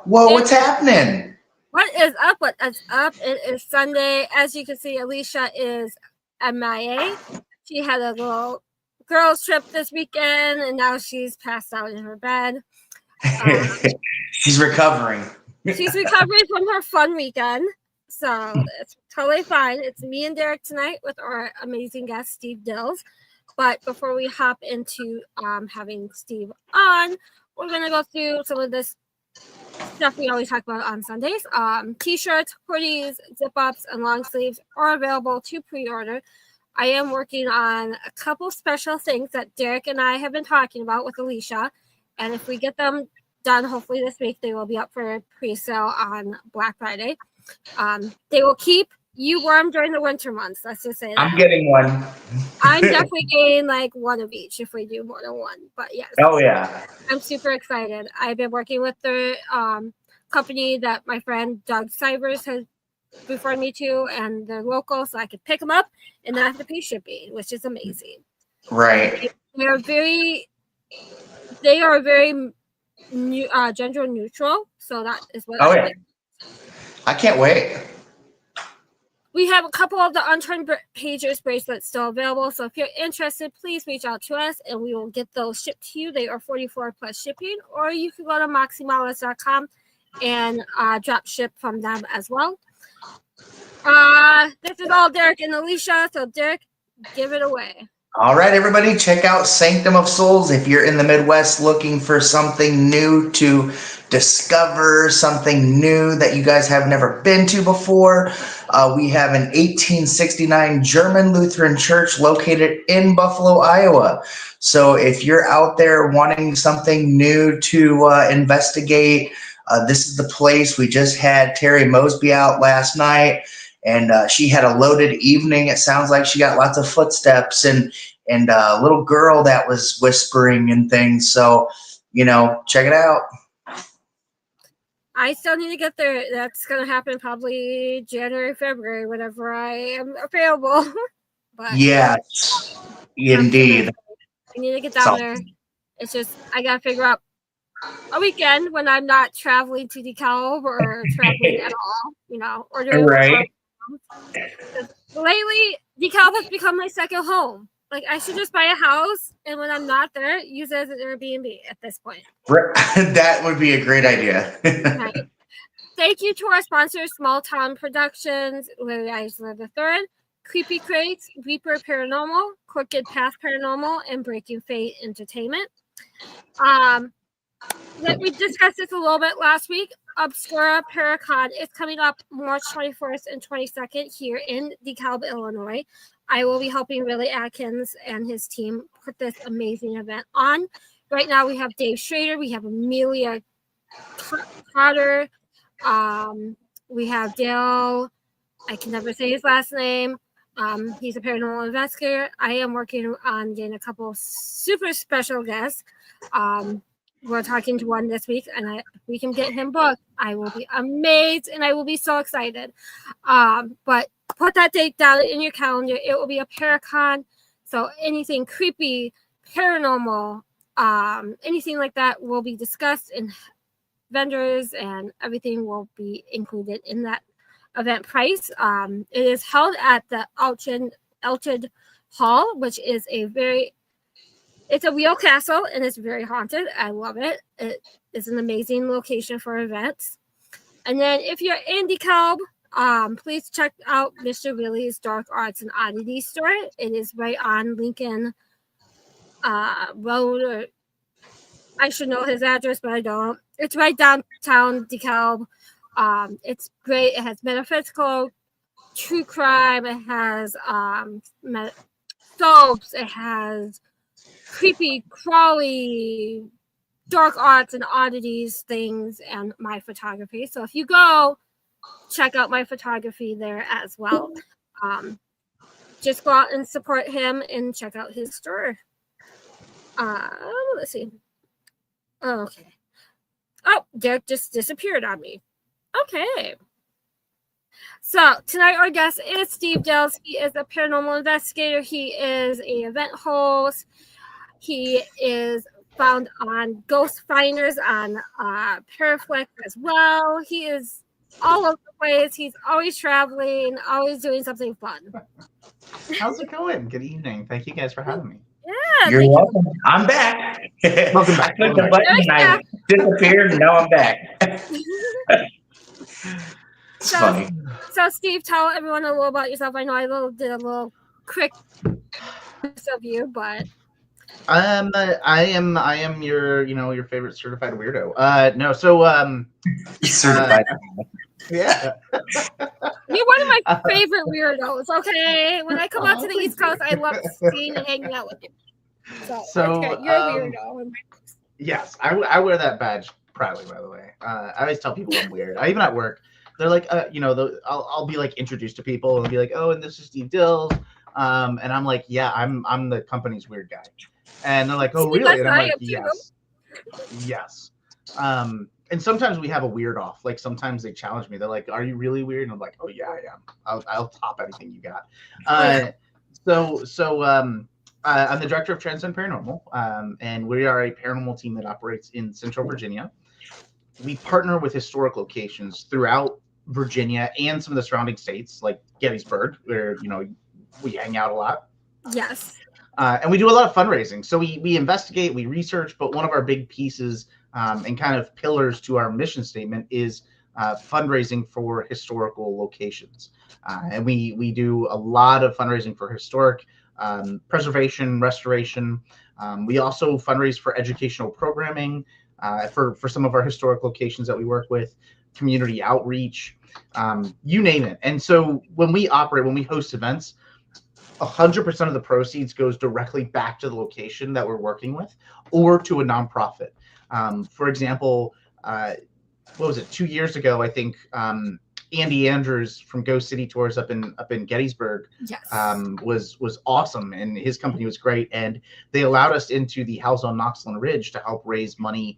Whoa, what's happening? What is up? What is up? It is Sunday. As you can see, Alicia is MIA. She had a little girls' trip this weekend, and now she's passed out in her bed. Uh, She's recovering. she's recovering from her fun weekend, so it's totally fine. It's me and Derek tonight with our amazing guest, Steve Dills. But before we hop into having Steve on, we're going to go through some of this stuff we always talk about on Sundays. T-shirts, hoodies, zip-ups, and long sleeves are available to pre-order. I am working on a couple special things that Derek and I have been talking about with Alicia. And if we get them done, hopefully this week, they will be up for pre-sale on Black Friday. They will keep you warm during the winter months. Let's just say that. I'm getting one. I'm definitely getting like one of each if we do more than one. But yes. Oh, yeah. I'm super excited. I've been working with the company that my friend Doug Cybers has referred me to, and they're local, so I could pick them up and not have to pay shipping, which is amazing. Right. They are very gender neutral, so that is what I like. I can't wait. We have a couple of the unturned pages bracelets still available, so if you're interested, please reach out to us and we will get those shipped to you. They are 44 plus shipping, or you can go to moxiemallis.com and drop ship from them as well. This is all Derek and Alicia, so Derek, give it away. All right, everybody, check out Sanctum of Souls if you're in the Midwest looking for something new to discover, something new that you guys have never been to before. We have an 1869 German Lutheran church located in Buffalo, Iowa. So if you're out there wanting something new to investigate, this is the place. We just had Terry Mosby out last night. And she had a loaded evening. It sounds like she got lots of footsteps and a little girl that was whispering and things. So, check it out. I still need to get there. That's going to happen probably January, February, whenever I am available. But yes, indeed. I need to get down there. It's just, I got to figure out a weekend when I'm not traveling to DeKalb or traveling at all, or doing right. Lately, DeKalb has become my second home. Like, I should just buy a house, and when I'm not there, use it as an Airbnb at this point. That would be a great idea. Right. Thank you to our sponsors, Small Town Productions, Larry Eisler III, Creepy Crates, Reaper Paranormal, Crooked Path Paranormal, and Breaking Fate Entertainment. We discussed this a little bit last week. Obscura Paracon is coming up March 21st and 22nd here in DeKalb, Illinois. I will be helping Willie Atkins and his team put this amazing event on. Right now we have Dave Schrader, we have Amelia Carter, we have Dale, I can never say his last name. He's a paranormal investigator. I am working on getting a couple super special guests. We're talking to one this week, and if we can get him booked, I will be amazed, and I will be so excited. But put that date down in your calendar. It will be a Paracon, so anything creepy, paranormal, anything like that will be discussed, and vendors and everything will be included in that event price. It is held at the Elchid Hall, which is it's a real castle, and it's very haunted. I love it. It is an amazing location for events. And then if you're in DeKalb, please check out Mr. Willie's Dark Arts and Oddities store. It is right on Lincoln Road. Or I should know his address, but I don't. It's right downtown DeKalb. It's great. It has metaphysical, true crime. It has soaps. It has creepy, crawly, dark arts and oddities things, and my photography. So if you go, check out my photography there as well. Just go out and support him and check out his store. Let's see. Okay. Oh, Derek just disappeared on me. Okay. So tonight our guest is Steve Dills. He is a paranormal investigator. He is an event host. He is found on Ghost Finders on Paraflex as well. He is all over the place. He's always traveling, always doing something fun. How's it going? Good evening. Thank you guys for having me. Yeah, You're welcome. I'm back. Welcome back. I clicked the button and I disappeared, and now I'm back. It's funny. So, Steve, tell everyone a little about yourself. I know I did a little quick of you, but I am your favorite certified weirdo. No, so Certified. Yeah. You're one of my favorite weirdos, okay? When I come out to the East Coast, I love seeing and hanging out with you. So you're a weirdo. Yes, I wear that badge proudly, by the way. I always tell people I'm weird. Even at work, they're like, I'll be like introduced to people and be like, oh, and this is Steve Dills. And I'm like, yeah, I'm the company's weird guy. And they're like, oh, really? And I'm like, yes. And sometimes we have a weird off. Like sometimes they challenge me. They're like, "Are you really weird?" And I'm like, "Oh yeah, I am. I'll top anything you got." So I'm the director of Transcend Paranormal, and we are a paranormal team that operates in Central Virginia. We partner with historic locations throughout Virginia and some of the surrounding states, like Gettysburg, where we hang out a lot. Yes. And we do a lot of fundraising. So we investigate, we research, but one of our big pieces and kind of pillars to our mission statement is fundraising for historical locations. And we do a lot of fundraising for historic preservation, restoration. We also fundraise for educational programming for some of our historic locations that we work with, community outreach, you name it. And so when we host events, 100% of the proceeds goes directly back to the location that we're working with or to a nonprofit. For example, what was it? 2 years ago, I think Andy Andrews from Ghost City Tours up in Gettysburg was awesome, and his company was great. And they allowed us into the house on Knoxland Ridge to help raise money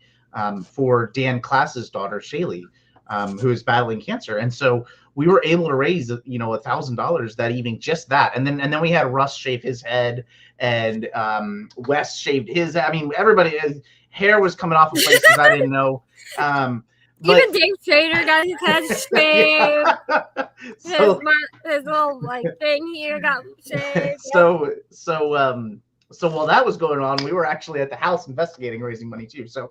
for Dan Klass's daughter, Shaylee, who is battling cancer. And so we were able to raise, $1,000 that evening, just that. And then we had Russ shave his head, and Wes shaved his. I mean, everybody's hair was coming off of places I didn't know. Even Dave Schrader got his head shaved. So, his little thing here got shaved. So while that was going on, we were actually at the house investigating, raising money too. So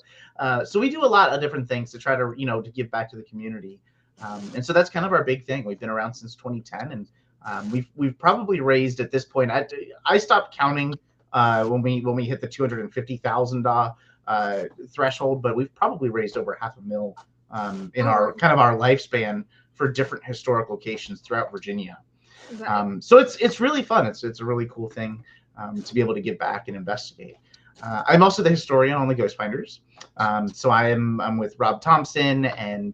we do a lot of different things to try to to give back to the community. And so that's kind of our big thing. We've been around since 2010, and we've probably raised at this point. I stopped counting when we hit the $250,000 threshold, but we've probably raised over $500,000 in our lifespan for different historic locations throughout Virginia. Right. So it's really fun. It's a really cool thing to be able to give back and investigate. I'm also the historian on the Ghost Finders. So I'm with Rob Thompson and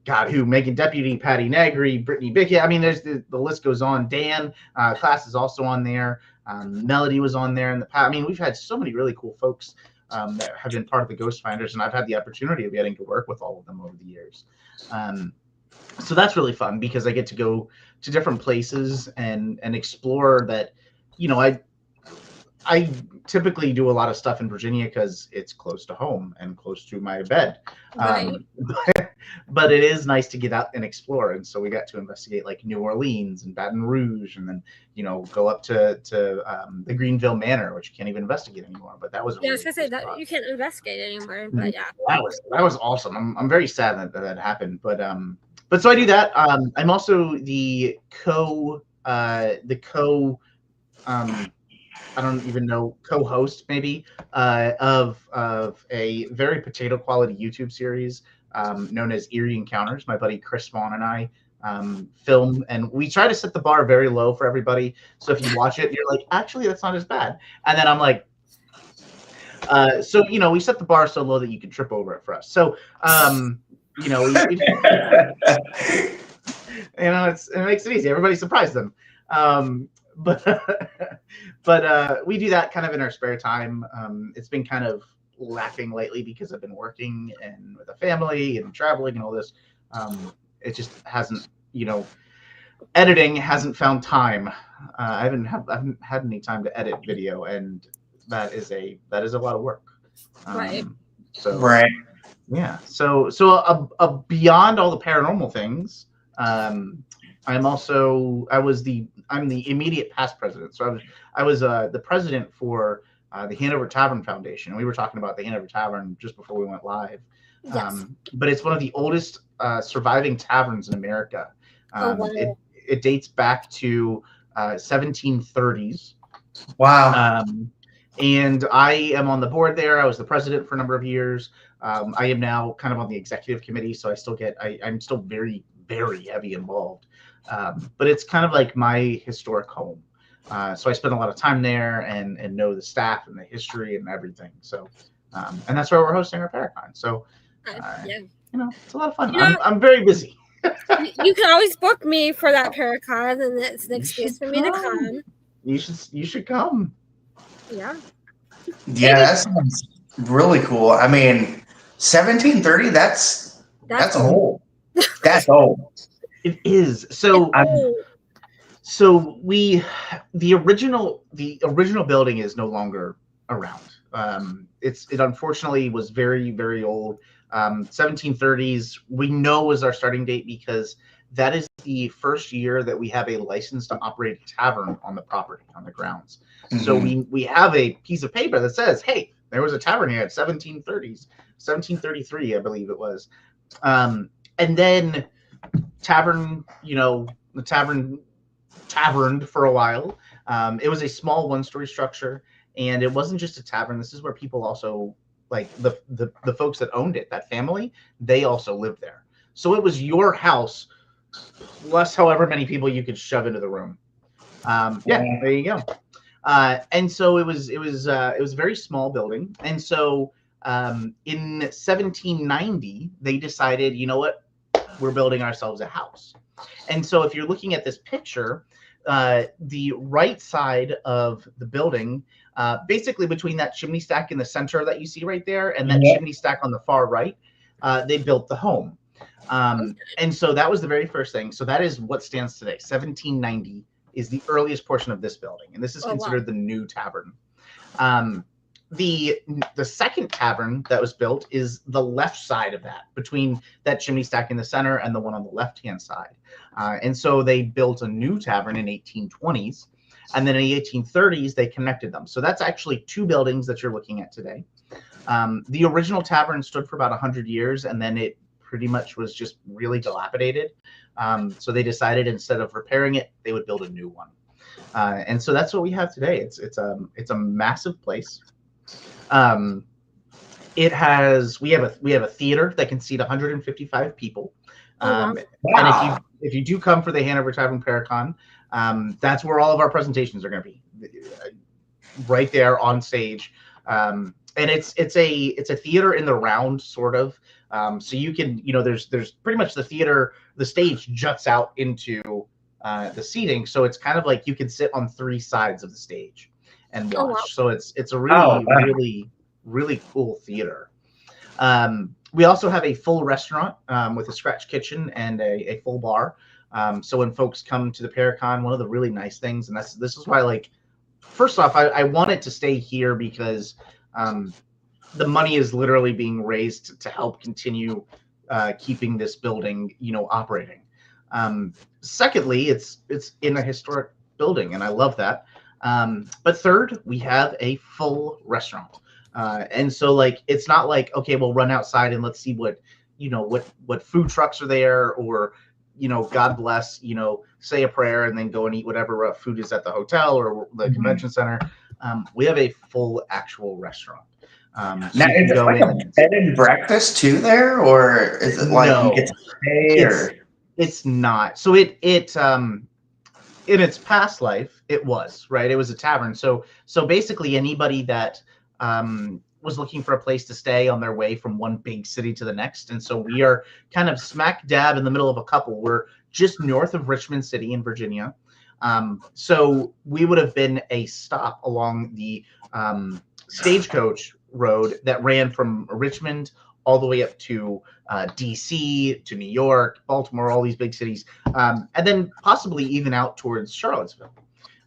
Megan Deputy, Patty Negri, Brittany Bickett. I mean, there's the list goes on. Dan Klass is also on there. Melody was on there in the past. I mean, we've had so many really cool folks that have been part of the Ghost Finders, and I've had the opportunity of getting to work with all of them over the years. So that's really fun because I get to go to different places and explore that. I typically do a lot of stuff in Virginia because it's close to home and close to my bed. Right. But it is nice to get out and explore. And so we got to investigate like New Orleans and Baton Rouge, and then, go up to the Greenville Manor, which you can't even investigate anymore. But that was I was gonna say that you can't investigate anymore. But yeah, that was awesome. I'm very sad that happened. But so I do that. I'm also the I don't even know, co-host maybe of a very potato quality YouTube series known as Eerie Encounters. My buddy Chris Vaughn and I film, and we try to set the bar very low for everybody. So if you watch it, you're like, actually, that's not as bad. And then I'm like, we set the bar so low that you can trip over it for us. So it makes it easy. Everybody surprised them. But we do that kind of in our spare time. It's been kind of lacking lately because I've been working and with a family and traveling and all this. It just hasn't, editing hasn't found time. I haven't had any time to edit video, and that is a lot of work. Right. So Right. yeah. So beyond all the paranormal things, I'm the immediate past president. So I was the president for the Hanover Tavern Foundation. We were talking about the Hanover Tavern just before we went live. Yes. But it's one of the oldest surviving taverns in America. Oh, wow. It dates back to 1730s. Wow. And I am on the board there. I was the president for a number of years. I am now kind of on the executive committee, so I'm still very, very heavy involved. But it's kind of like my historic home. So I spend a lot of time there and know the staff and the history and everything. So, and that's why we're hosting our Paracon. So, Yeah. it's a lot of fun. You know- I'm very busy. You can always book me for that Paracon, and it's an You excuse should for me to come. come. You should come. Yeah. Yeah, that sounds really cool. I mean, 1730, that's old. That's old. It is. So old. So the original building is no longer around. It unfortunately was very, very old. 1730s we know was our starting date because that is the first year that we have a license to operate a tavern on the property, on the grounds. So we have a piece of paper that says, hey, there was a tavern here at 1730s, 1733, I believe it was. And then tavern, the tavern taverned for a while. It was a small one-story structure, and it wasn't just a tavern. This is where people also, like the folks that owned it, that family, they also lived there. So it was your house plus however many people you could shove into the room. There you go. And so it was a very small building. And so in 1790 they decided, you know what, we're building ourselves a house. And so if you're looking at this picture, the right side of the building, basically between that chimney stack in the center that you see right there and that chimney stack on the far right, they built the home. And so that was the very first thing. So that is what stands today. 1790 is the earliest portion of this building, and this is considered the new tavern. The second tavern that was built is the left side of that, between that chimney stack in the center and the one on the left-hand side. And so they built a new tavern in 1820s, and then in the 1830s they connected them. So that's actually two buildings that you're looking at today. The original tavern stood for about 100 years, and then it pretty much was just really dilapidated. So they decided instead of repairing it, they would build a new one. And so that's what we have today. It's a massive place. We have a theater that can seat 155 people. And if you do come for the Hanover Tavern Paracon, that's where all of our presentations are going to be, right there on stage. And it's a theater in the round, sort of. So you can, there's pretty much the theater, the stage juts out into the seating. So it's kind of like you can sit on three sides of the stage and watch. So it's a really, really cool theater. We also have a full restaurant with a scratch kitchen and a full bar. So when folks come to the Paracon, one of the really nice things, and this is why, like, first off, I wanted to stay here because the money is literally being raised to help continue keeping this building, operating. Secondly, it's in a historic building, and I love that. But third, we have a full restaurant. And so, like, it's not like, okay, we'll run outside and let's see what food trucks are there, or, God bless, say a prayer and then go and eat whatever food is at the hotel or the convention center. We have a full actual restaurant. Now, is it like a bed and breakfast too there, or is it like you get to pay? It's not. So it in its past life, it was, right. It was a tavern. So basically anybody that was looking for a place to stay on their way from one big city to the next. And so we are kind of smack dab in the middle of a couple. We're just north of Richmond City in Virginia. So we would have been a stop along the Stagecoach road that ran from Richmond all the way up to DC, to New York, Baltimore, all these big cities, and then possibly even out towards Charlottesville.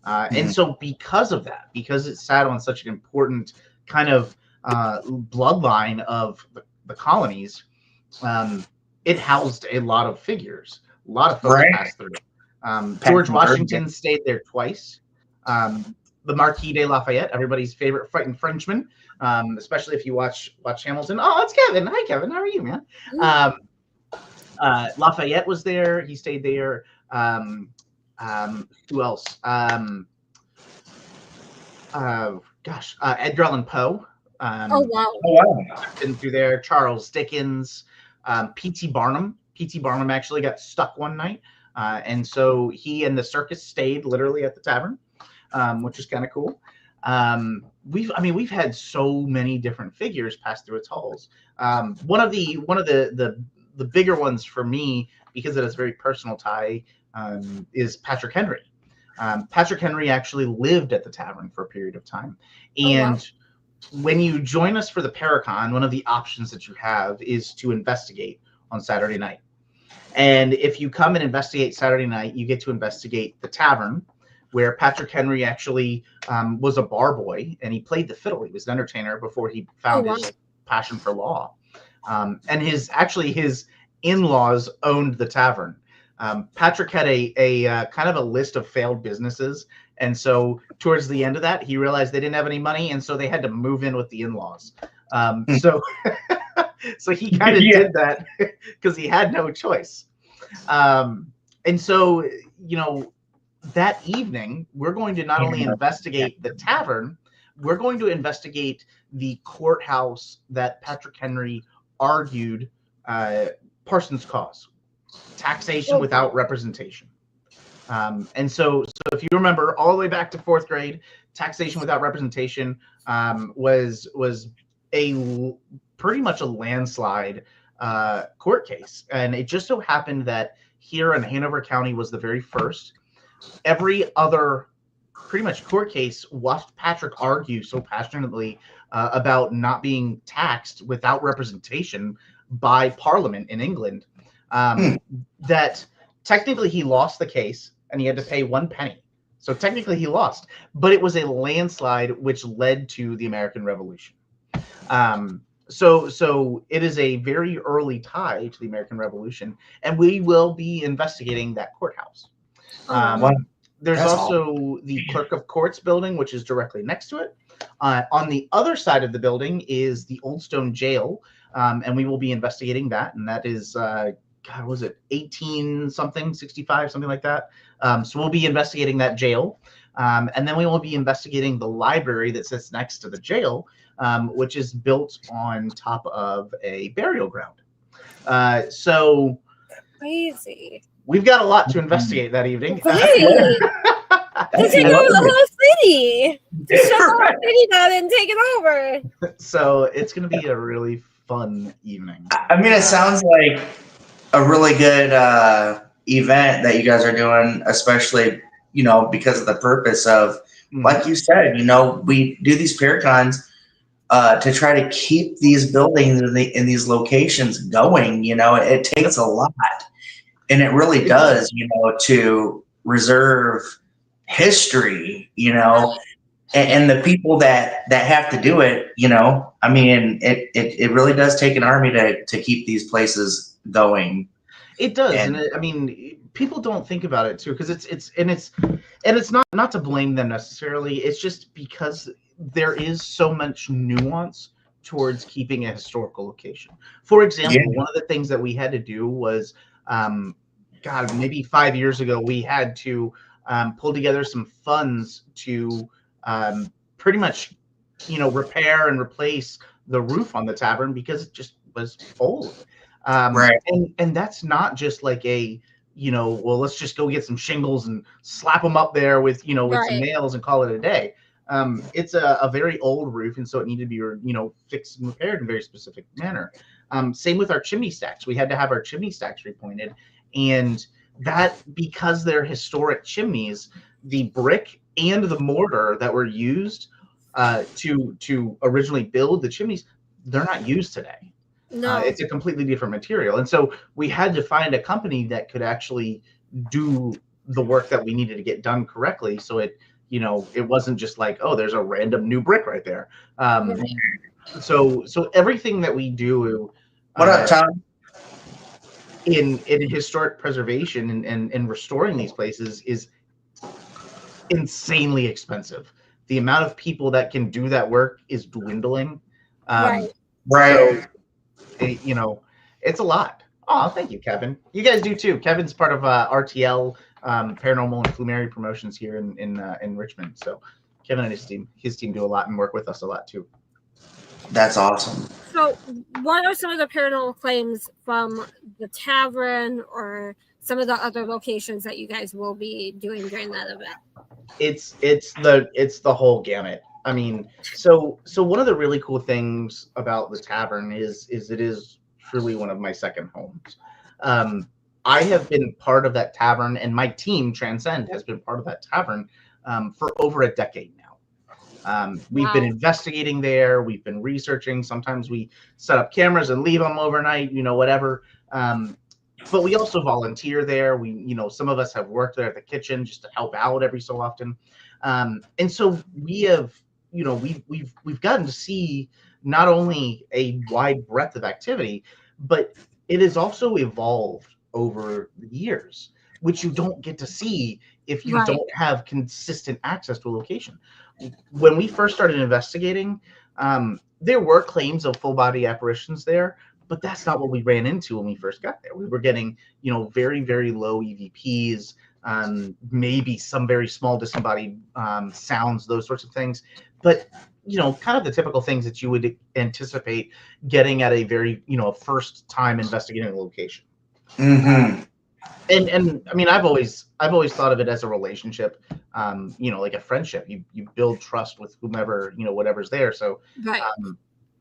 And so because of that, because it sat on such an important kind of bloodline of the colonies, it housed a lot of figures. A lot of folks passed through. George Washington stayed there twice. The Marquis de Lafayette, everybody's favorite fighting Frenchman, especially if you watch Hamilton. Oh, it's Kevin. Hi, Kevin. How are you, man? Lafayette was there. He stayed there. Who else? Edgar Allan Poe. Oh, wow. Been through there. Charles Dickens. P.T. Barnum. P.T. Barnum actually got stuck one night. And so he and the circus stayed literally at the tavern, which is kind of cool. We've had so many different figures pass through its halls. One of the bigger ones for me, because it has a very personal tie, is Patrick Henry. Patrick Henry actually lived at the tavern for a period of time. And when you join us for the Paracon, one of the options that you have is to investigate on Saturday night. And if you come and investigate Saturday night, you get to investigate the tavern, where Patrick Henry actually was a bar boy, and he played the fiddle. He was an entertainer before he found his passion for law. And his in-laws owned the tavern. Patrick had a kind of a list of failed businesses. And so towards the end of that, he realized they didn't have any money, and so they had to move in with the in-laws. So he kind of did that because he had no choice. And so, that evening, we're going to not only investigate the tavern, we're going to investigate the courthouse that Patrick Henry argued Parsons' cause, taxation without representation. And so if you remember all the way back to 4th grade, taxation without representation was a pretty much a landslide court case. And it just so happened that here in Hanover County was the very first. Every other pretty much court case watched Patrick argue so passionately about not being taxed without representation by Parliament in England that technically he lost the case and he had to pay 1 penny. So technically he lost, but it was a landslide which led to the American Revolution. So it is a very early tie to the American Revolution, and we will be investigating that courthouse. There's also the Clerk of Courts building, which is directly next to it. On the other side of the building is the Old Stone Jail, and we will be investigating that. And that is, 18 something, 65, something like that. So we'll be investigating that jail. And then we will be investigating the library that sits next to the jail, which is built on top of a burial ground. So crazy. We've got a lot to investigate that evening. Right. To take over the whole city. To shut the whole city down and take it over. So it's going to be a really fun evening. I mean, it sounds like a really good event that you guys are doing, especially, because of the purpose of, like you said, we do these Paracons to try to keep these buildings in these locations going. It takes a lot. And it really does, to reserve history, and the people that have to do it, it really does take an army to keep these places going. It does. And people don't think about it too, because it's not to blame them necessarily. It's just because there is so much nuance towards keeping a historical location. For example, one of the things that we had to do was, maybe 5 years ago, we had to pull together some funds to pretty much, repair and replace the roof on the tavern because it just was old. Right. And that's not just like let's just go get some shingles and slap them up there with some nails and call it a day. It's a very old roof, and so it needed to be, fixed and repaired in a very specific manner. Same with our chimney stacks. We had to have our chimney stacks repointed. And that, because they're historic chimneys, the brick and the mortar that were used to originally build the chimneys, they're not used today. No. It's a completely different material. And so we had to find a company that could actually do the work that we needed to get done correctly, so it it wasn't just like, oh, there's a random new brick right there. Right. So everything that we do What up, Tom? in historic preservation and restoring these places is insanely expensive. The amount of people that can do that work is dwindling. Right. Right. So, it's a lot. Oh, thank you, Kevin. You guys do too. Kevin's part of RTL, Paranormal and Flumery Promotions here in Richmond. So Kevin and his team do a lot and work with us a lot too. That's awesome. So, what are some of the paranormal claims from the tavern or some of the other locations that you guys will be doing during that event? It's the whole gamut. I mean, so one of the really cool things about the tavern is it is truly one of my second homes. I have been part of that tavern, and my team Transcend has been part of that tavern for over a decade now. We've been investigating there. We've been researching. Sometimes we set up cameras and leave them overnight, whatever. But we also volunteer there. We, some of us have worked there at the kitchen just to help out every so often. And so we have, we've gotten to see not only a wide breadth of activity, but it has also evolved over the years, which you don't get to see if you don't have consistent access to a location. When we first started investigating, there were claims of full body apparitions there, but that's not what we ran into when we first got there. We were getting, very, very low EVPs, maybe some very small disembodied sounds, those sorts of things. But, kind of the typical things that you would anticipate getting at a very, first time investigating a location. Mm-hmm. And I mean, I've always thought of it as a relationship, like a friendship. You build trust with whomever, whatever's there. So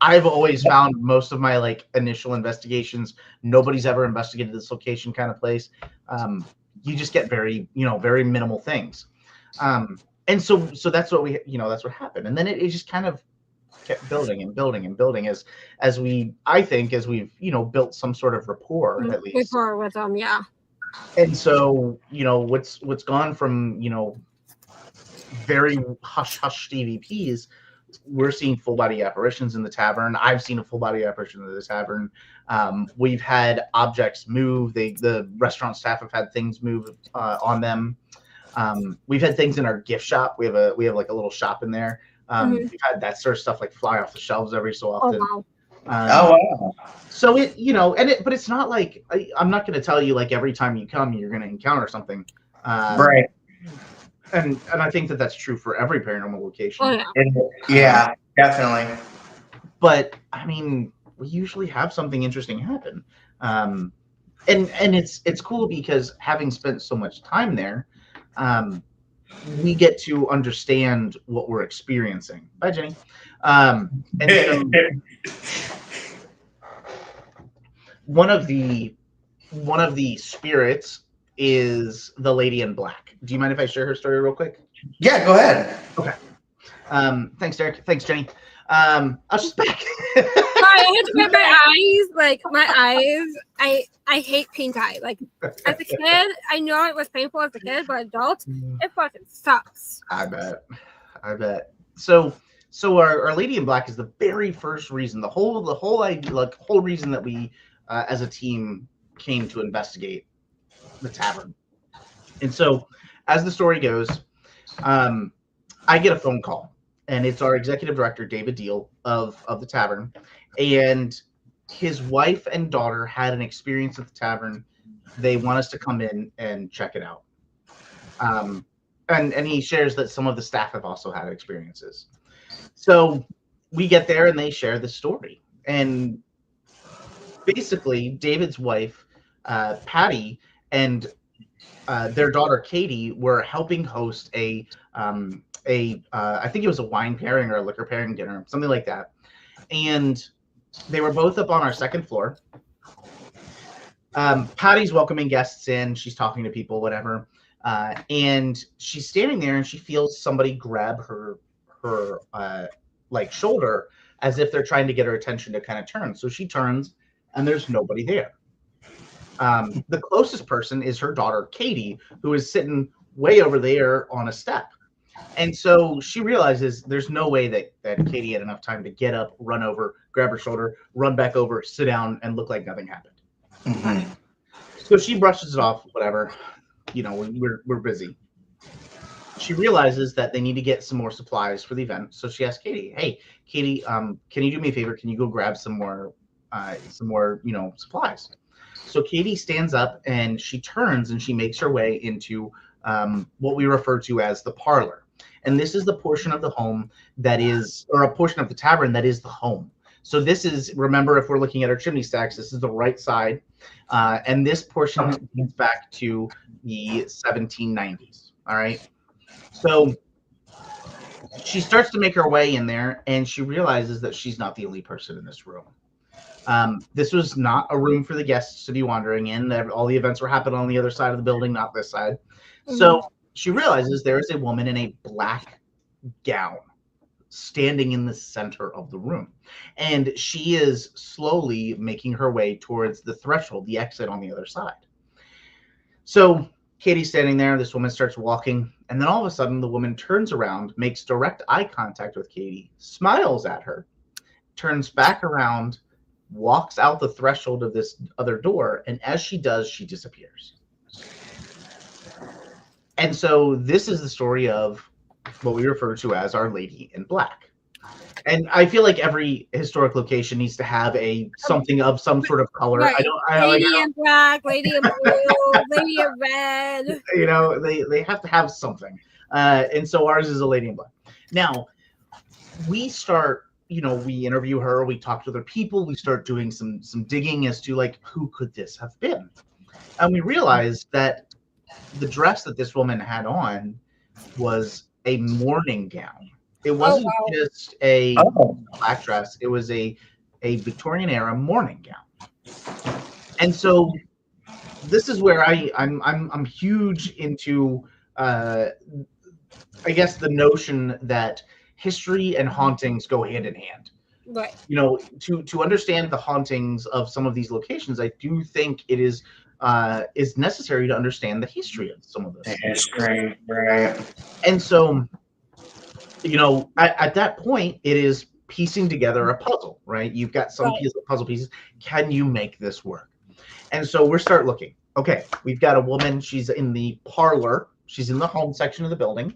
I've always found most of my initial investigations, nobody's ever investigated this location kind of place. You just get very, very minimal things. And so that's what that's what happened. And then it just kind of kept building and building and building as we've, built some sort of rapport at least. Rapport with them, yeah. And so, what's gone from, very hush EVPs, we're seeing full body apparitions in the tavern. I've seen a full body apparition in the tavern. We've had objects move. The restaurant staff have had things move on them. We've had things in our gift shop. We have like a little shop in there. We've had that sort of stuff fly off the shelves every so often. Oh, wow. So but it's not like I'm not going to tell you every time you come you're going to encounter something, right? And I think that's true for every paranormal location. Oh, yeah. Yeah, definitely. But I mean, we usually have something interesting happen, and it's cool because having spent so much time there, we get to understand what we're experiencing. Bye, Jenny. And so one of the spirits is the lady in black. Do you mind if I share her story real quick? Yeah, go ahead. Okay. Thanks, Derek. Thanks, Jenny. I was just back. Sorry, I had to get my eyes. I hate pink eye. As a kid, I know it was painful as a kid, but adult, it fucking sucks. I bet. So our lady in black is the very first reason, the whole idea, whole reason that we, as a team, came to investigate the tavern. And so, as the story goes, I get a phone call, and it's our executive director, David Dills, of the tavern, and his wife and daughter had an experience at the tavern. They want us to come in and check it out. And he shares that some of the staff have also had experiences. So we get there and they share the story. And basically, David's wife, Patty, and their daughter Katie were helping host a I think it was a wine pairing or a liquor pairing dinner, something like that. And they were both up on our second floor. Patty's welcoming guests in. She's talking to people, whatever. And she's standing there and she feels somebody grab her shoulder as if they're trying to get her attention to kind of turn. So she turns and there's nobody there. The closest person is her daughter, Katie, who is sitting way over there on a step. And so she realizes there's no way that Katie had enough time to get up, run over, grab her shoulder, run back over, sit down, and look like nothing happened. Mm-hmm. So she brushes it off, whatever. We're busy. She realizes that they need to get some more supplies for the event. So she asks Katie, "Hey, Katie, can you do me a favor? Can you go grab some more, supplies?" So Katie stands up and she turns and she makes her way into what we refer to as the parlor. And this is the portion of the home that is, or a portion of the tavern that is the home. So this is, remember, if we're looking at our chimney stacks, this is the right side. And this portion dates back to the 1790s. All right. So she starts to make her way in there and she realizes that she's not the only person in this room. This was not a room for the guests to be wandering in. All the events were happening on the other side of the building, not this side. So she realizes there is a woman in a black gown standing in the center of the room. And she is slowly making her way towards the threshold, the exit on the other side. So Katie's standing there. This woman starts walking. And then all of a sudden, the woman turns around, makes direct eye contact with Katie, smiles at her, turns back around, walks out the threshold of this other door, and as she does, she disappears. And so this is the story of what we refer to as Our Lady in Black. And I feel like every historic location needs to have something of some sort of color. Right. Lady in black, lady in blue, lady in red. They have to have something. And so ours is a lady in black. Now, we start, we interview her, we talk to other people, we start doing some digging as to like, who could this have been? And we realized that the dress that this woman had on was a morning gown. It wasn't just a black dress. It was a Victorian era morning gown. And so this is where I'm huge into I guess the notion that history and hauntings go hand in hand. Right. To understand the hauntings of some of these locations, I do think it is necessary to understand the history of some of this. History, right? And so, at that point, it is piecing together a puzzle, right? You've got some puzzle pieces. Can you make this work? And so we start looking. Okay, we've got a woman. She's in the parlor. She's in the home section of the building.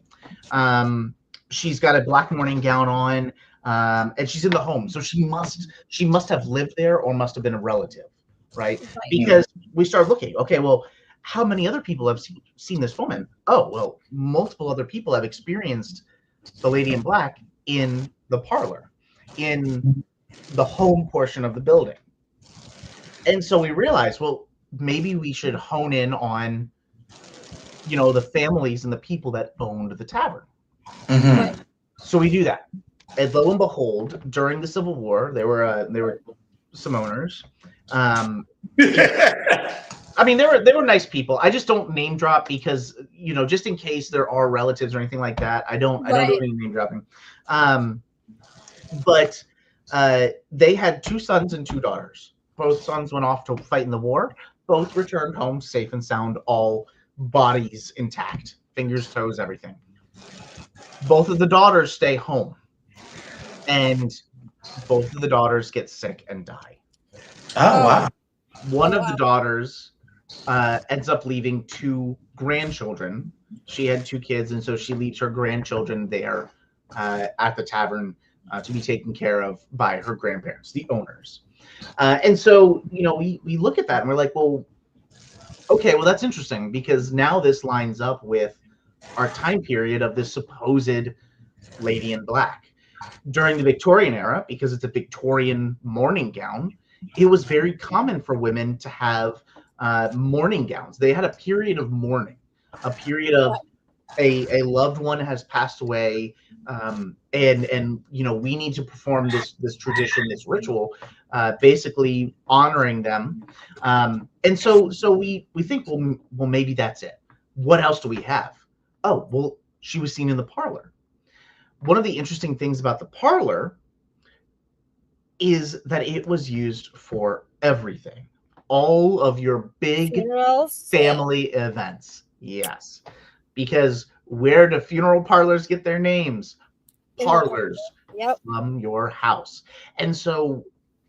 She's got a black morning gown on, and she's in the home. So she must have lived there or must have been a relative, right? Because we start looking. Okay, well, how many other people have seen this woman? Oh, well, multiple other people have experienced the lady in black in the parlor, in the home portion of the building. And so we realized, well, maybe we should hone in on, the families and the people that owned the tavern. Mm-hmm. So we do that. And lo and behold, during the Civil War, there were some owners. I mean, they were nice people. I just don't name drop because, just in case there are relatives or anything like that, I don't do any name dropping. But they had 2 sons and 2 daughters. Both sons went off to fight in the war. Both returned home safe and sound, all bodies intact, fingers, toes, everything. Both of the daughters stay home, and both of the daughters get sick and die. Oh, wow. One of the daughters ends up leaving 2 grandchildren. She had 2 kids, and so she leaves her grandchildren there at the tavern to be taken care of by her grandparents, the owners. And so, we look at that and we're like, well, okay, well, that's interesting because now this lines up with our time period of this supposed lady in black. During the Victorian era, because it's a Victorian morning gown, it was very common for women to have mourning gowns. They had a period of mourning, a period of a loved one has passed away, and we need to perform this tradition, this ritual, basically honoring them. And so we think, well, maybe that's it. What else do we have? Oh, well, she was seen in the parlor. One of the interesting things about the parlor is that it was used for everything. All of your big family events. Yes. Because Where do funeral parlors get their names? Parlors. Yep. From your house. And so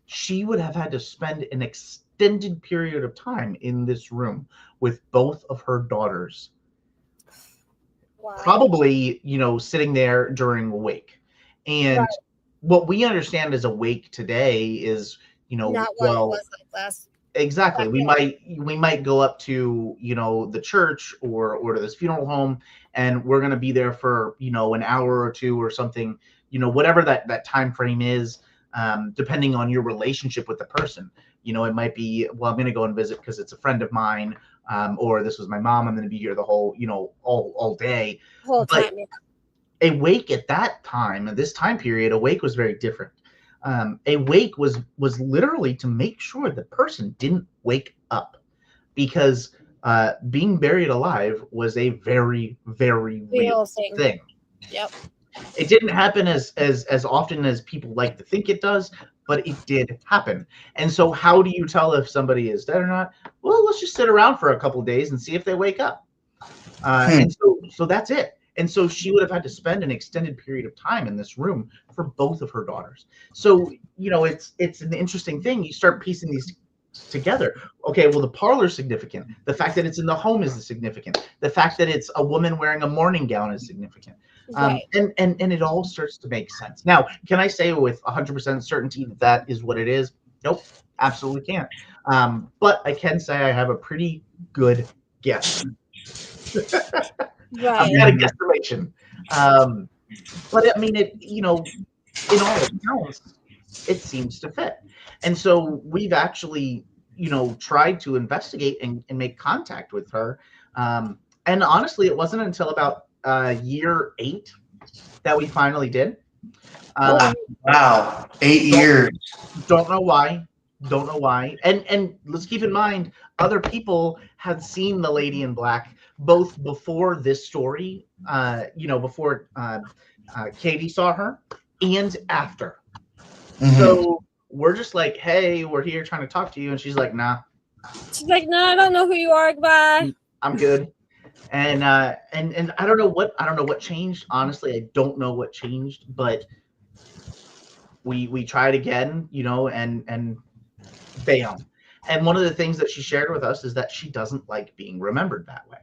she would have had to spend an extended period of time in this room with both of her daughters. Wow. Probably, sitting there during a wake. And Right. what we understand as a wake today is, Not what it was like last. Exactly. We might go up to, the church or to this funeral home, and we're going to be there for, an hour or two or something, whatever that time frame is, depending on your relationship with the person. It might be, well, I'm going to go and visit because it's a friend of mine, or this was my mom. I'm going to be here the whole, all day. Whole time. A wake at that time, this time period, a wake was very different. A wake was literally to make sure the person didn't wake up, because being buried alive was a very, very real thing. Yep. It didn't happen as often as people like to think it does, but it did happen. And so how do you tell if somebody is dead or not? Well, let's just sit around for a couple of days and see if they wake up. And so that's it. And so she would have had to spend an extended period of time in this room for both of her daughters. So, it's an interesting thing. You start piecing these together. Okay, well, the parlor's significant. The fact that it's in the home is significant. The fact that it's a woman wearing a morning gown is significant. Right. And it all starts to make sense. Now, can I say with 100% certainty that is what it is? Nope, absolutely can't. But I can say I have a pretty good guess. Right. I've got a guesstimation. But I mean, in all accounts, it seems to fit. And so we've actually, tried to investigate and make contact with her. And honestly, it wasn't until about year 8 that we finally did. Wow, 8 years. Don't know why. And let's keep in mind, other people had seen the Lady in Black both before this story, before Katie saw her, and after. Mm-hmm. So we're just like, hey, we're here trying to talk to you, and she's like, nah. She's like, no, I don't know who you are. Goodbye. I'm good. And I don't know what changed. Honestly, I don't know what changed, but we tried again, and bam. And one of the things that she shared with us is that she doesn't like being remembered that way.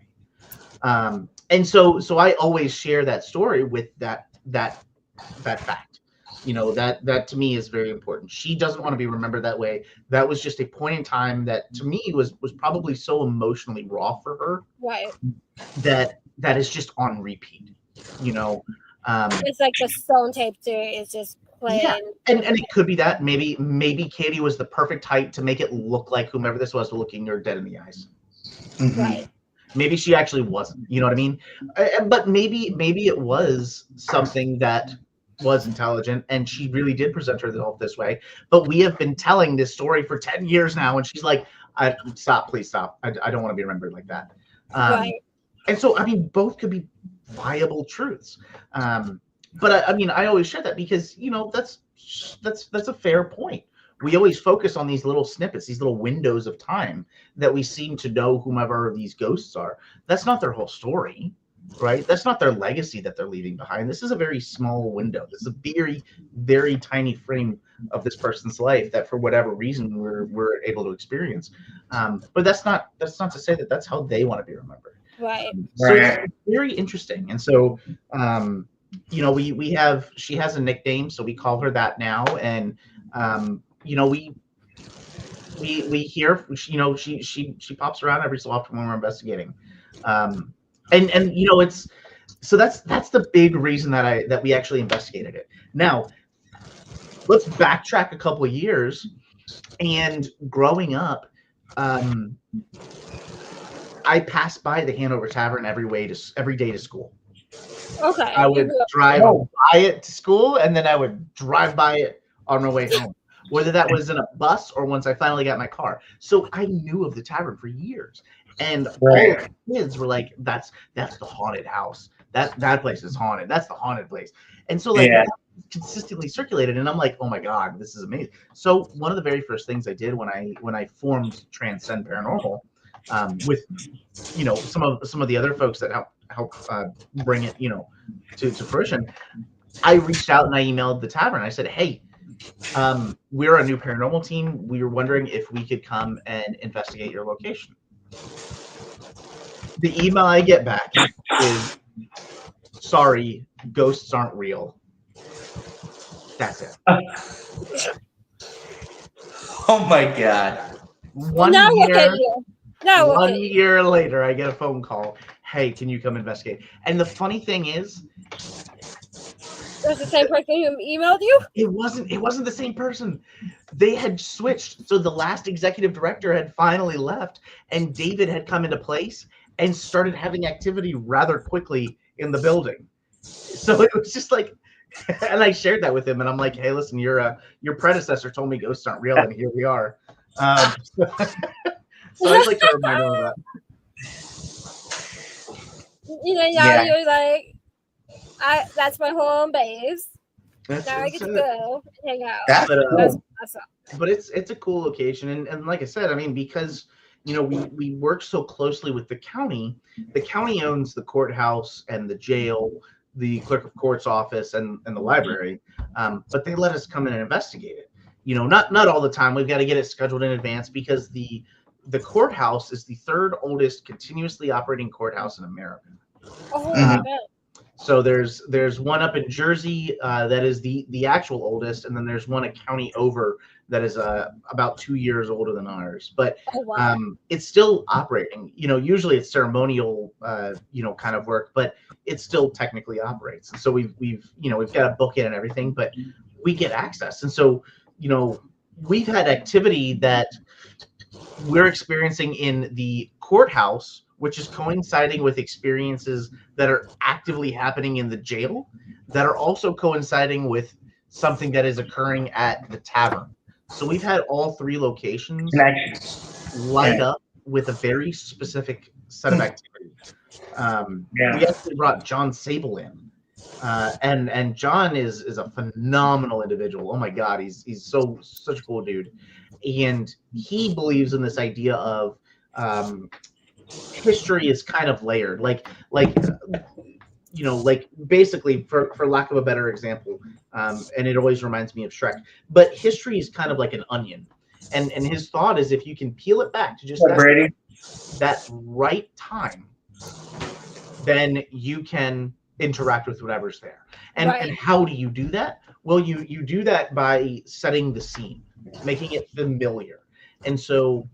And so I always share that story with that fact. That to me is very important. She doesn't want to be remembered that way. That was just a point in time that to me was probably so emotionally raw for her. Right. That is just on repeat. It's like the stone tape theory is just playing. Yeah. And it could be that maybe Katie was the perfect height to make it look like whomever this was looking her dead in the eyes. Mm-hmm. Right. Maybe she actually wasn't. You know what I mean? But maybe it was something that was intelligent, and she really did present herself this way. But we have been telling this story for 10 years now, and she's like, stop, please stop. I don't want to be remembered like that. Right. And so, I mean, both could be viable truths. But I always share that because, that's a fair point. We always focus on these little snippets, these little windows of time that we seem to know whomever these ghosts are. That's not their whole story, right? That's not their legacy that they're leaving behind. This is a very small window. This is a very, very tiny frame of this person's life that for whatever reason we're able to experience. But that's not to say that that's how they want to be remembered. Right. So it's very interesting. And so, she has a nickname, so we call her that now. And, we hear, she pops around every so often when we're investigating. It's, so that's the big reason that we actually investigated it. Now, let's backtrack a couple of years. And growing up, I passed by the Hanover Tavern every day to school. Okay. I would drive by it to school, and then I would drive by it on my way home, whether that was in a bus or once I finally got my car. So I knew of the tavern for years, and all the kids were like, "That's the haunted house. That place is haunted. That's the haunted place." And so that consistently circulated, and I'm like, "Oh my God, this is amazing." So one of the very first things I did when I formed Transcend Paranormal, with some of the other folks that bring it, to fruition. I reached out and I emailed the tavern. I said, hey, we're a new paranormal team. We were wondering if we could come and investigate your location. The email I get back is, sorry, ghosts aren't real. That's it. Oh my God. One now look at year, you. Now look one at you. year later, I get a phone call. Hey, can you come investigate? And the funny thing is, It was the same person who emailed you? it wasn't the same person. They had switched. So the last executive director had finally left, and David had come into place and started having activity rather quickly in the building. So it was just like, and I shared that with him, and I'm like, hey, listen, your predecessor told me ghosts aren't real, and here we are. So I'd like to remind him of that. Now you're like, that's my home base. Now I get to go and hang out. That's cool. But it's a cool location, and like I said, I mean, because we work so closely with the county owns the courthouse and the jail, the clerk of court's office, and the library, but they let us come in and investigate it. Not all the time. We've got to get it scheduled in advance because the courthouse is the third oldest continuously operating courthouse in America. Oh, So there's one up in Jersey that is the actual oldest, and then there's one a county over that is about 2 years older than ours. But it's still operating. Usually it's ceremonial, kind of work, but it still technically operates. And so we've got to book it and everything, but we get access. And so we've had activity that we're experiencing in the courthouse, which is coinciding with experiences that are actively happening in the jail, that are also coinciding with something that is occurring at the tavern. So we've had all three locations light up with a very specific set of activity. We actually brought John Sable in. And John is a phenomenal individual. Oh my God, he's such a cool dude. And he believes in this idea of history is kind of layered, like basically, for lack of a better example, and it always reminds me of Shrek, but history is kind of like an onion, and his thought is if you can peel it back to just that right time, then you can interact with whatever's there. And how do you do that? Well, you do that by setting the scene, making it familiar. And so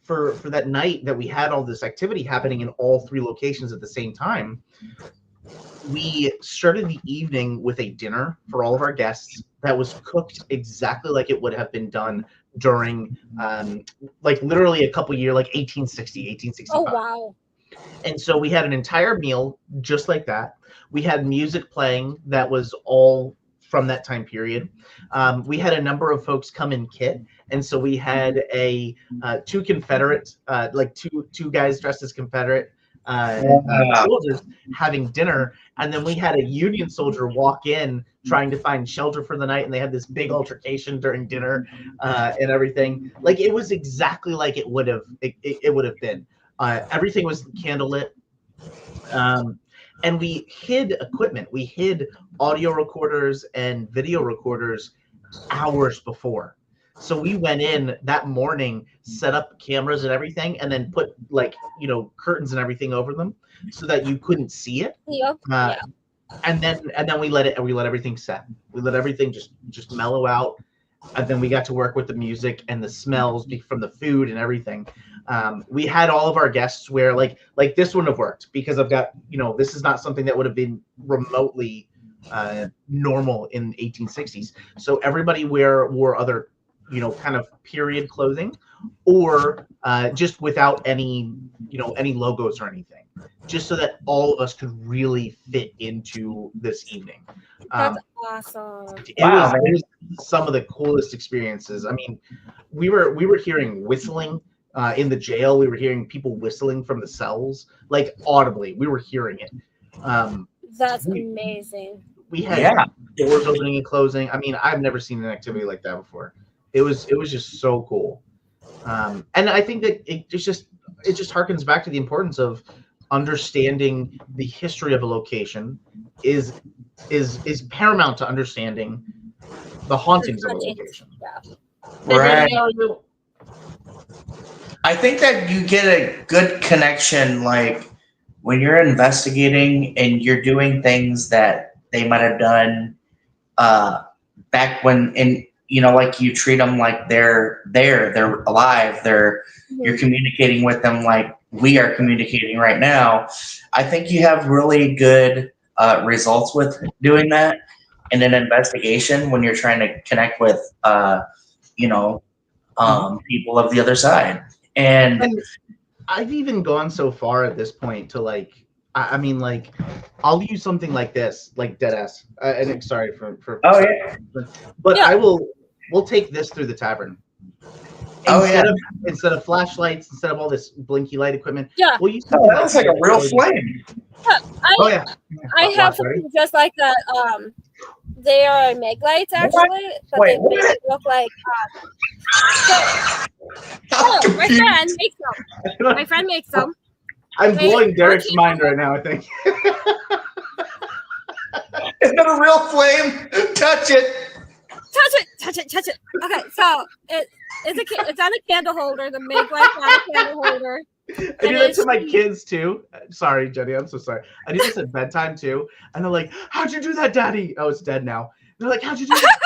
for that night that we had all this activity happening in all three locations at the same time, we started the evening with a dinner for all of our guests that was cooked exactly like it would have been done during literally a couple years, like 1860, 1865. Oh, wow. And so we had an entire meal just like that. We had music playing that was all from that time period. We had a number of folks come in kit, and so we had two Confederate, two guys dressed as Confederate soldiers having dinner, and then we had a Union soldier walk in trying to find shelter for the night, and they had this big altercation during dinner and everything. Like it was exactly like it would have been. Everything was candlelit. And we hid equipment. We hid audio recorders and video recorders hours before. So we went in that morning, set up cameras and everything, and then put curtains and everything over them so that you couldn't see it. And then we let everything set. We let everything just mellow out. And then we got to work with the music and the smells from the food and everything. We had all of our guests wear like this wouldn't have worked because I've got, this is not something that would have been remotely normal in 1860s. So everybody wore other, kind of period clothing, or just without any logos or anything, just so that all of us could really fit into this evening. That's awesome. It was some of the coolest experiences. I mean, we were hearing whistling in the jail. We were hearing people whistling from the cells, like audibly. We were hearing it. That's amazing. We had doors opening and closing. I mean, I've never seen an activity like that before. It was just so cool. And I think that it just harkens back to the importance of understanding the history of a location is paramount to understanding the hauntings of a location. Yeah. Hey, Right. Randy, how are you? I think that you get a good connection, like when you're investigating and you're doing things that they might have done uh, back when, and like you treat them like they're alive. You're communicating with them like we are communicating right now. I think you have really good results with doing that in an investigation when you're trying to connect with, you know, people of the other side. And And I've even gone so far at this point to like, I mean, like, I'll use something like this, like Deadass. And sorry for oh yeah, but Yeah. we'll take this through the tavern. oh yeah, Instead of flashlights, instead of all this blinky light equipment, Yeah. we'll use oh, something that looks like a real flame. Oh yeah. I Watch, have ready? something just like that. They are meg lights actually, but Wait, they make what? it look like. I'm My confused. friend makes them. My friend makes them. I'm Wait, blowing Derek's okay. mind right now, I think. Is that a real flame? Touch it. Touch it. Okay, so it's on a candle holder. The meg lights on a candle holder. I do that to my kids too. Sorry, Jenny, I'm so sorry. I do this at bedtime too. And they're like, "How'd you do that, Daddy?" Oh, it's dead now. They're like, "How'd you do that?"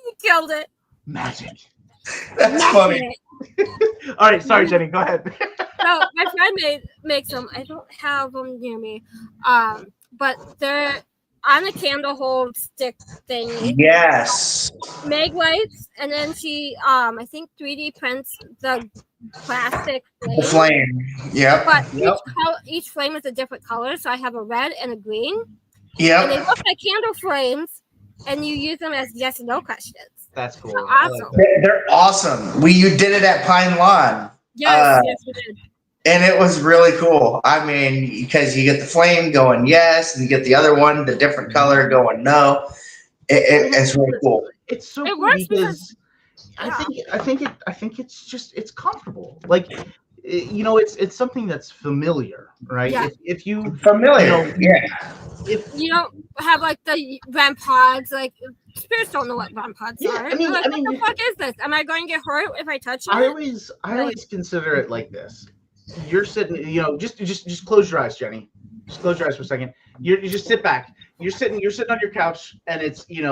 You killed it. Magic. That's funny. All right, sorry, Jenny, go ahead. So my friend makes them. I don't have them near me, but they're on a candle hold stick thingy. Yes. Meg lights, and then she I think 3D prints the plastic The flame. flame. Yep. But Yep. each flame is a different color. So I have a red and a green. And they Yep. look like candle flames, and you use them as yes and no questions. That's cool. So I like awesome. that. They're awesome. You did it at Pine Lawn. Yes, yes, we did. And it was really cool. I mean, because you get the flame going yes, and you get the other one, the different color going no. It's really cool. It's so It cool works because yeah. I think it's comfortable. Like it's something that's familiar, right? Yeah. If you Familiar. Yeah. if You don't have like the REM pods. Like spirits don't know what REM pods Yeah, are. I mean- They're like, I what mean- the fuck is this? Am I going to get hurt if I touch it? I always consider it like this. You're sitting, just close your eyes, Jenny. Just close your eyes for a second. You just sit back. You're sitting on your couch, and it's 10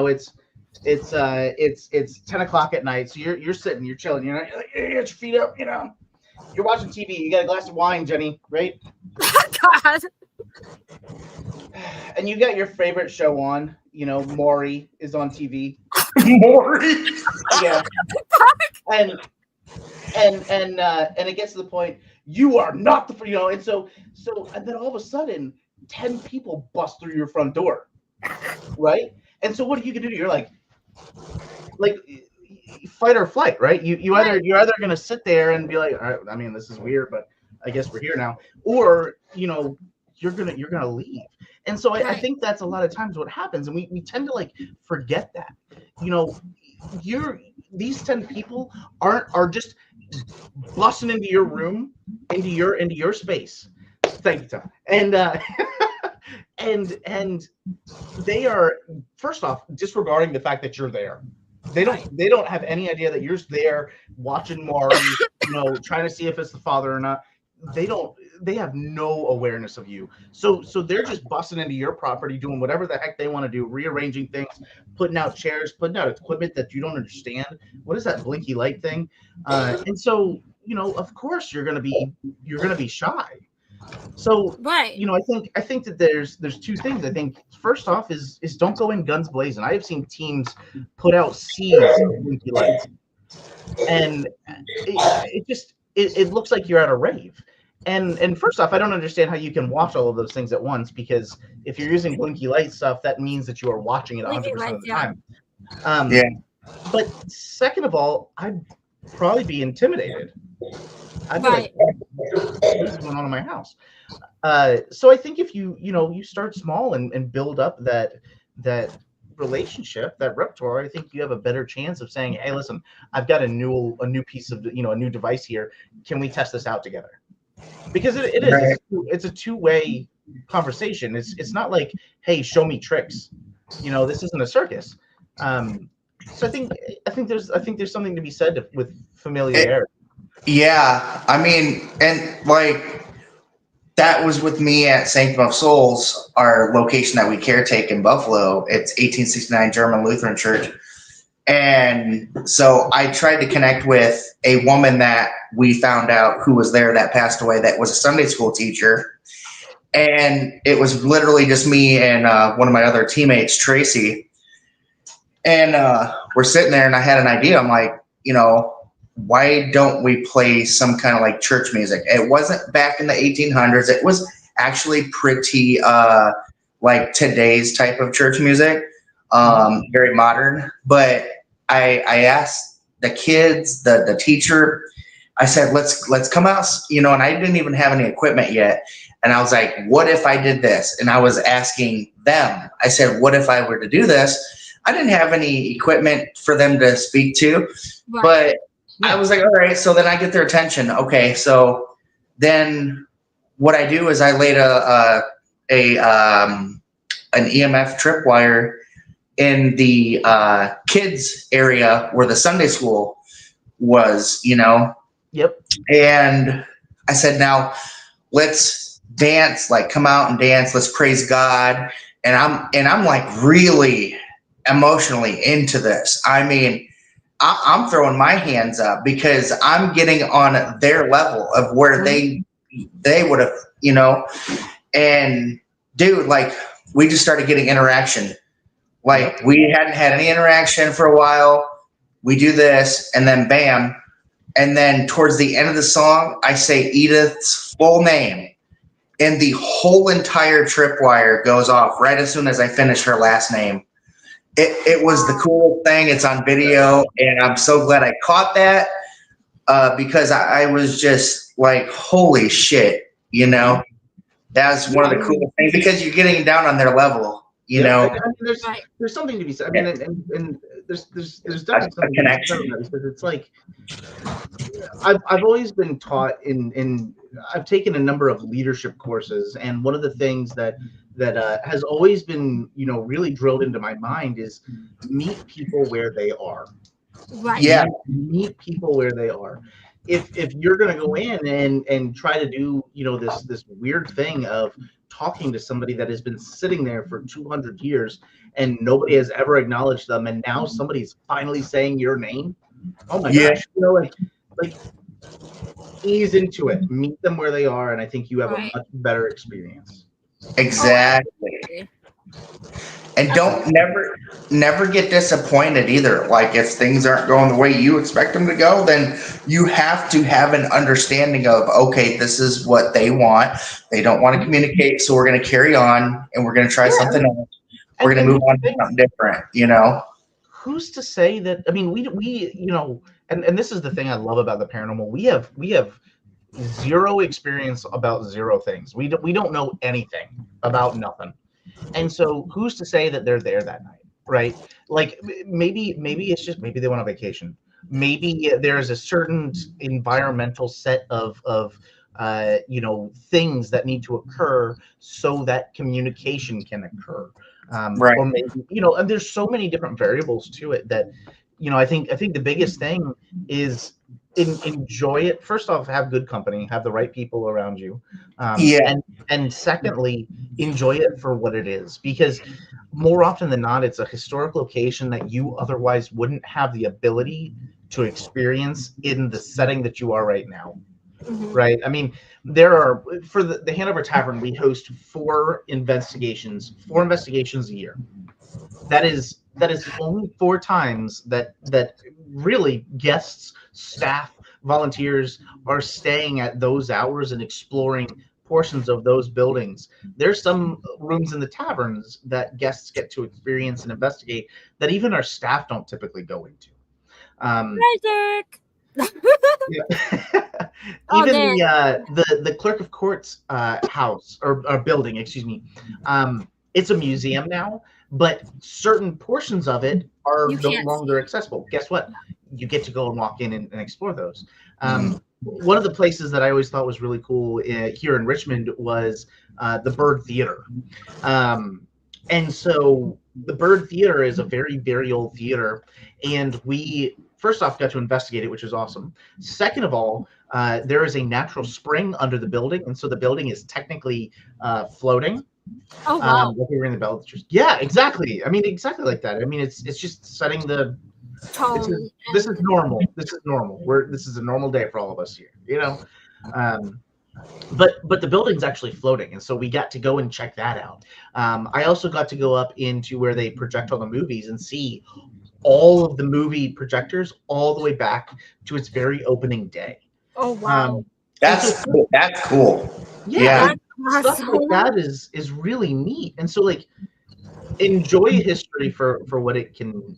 o'clock at night. So you're sitting, you're chilling. You're like, you got your feet up, You're watching TV. You got a glass of wine, Jenny, right? God. And you got your favorite show on. Maury is on TV. Maury. Yeah. And it gets to the point you are not the and so and then all of a sudden 10 people bust through your front door, right? And so what are you gonna do? You're like fight or flight, right? You're either gonna sit there and be like, all right, I mean, this is weird, but I guess we're here now, or you're gonna leave. And so I think that's a lot of times what happens, and we tend to forget that. These 10 people are just busting into your room, into your space. Thank you, Tom. And and they are, first off, disregarding the fact that you're there. They don't have any idea that you're there watching Maury, trying to see if it's the father or not. They have no awareness of you. So they're just busting into your property, doing whatever the heck they want to do, rearranging things, putting out chairs, putting out equipment that you don't understand. What is that blinky light thing? And so, of course you're gonna be shy. So I think that there's two things. I think first off is don't go in guns blazing. I have seen teams put out seas of blinky lights, and it looks like you're at a rave. And first off, I don't understand how you can watch all of those things at once, because if you're using blinky light stuff, that means that you are watching it 100% of the time. But second of all, I'd probably be intimidated. I'd be like, what is going on in my house? So I think if you start small and build up that relationship, that repertoire, I think you have a better chance of saying, hey, listen, I've got a new piece of a new device here. Can we test this out together? because it is. Right. It's a two-way conversation. It's not like, hey, show me tricks. This isn't a circus. So I think there's something to be said with familiarity. Yeah, I mean, and like that was with me at Sanctum of Souls, our location that we caretake in Buffalo. It's 1869 German Lutheran Church. And so I tried to connect with a woman that we found out who was there that passed away that was a Sunday school teacher. And it was literally just me and one of my other teammates, Tracy. And we're sitting there and I had an idea. I'm like, why don't we play some kind of like church music? It wasn't back in the 1800s. It was actually pretty like today's type of church music, very modern. But I asked the kids, the teacher, I said, let's come out, and I didn't even have any equipment yet. And I was like, what if I did this? And I was asking them, I said, what if I were to do this? I didn't have any equipment for them to speak to, Right. but I was like, all right, so then I get their attention. Okay, so then what I do is I laid an EMF tripwire in the kids area where the Sunday school was, Yep. And I said, now let's dance, like come out and dance. Let's praise God. And I'm like really emotionally into this. I mean, I'm throwing my hands up because I'm getting on their level of where they would have, and dude, like we just started getting interaction. Like we hadn't had any interaction for a while. We do this and then bam. And then towards the end of the song, I say Edith's full name and the whole entire tripwire goes off right as soon as I finish her last name. It was the coolest thing. It's on video, and I'm so glad I caught that because I was just like, holy shit, That's one of the coolest things because you're getting down on their level, I mean, there's something to be said. I mean, and there's definitely something connection. to be said because it's like I've always been taught in I've taken a number of leadership courses, and one of the things that has always been really drilled into my mind is meet people where they are. Right. Yeah. Meet people where they are. If you're going to go in and try to do this weird thing of talking to somebody that has been sitting there for 200 years and nobody has ever acknowledged them, and now somebody's finally saying your name, oh my gosh, like ease into it, meet them where they are, and I think you have a much better experience. Exactly. And don't never get disappointed either. Like if things aren't going the way you expect them to go, then you have to have an understanding of, okay, this is what they want. They don't want to communicate, so we're going to carry on and we're going to try something else. We're going to move on to something different, Who's to say that? I mean, we and this is the thing I love about the paranormal. We have zero experience about zero things. We don't know anything about nothing. And so who's to say that they're there that night, right? Like maybe it's just maybe they went on vacation. Maybe there's a certain environmental set of things that need to occur so that communication can occur. Right. Or maybe and there's so many different variables to it that I think the biggest thing is enjoy it. First off, have good company, have the right people around you. And secondly, enjoy it for what it is, because more often than not, it's a historic location that you otherwise wouldn't have the ability to experience in the setting that you are right now. Mm-hmm. Right. I mean, there are, for the Hanover Tavern, we host 4 investigations a year. That is only 4 times that really guests, staff, volunteers are staying at those hours and exploring portions of those buildings. There's some rooms in the taverns that guests get to experience and investigate that even our staff don't typically go into. Magic. Even the clerk of court's house or building, excuse me, it's a museum now, but certain portions of it are no longer accessible. Guess what? You get to go and walk in and explore those. one of the places that I always thought was really cool here in Richmond was the Bird Theater. And so the Bird Theater is a very, very old theater. And we, first off, got to investigate it, which is awesome. Second of all, there is a natural spring under the building. And so the building is technically floating. Oh, wow. Like we were in the bell. Yeah, exactly. I mean, exactly like that. I mean, it's just setting the Tone. this is normal. This is normal. This is a normal day for all of us here, you know. But the building's actually floating, and so we got to go and check that out. I also got to go up into where they project all the movies and see all of the movie projectors all the way back to its very opening day. Oh, wow. That's cool. That's cool. Yeah. Stuff like that is really neat. And so, like, enjoy history for what it can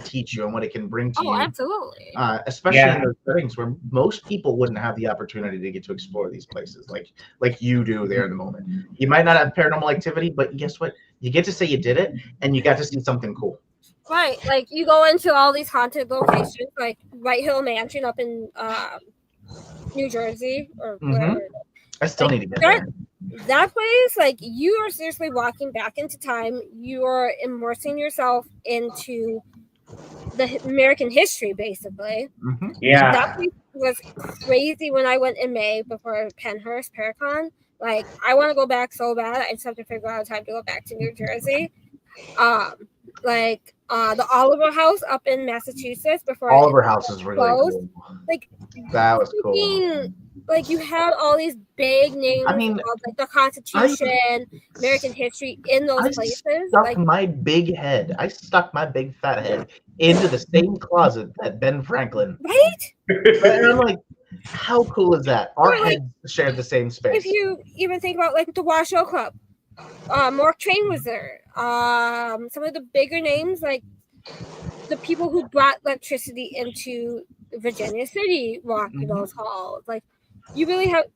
teach you and what it can bring to you. Oh, absolutely. Especially in those settings where most people wouldn't have the opportunity to get to explore these places like you do there in the moment. You might not have paranormal activity, but guess what? You get to say you did it, and you got to see something cool. Right. Like, you go into all these haunted locations, like White Hill Mansion up in New Jersey or whatever. I still need to get there. That place, like, you are seriously walking back into time. You are immersing yourself into the American history, basically. Yeah. That place was crazy when I went in May before Penhurst Paracon. Like, I want to go back so bad. I just have to figure out time to go back to New Jersey. The Oliver House up in Massachusetts before Oliver House is really cool. Like, that was cool. Like, you had all these big names of, like, the Constitution, American history in those places. I stuck my big fat head into the same closet that Ben Franklin. Right? And I'm like, how cool is that? Our heads share the same space. If you even think about, like, the Washoe Club, Mark Twain was there. Some of the bigger names, like the people who brought electricity into Virginia City, walked in those halls. Like, you really have.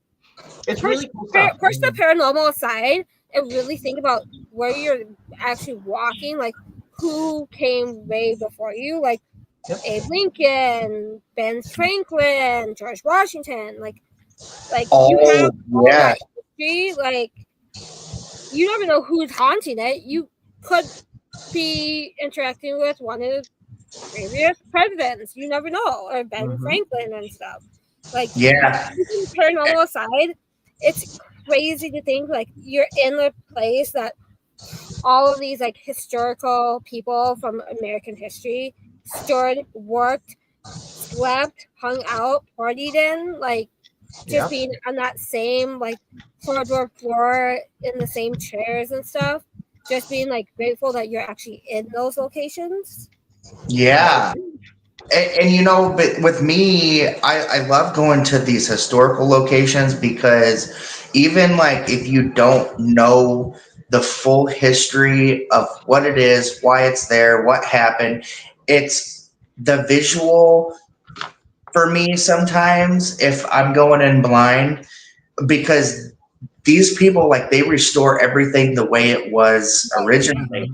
It's really cool stuff. Push the paranormal aside and really think about where you're actually walking. Like, who came way before you? Like, Abe Lincoln, Ben Franklin, George Washington. Like you have all that history. Like, you never know who's haunting it. You could be interacting with one of the previous presidents. You never know, or Ben Franklin and stuff. Like, paranormal aside, it's crazy to think, like, you're in a place that all of these, like, historical people from American history stood, worked, slept, hung out, partied in, like, just being on that same, like, hardwood floor in the same chairs and stuff. Just being, like, grateful that you're actually in those locations. Yeah. And you know, but with me, I love going to these historical locations because even, like, if you don't know the full history of what it is, why it's there, what happened, it's the visual for me sometimes if I'm going in blind, because these people, like, they restore everything the way it was originally.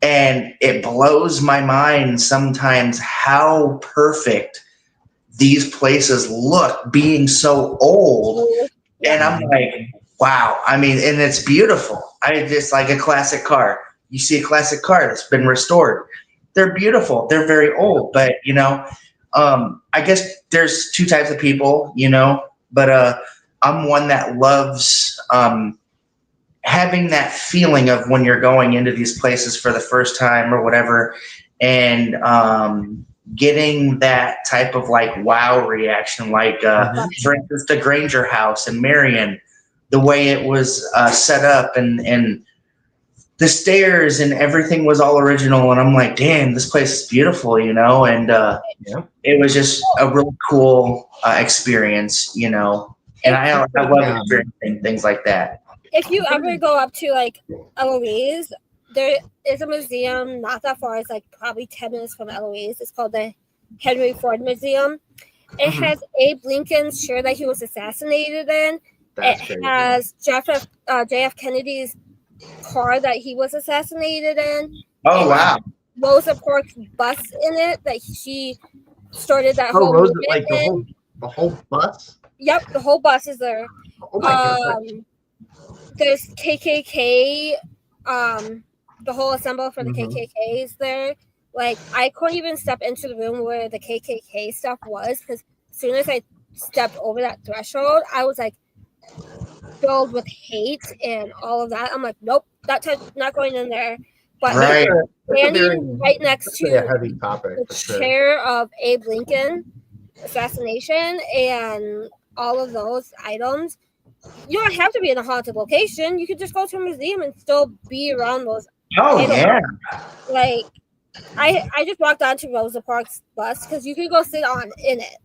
And it blows my mind sometimes how perfect these places look being so old. And I'm like, wow. I mean, and it's beautiful. I just, like a classic car. You see a classic car that's been restored. They're beautiful. They're very old. But, you know, I guess there's two types of people, you know, but I'm one that loves having that feeling of when you're going into these places for the first time or whatever, and getting that type of, like, wow reaction, like for instance the Granger House in Marion, the way it was set up and the stairs and everything was all original, and I'm like, damn, this place is beautiful, you know. And it was just a really cool experience, you know, and I love experiencing things like that. If you ever go up to, like, Eloise, there is a museum not that far. It's, like, probably 10 minutes from Eloise. It's called the Henry Ford Museum. It has Abe Lincoln's chair that he was assassinated in. It has JF Kennedy's car that he was assassinated in. Oh, wow. Rosa Parks' bus in it that she started that whole movement in. The whole bus? Yep, the whole bus is there. Oh my God. There's KKK, the whole assemble for the KKK is there. Like, I couldn't even step into the room where the KKK stuff was, because as soon as I stepped over that threshold, I was like filled with hate and all of that. I'm like, nope, not going in there. But Right. standing right next to a heavy topic, the for sure. chair of Abe Lincoln assassination and all of those items, you don't have to be in a haunted location. You could just go to a museum and still be around those. Oh items. yeah. Like, I just walked onto Rosa Parks' bus because you could go sit in it,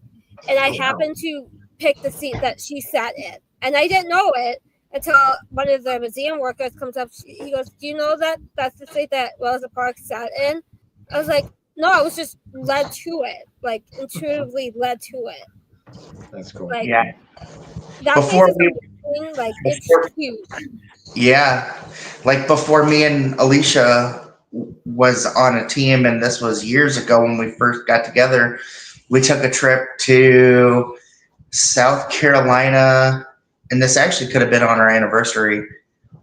and I happened to pick the seat that she sat in, and I didn't know it until one of the museum workers comes up. He goes, "Do you know that that's the seat that Rosa Parks sat in?" I was like, "No, I was just led to it, like intuitively led to it." That's cool. Like, Yeah. that Before place is we- amazing. Like, it's huge. Yeah. Like before me and Alicia was on a team, and this was years ago when we first got together, we took a trip to South Carolina, and this actually could have been on our anniversary,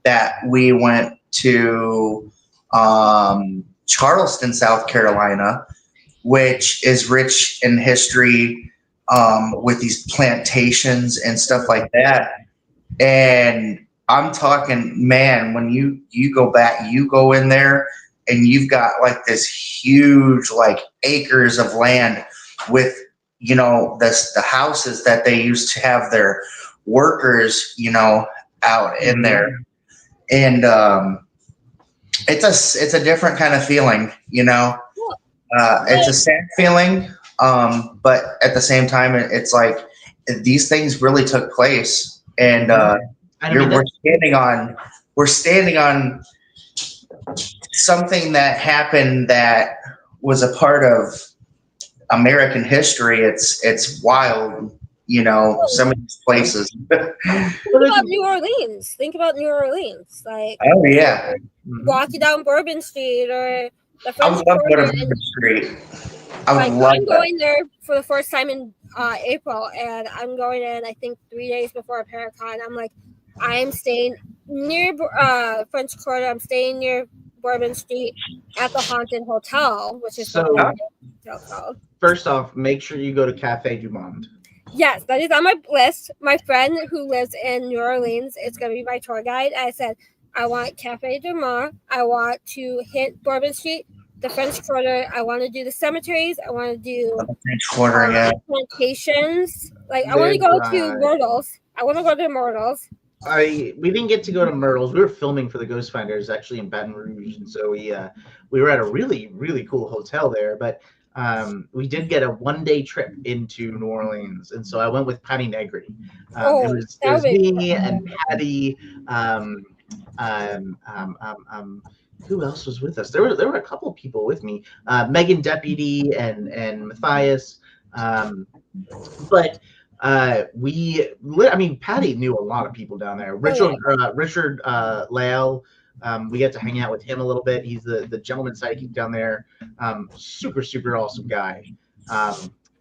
that we went to Charleston, South Carolina, which is rich in history, with these plantations and stuff like that. And I'm talking, man, when you go back, you go in there and you've got like this huge, like acres of land with, the houses that they used to have their workers, out in there. And it's a different kind of feeling, it's a sad feeling. But at the same time, it's like these things really took place, and we're standing on something that happened that was a part of American history. It's wild, some of these places. Think about New Orleans. Like, oh yeah, walking down Bourbon Street or the I French would love to go Quarter. to Bourbon Street. I would Like, love I'm that. going there for the first time in April, and I'm going in, I think, 3 days before Paracon. I'm like, I'm staying near French Quarter. I'm staying near Bourbon Street at the Haunted Hotel, which is So- the hotel called. First off, make sure you go to Cafe Du Monde. Yes, that is on my list. My friend who lives in New Orleans is going to be my tour guide. I said, I want Cafe Du Monde. I want to hit Bourbon Street, the French Quarter. I want to do the cemeteries. I want to do French Quarter, yeah. plantations. Like, I want to go to Myrtles. I want to go to Myrtles. We didn't get to go to Myrtles. We were filming for the Ghost Finders actually in Baton Rouge, and so we were at a really, really cool hotel there. But we did get a 1-day trip into New Orleans, and so I went with Patty Negri. It was me and Patty. Who else was with us? There were a couple of people with me. Megan Deputy and Matthias. But Patty knew a lot of people down there. Richard Lale. We got to hang out with him a little bit. He's the gentleman psychic down there. Super, super awesome guy.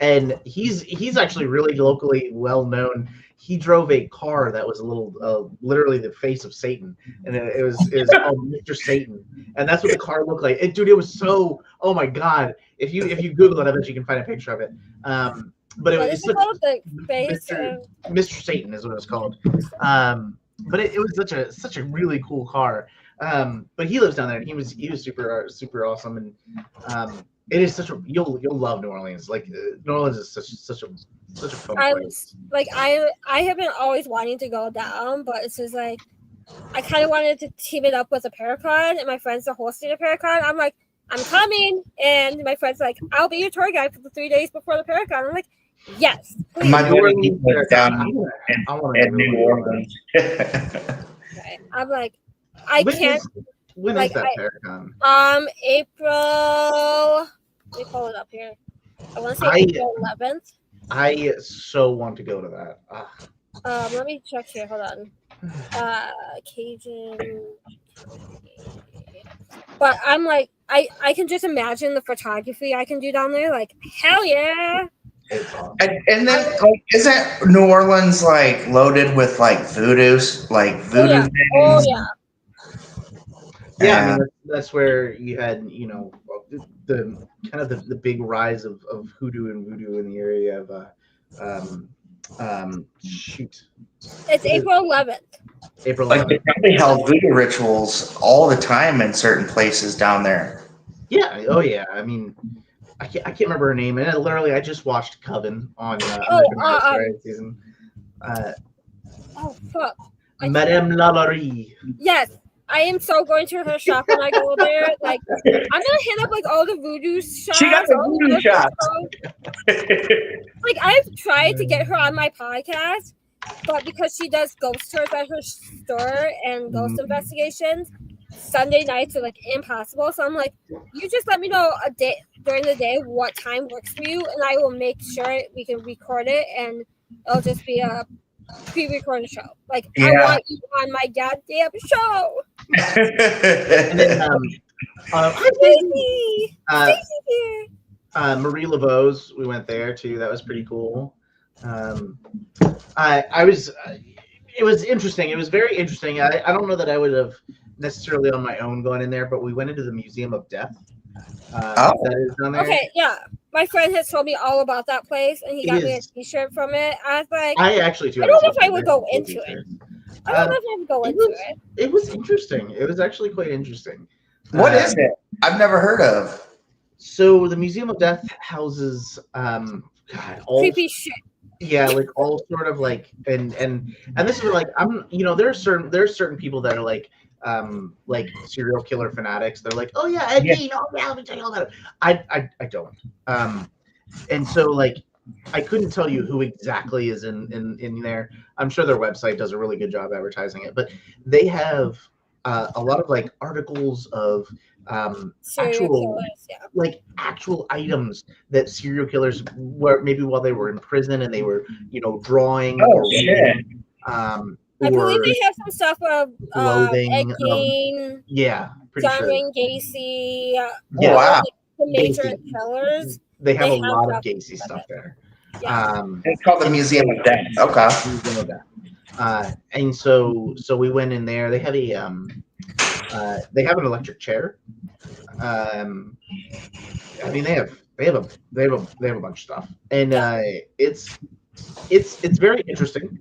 And he's actually really locally well known. He drove a car that was a little, literally the face of Satan, and it was called Mr. Satan, and that's what the car looked like. It was so. Oh my God! If you Google it, I bet you can find a picture of it. But it was Mr. Satan is what it was called. But it was such a really cool car. But he lives down there, and he was super super awesome, and it is such a you'll love New Orleans. Like New Orleans is such a fun place. Like, I have been always wanting to go down, but it's just like I kind of wanted to team it up with a Paracon, and my friends are hosting a Paracon. I'm like, I'm coming, and my friend's like, I'll be your tour guide for the 3 days before the Paracon. I'm like, yes, please. My buddy lives down in New Orleans. Okay. I'm like, can't. When is that Paracon? April. Let me pull it up here. I want to say April 11th. I so want to go to that. Let me check here. Hold on. Cajun. But I'm like, I can just imagine the photography I can do down there. Like, hell yeah! It's awesome. And then, like, isn't New Orleans like loaded with like voodoo yeah. things? Oh yeah. Yeah, I mean that's where you had the kind of the big rise of hoodoo and voodoo in the area of shoot. It's April 11th. April Like 11th. they probably held voodoo rituals all the time in certain places down there. Yeah. Oh yeah. I mean, I can't remember her name, and I just watched Coven on American season. Oh fuck. Madame Lalaurie. Yes. I am so going to her shop when I go there. Like, I'm gonna hit up like all the voodoo shops. She got the voodoo shops. Like, I've tried to get her on my podcast, but because she does ghost tours at her store and ghost investigations, Sunday nights are like impossible. So I'm like, you just let me know a day during the day what time works for you, and I will make sure we can record it, and it'll just be a pre-recorded show. Like, I want you on my goddamn show. And then Stacy here. Marie Laveau's, we went there too. That was pretty cool. I was. It was interesting. It was very interesting. I don't know that I would have necessarily on my own gone in there, but we went into the Museum of Death. That is down there. Okay, yeah. My friend has told me all about that place, and he got me a T-shirt from it. I was like, I actually too. I don't know if I would go into it. I don't know if I would go into it. It was interesting. It was actually quite interesting. What is it? I've never heard of. So the Museum of Death houses, all creepy shit. Yeah, like all sort of like, and this is like there are certain people that are like serial killer fanatics. They're like, oh yeah, Ed Gein, oh yeah, let me tell you all about it. I don't. And so like I couldn't tell you who exactly is in there. I'm sure their website does a really good job advertising it, but they have a lot of like articles of actual items that serial killers were maybe while they were in prison and they were drawing. I believe they have some stuff of Ed Gein, John Wayne Gacy. Wow. The major killers. They have a lot of Gacy stuff there. Yeah. It's called the Museum of Death. Okay. Museum of Death. And so we went in there. They have an electric chair. I mean, they have a bunch of stuff, and it's very interesting.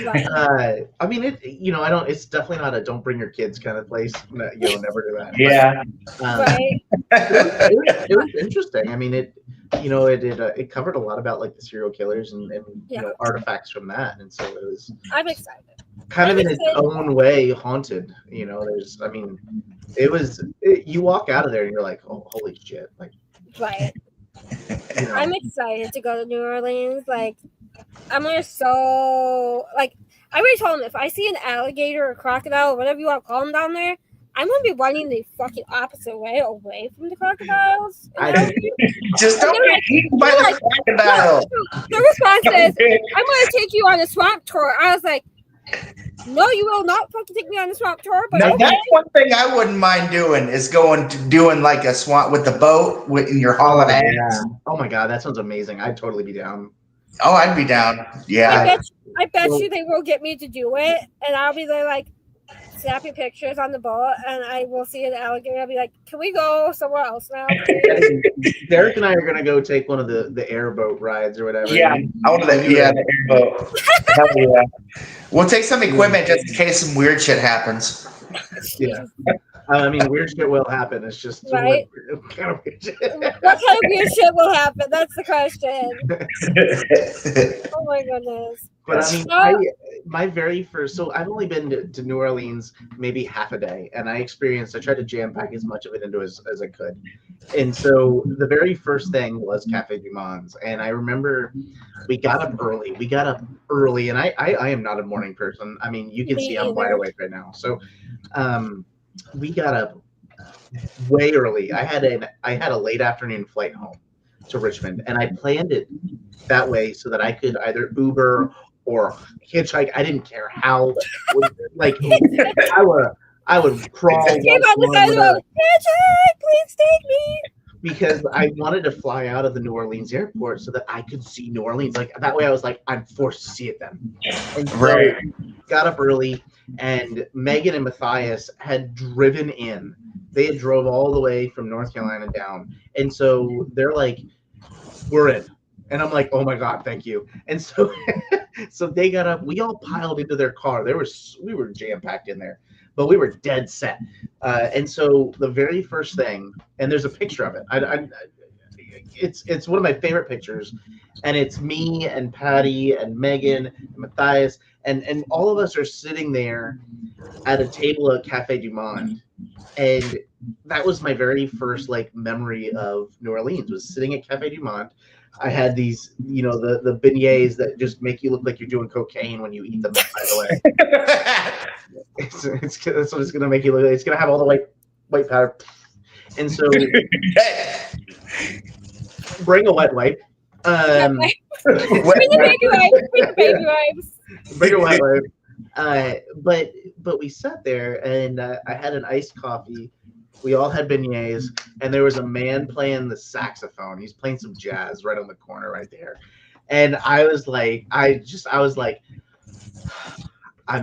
Right. I mean, it's definitely not a don't bring your kids kind of place. Never do that. Yeah. Right. It was interesting. I mean, it covered a lot about like the serial killers and artifacts from that, and so it was. I'm excited. Kind of in its own way haunted. There's. I mean, you walk out of there and you're like, oh, holy shit! Like. Right. I'm excited to go to New Orleans. Like, I already told him if I see an alligator or crocodile or whatever you want to call them down there, I'm gonna be running the fucking opposite way away from the crocodiles. Just don't get eaten by the crocodile. The response is, I'm gonna take you on a swamp tour. I was like, no, you will not fucking take me on a swamp tour. But now, that's one thing I wouldn't mind doing is doing like a swamp with the boat in your hauling ass. Yeah. Oh my god, that sounds amazing. I'd totally be down. Oh, I'd be down. Yeah. I bet you they will get me to do it, and I'll be there like snapping pictures on the boat, and I will see an alligator. I'll be like, "Can we go somewhere else now?" Derek and I are gonna go take one of the airboat rides or whatever. Yeah, the airboat. Hell yeah. We'll take some equipment just in case some weird shit happens. Yeah. I mean, weird shit will happen. It's just right. What kind of weird shit? What kind of weird shit will happen? That's the question. Oh my goodness. But I mean, my very first, so I've only been to New Orleans maybe half a day, and I tried to jam pack as much of it into as I could. And so the very first thing was Cafe du Monde. And I remember we got up early, and I am not a morning person. I mean, you can see I'm wide awake right now. So we got up way early. I had a late afternoon flight home to Richmond, and I planned it that way so that I could either Uber or hitchhike. I didn't care how. Like I would crawl. Came on the side of the road. Hitchhike, please take me. because I wanted to fly out of the New Orleans airport so that I could see New Orleans. Like that way I was like, I'm forced to see it then. And so Right. got up early, and Megan and Matthias had driven in. They had drove all the way from North Carolina down. And so they're like, we're in. And I'm like, oh my God, thank you. And so so they got up, we all piled into their car. We were jam-packed in there, but we were dead set. And so the very first thing, and there's a picture of it. It's one of my favorite pictures, and it's me and Patty and Megan and Matthias, and all of us are sitting there at a table at Cafe Du Monde. And that was my very first like memory of New Orleans, was sitting at Cafe Du Monde. I had these, the beignets that just make you look like you're doing cocaine when you eat them, by the way. That's what it's going to make you look like. It's going to have all the white powder. And so bring a wet wipe. Bring the baby wipes. Bring a wet wipe. But we sat there, and I had an iced coffee. We all had beignets, and there was a man playing the saxophone. He's playing some jazz right on the corner right there. And I was like, I'm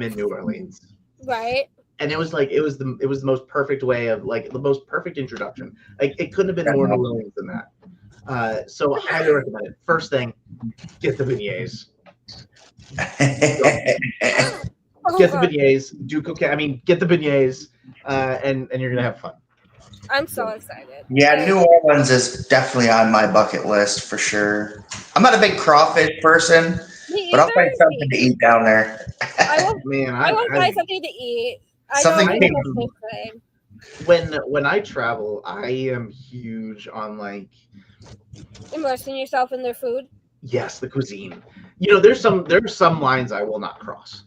in New Orleans. Right. And it was the most perfect way of like the most perfect introduction. Like it couldn't have been more New Orleans than that. So I highly recommend it. First thing, get the beignets. Get the beignets. Do cocaine. I mean, get the beignets, and you're gonna have fun. I'm so excited. Yeah, New Orleans is definitely on my bucket list for sure. I'm not a big crawfish person, but I'll find something to eat down there. I will find something to eat. When I travel, I am huge on like immersing yourself in their food. Yes, the cuisine. There's some lines I will not cross.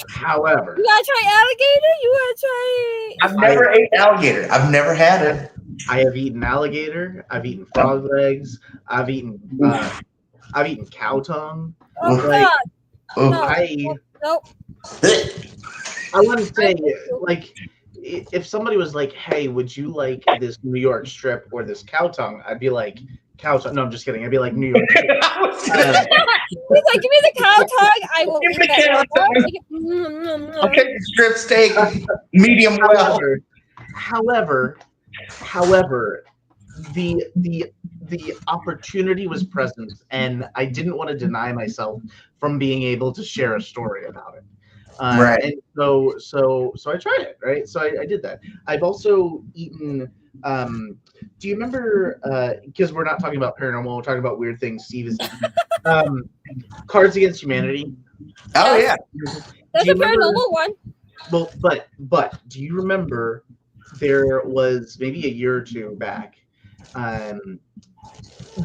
However, you gotta try alligator. You gotta try. I've never ate alligator. I've never had it. I have eaten alligator. I've eeten frog legs. I've eaten cow tongue. Oh God! Nope. I wouldn't say like if somebody was like, "Hey, would you like this New York strip or this cow tongue?" I'd be like, "Cow tongue." No, I'm just kidding. I'd be like, "New York." He's like, "Give me the cow tongue. I will eat that." I'll take the strip steak, medium well. However, the opportunity was present, and I didn't want to deny myself from being able to share a story about it. Right. And so I tried it. Right. So I did that. I've also eaten. Do you remember? Because we're not talking about paranormal, we're talking about weird things. Steve is Cards Against Humanity. Oh yeah, that's a paranormal one. Well, but do you remember? There was maybe a year or two back.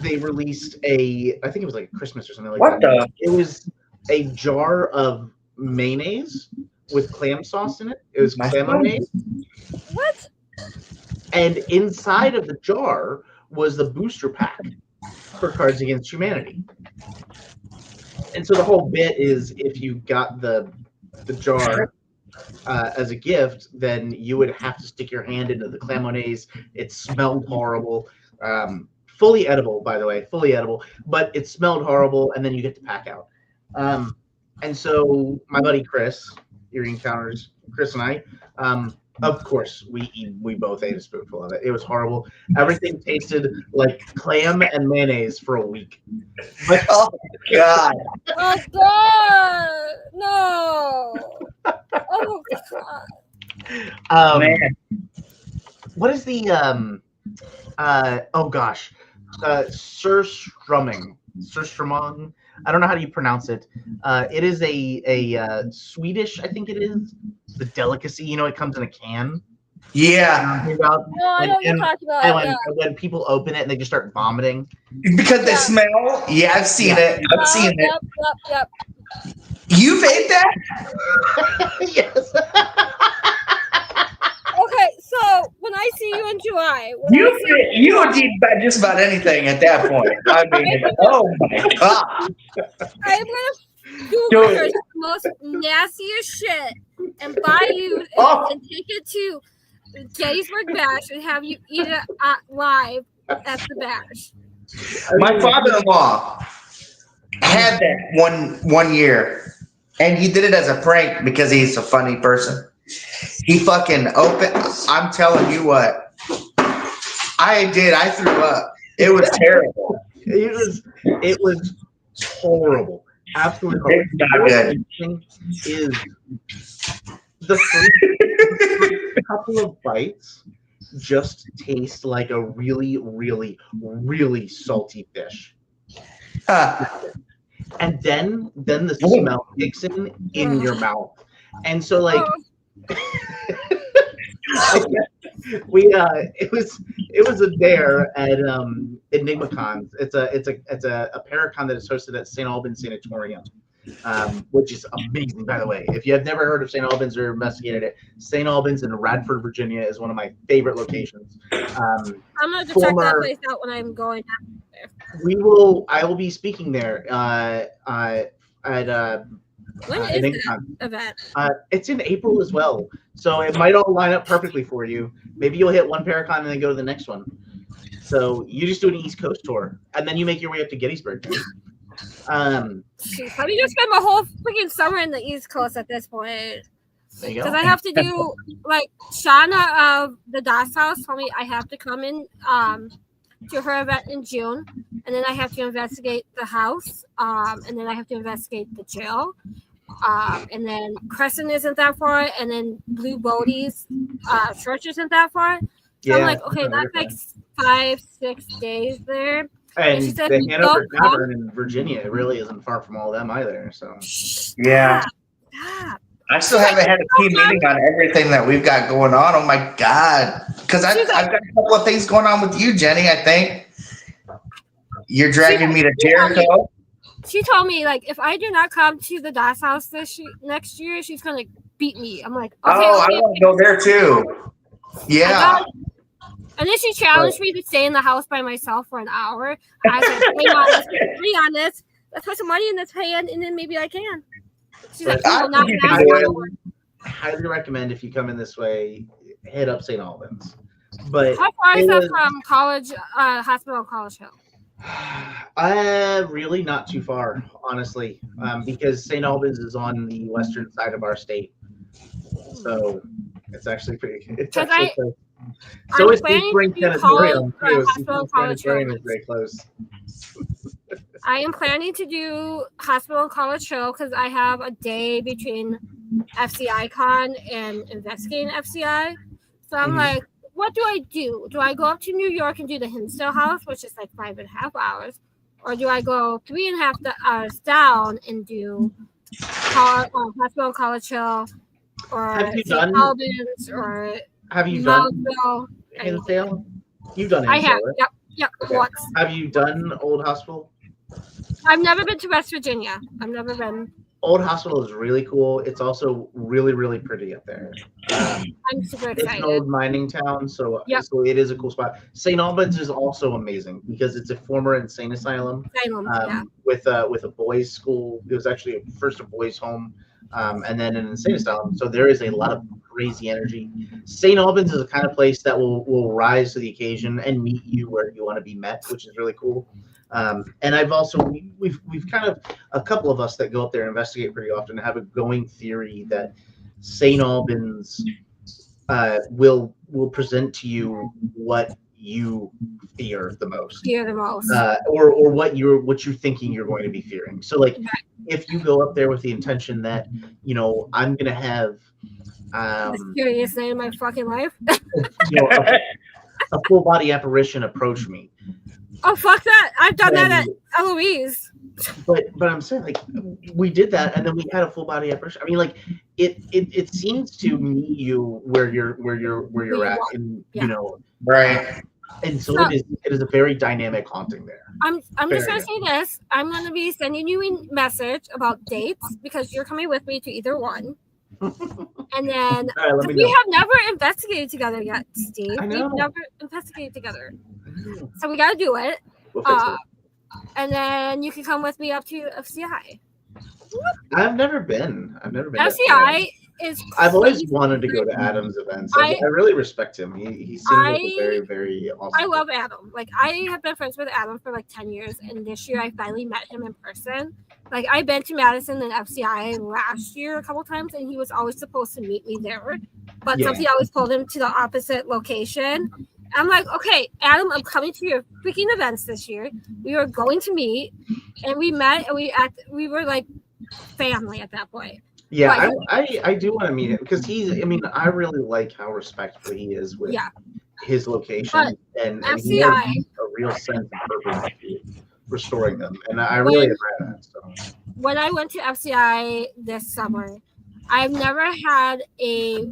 They released I think it was like Christmas or something like that. It was a jar of mayonnaise with clam sauce in it. It was clam mayonnaise. What? And inside of the jar was the booster pack for Cards Against Humanity. And so the whole bit is if you got the jar as a gift, then you would have to stick your hand into the clam mayonnaise. It smelled horrible. Fully edible, by the way, but it smelled horrible, and then you get to pack out. And so my buddy Chris, Eerie Encounters, Chris and I, of course, we both ate a spoonful of it. It was horrible. Everything tasted like clam and mayonnaise for a week. But, oh God! Oh God! No! Oh God! Man, what is the oh gosh, surströmming. I don't know how do you pronounce it. It is a Swedish, I think it is, the delicacy. It comes in a can. Yeah. No, I know what you're talking about. And when people open it and they just start vomiting. Because they smell? Yeah, I've seen it. I've seen it. Yep. You've ate that? Yes. Okay, so when I see you in July, you would eat just about anything at that point. I mean, oh my God! I'm gonna do the most nastiest shit and buy you and take it to Gettysburg Bash and have you eat it live at the bash. My father-in-law had that one year, and he did it as a prank because he's a funny person. He fucking opened. I'm telling you what, I threw up. It was terrible. It was horrible. Absolutely horrible. It's not good. Is the first couple of bites just taste like a really, really, really salty fish. And then the smell kicks in your mouth. And so like it was a dare at EnigmaCon. It's a Paracon that is hosted at St. Albans Sanatorium, which is amazing, by the way. If you have never heard of St. Albans or investigated it, St. Albans in Radford, Virginia is one of my favorite locations. I'm gonna check that place out when I'm going there. I will be speaking there at when is that event? It's in April as well, so it might all line up perfectly for you. Maybe you'll hit one Paracon and then go to the next one. So you just do an East Coast tour, and then you make your way up to Gettysburg. I mean, just spend my whole freaking summer in the East Coast at this point. Because I have to do, like, Shauna of the Das House told me I have to come in to her event in June, and then I have to investigate the house, and then I have to investigate the jail, and then Crescent isn't that far, and then Blue Bodie's church isn't that far. So I'm like, okay, that's like 5-6 days there. And she said, the Hanover Tavern in Virginia really isn't far from all them either. So yeah. I still haven't had a team meeting on everything that we've got going on. Oh my God. Because I've got a couple of things going on with you, Jenny, I think. You're dragging me to Jericho. She told me, like, if I do not come to the Das House next year, she's going to beat me. I'm like, okay. I want to go there too. Yeah. And then she challenged me to stay in the house by myself for an hour. I was like, hang on, let's get free on this. Let's put some money in this hand, and then maybe I can. She's like, I highly recommend if you come in this way, hit up St. Albans. But how far is that from College Hospital College Hill? Really not too far, honestly, because St. Albans is on the western side of our state, so it's actually pretty. It's actually close. So is the Spring Sanatorium too. Spring Sanatorium is very close. I am planning to do Hospital and College Hill because I have a day between FCI Con and investigating FCI. So I'm like, what do I do? Do I go up to New York and do the Hinsdale House, which is like 5.5 hours? Or do I go 3.5 hours down and do Hospital and College Hill or St. Albans or have you done Hinsdale? You've done Hinsdale, I have, right? Yep, okay. Once. Have you done Old Hospital? I've never been to West Virginia. I've never been. Old Hospital is really cool. It's also really, really pretty up there. I'm super excited. It's an old mining town, so it is a cool spot. St. Albans is also amazing because it's a former insane asylum. With a boys' school. It was actually first a boys' home, and then an insane asylum. So there is a lot of crazy energy. St. Albans is the kind of place that will rise to the occasion and meet you where you want to be met, which is really cool. And I've also we've kind of a couple of us that go up there and investigate pretty often have a going theory that St. Albans will present to you what you fear the most. Or what you're thinking you're going to be fearing. So like if you go up there with the intention that, I'm gonna have the scariest night of my fucking life. A full body apparition approach me. Oh, fuck that. I've done that at Eloise. But I'm saying, like, we did that, and then we had a full body apparition. I mean, like, it seems to meet you where you're at, and right. And so it is a very dynamic haunting there. I'm just gonna say this. I'm gonna be sending you a message about dates because you're coming with me to either one. And then we have never investigated together yet, Steve. We've never investigated together. So we gotta do it. We'll fix it. And then you can come with me up to FCI. I've never been. FCI is I've always crazy. wanted to go to Adam's events. I really respect him. He seems like a very, very awesome. I love Adam. Like, I have been friends with Adam for like 10 years, and this year I finally met him in person. Like, I've been to Madison and FCI last year a couple times, and he was always supposed to meet me there, but something always pulled him to the opposite location. I'm like, okay, Adam, I'm coming to your freaking events this year. We were going to meet, and we met, and we were like family at that point. Yeah, I do want to meet him because I really like how respectful he is with his location, and he has a real sense of purpose restoring them, and I really admire that. So. When I went to FCI this summer, I've never had a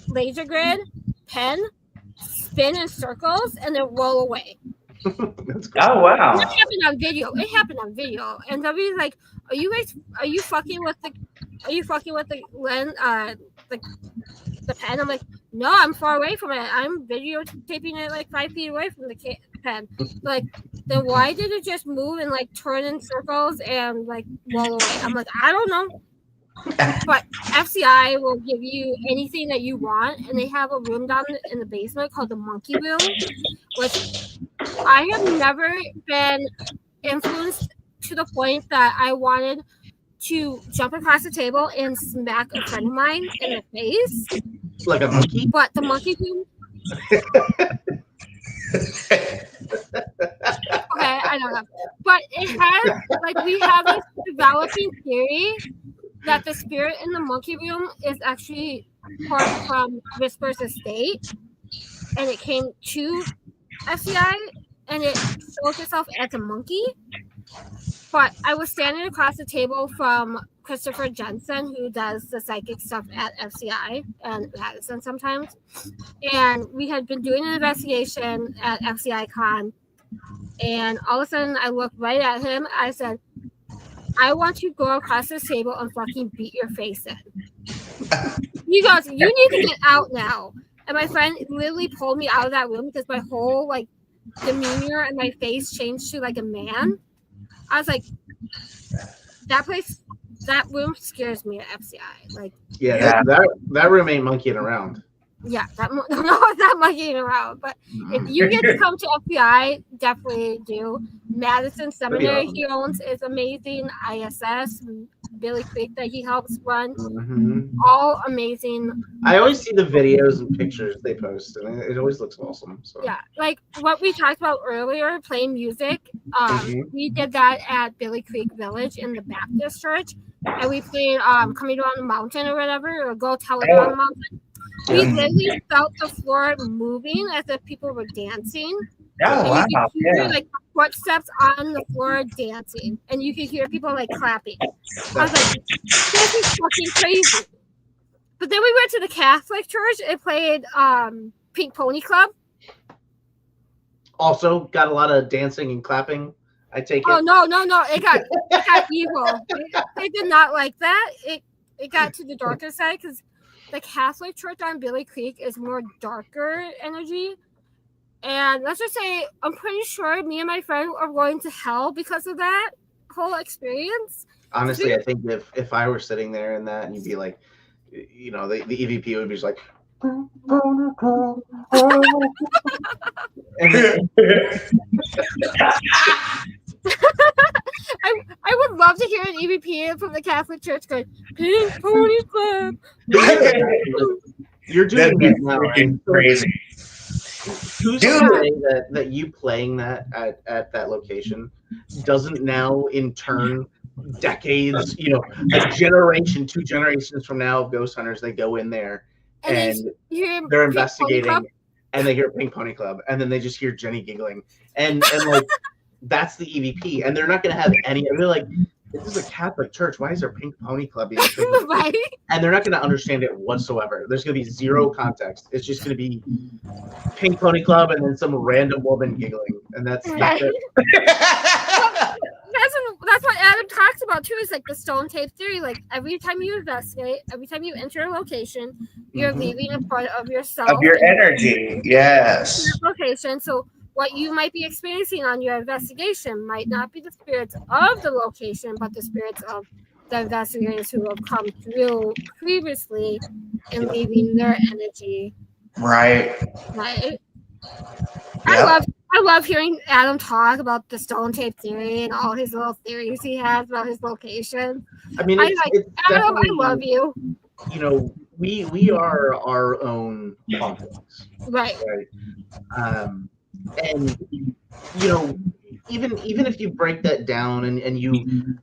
laser grid pen spin in circles and then roll away. That's cool. Oh wow! It happened on video. And they'll be like, "Are you fucking with the lens, the pen?" I'm like, "No, I'm far away from it. I'm videotaping it like 5 feet away from the pen." Like, then why did it just move and like turn in circles and like roll away? I'm like, I don't know. But FCI will give you anything that you want, and they have a room down in the basement called the Monkey Room, which I have never been influenced to the point that I wanted to jump across the table and smack a friend of mine in the face. Like a monkey? But the Monkey Room. Okay, I don't know. But it has, like, we have this developing theory that the spirit in the Monkey Room is actually part from Whisper's estate, and it came to FCI, and it shows itself as a monkey. But I was standing across the table from Christopher Jensen, who does the psychic stuff at FCI and Madison sometimes, and we had been doing an investigation at FCI Con, and all of a sudden I looked right at him. I said, "I want to go across this table and fucking beat your face in." He goes, "You need to get out now." And my friend literally pulled me out of that room because my whole like demeanor and my face changed to like a man. I was like, that room scares me at FCI. Like, that room ain't monkeying around. Yeah, no, it's not monkeying around. But if you get to come to FBI, definitely do. Madison Seminary he owns is amazing. ISS, Billy Creek that he helps run, all amazing. I always see the videos and pictures they post, and it always looks awesome. So. Yeah, like what we talked about earlier, playing music. We did that at Billy Creek Village in the Baptist Church, and we played "Coming Down the Mountain" or whatever, or "Go Tell It Down the Mountain." We literally felt the floor moving as if people were dancing. Oh, wow. You could hear like footsteps on the floor dancing, and you could hear people like clapping. I was like, this is fucking crazy. But then we went to the Catholic church and played Pink Pony Club. Also got a lot of dancing and clapping, I take it. Oh, no. It got evil. They did not like that. It got to the darker side because the Catholic church on Billy Creek is more darker energy. And let's just say, I'm pretty sure me and my friend are going to hell because of that whole experience. Honestly, I think if I were sitting there in that and you'd be like, you know, the EVP would be just like, I would love to hear an EVP from the Catholic Church going, Pink Pony Club. You're doing that now, right? Crazy. Who's to say that you playing that at that location doesn't now in turn decades, you know, a generation, 2 generations from now of ghost hunters, they go in there and they're investigating and they hear Pink Pony Club and then they just hear Jenny giggling and like that's the EVP and they're not going to have any. They're like, this is a Catholic church. Why is there Pink Pony Club? Right? And they're not going to understand it whatsoever. There's going to be zero context. It's just going to be Pink Pony Club and then some random woman giggling, and that's it. That's what Adam talks about too. Is like the stone tape theory. Like every time you investigate, every time you enter a location, you're leaving a part of yourself, of your energy. Yes. Location. So what you might be experiencing on your investigation might not be the spirits of the location, but the spirits of the investigators who have come through previously and leaving their energy. Right. Right. Yep. I love hearing Adam talk about the stone tape theory and all his little theories he has about his location. I mean, it's Adam, I definitely, love you. you know, we are our own hauntings, Right. and you know, even if you break that down and you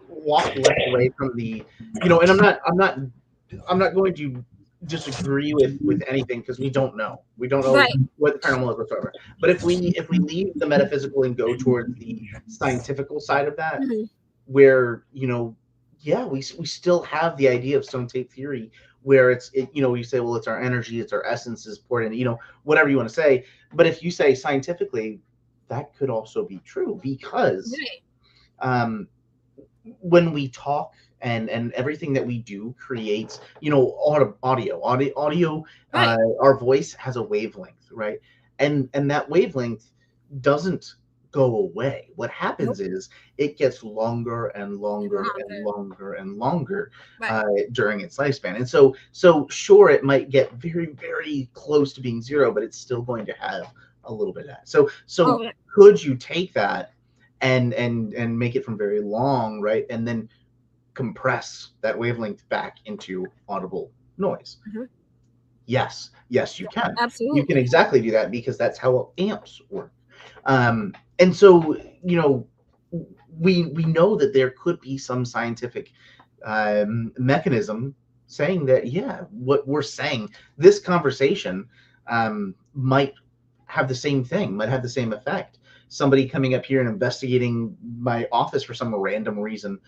walk less away from the, and I'm not going to disagree with anything, because we don't know Right. what the paranormal is whatsoever. But if we leave the metaphysical and go towards the scientifical side of that, Mhm. where we still have the idea of stone tape theory, where you say, well, it's our energy, it's our essences poured in, whatever you want to say. But if you say scientifically, that could also be true, because Right. when we talk and everything that we do creates, audio, Right. our voice has a wavelength, right? And that wavelength doesn't go away. What happens is it gets longer and longer and longer and longer during its lifespan. And so sure, it might get very, very close to being zero, but it's still going to have a little bit of that. So could you take that and make it from very long, right, and then compress that wavelength back into audible noise? Mhm. Yes, you can. Absolutely. You can exactly do that, because that's how amps work. And so, we know that there could be some scientific mechanism saying that, what we're saying, this conversation might have the same thing, might have the same effect. Somebody coming up here and investigating my office for some random reason,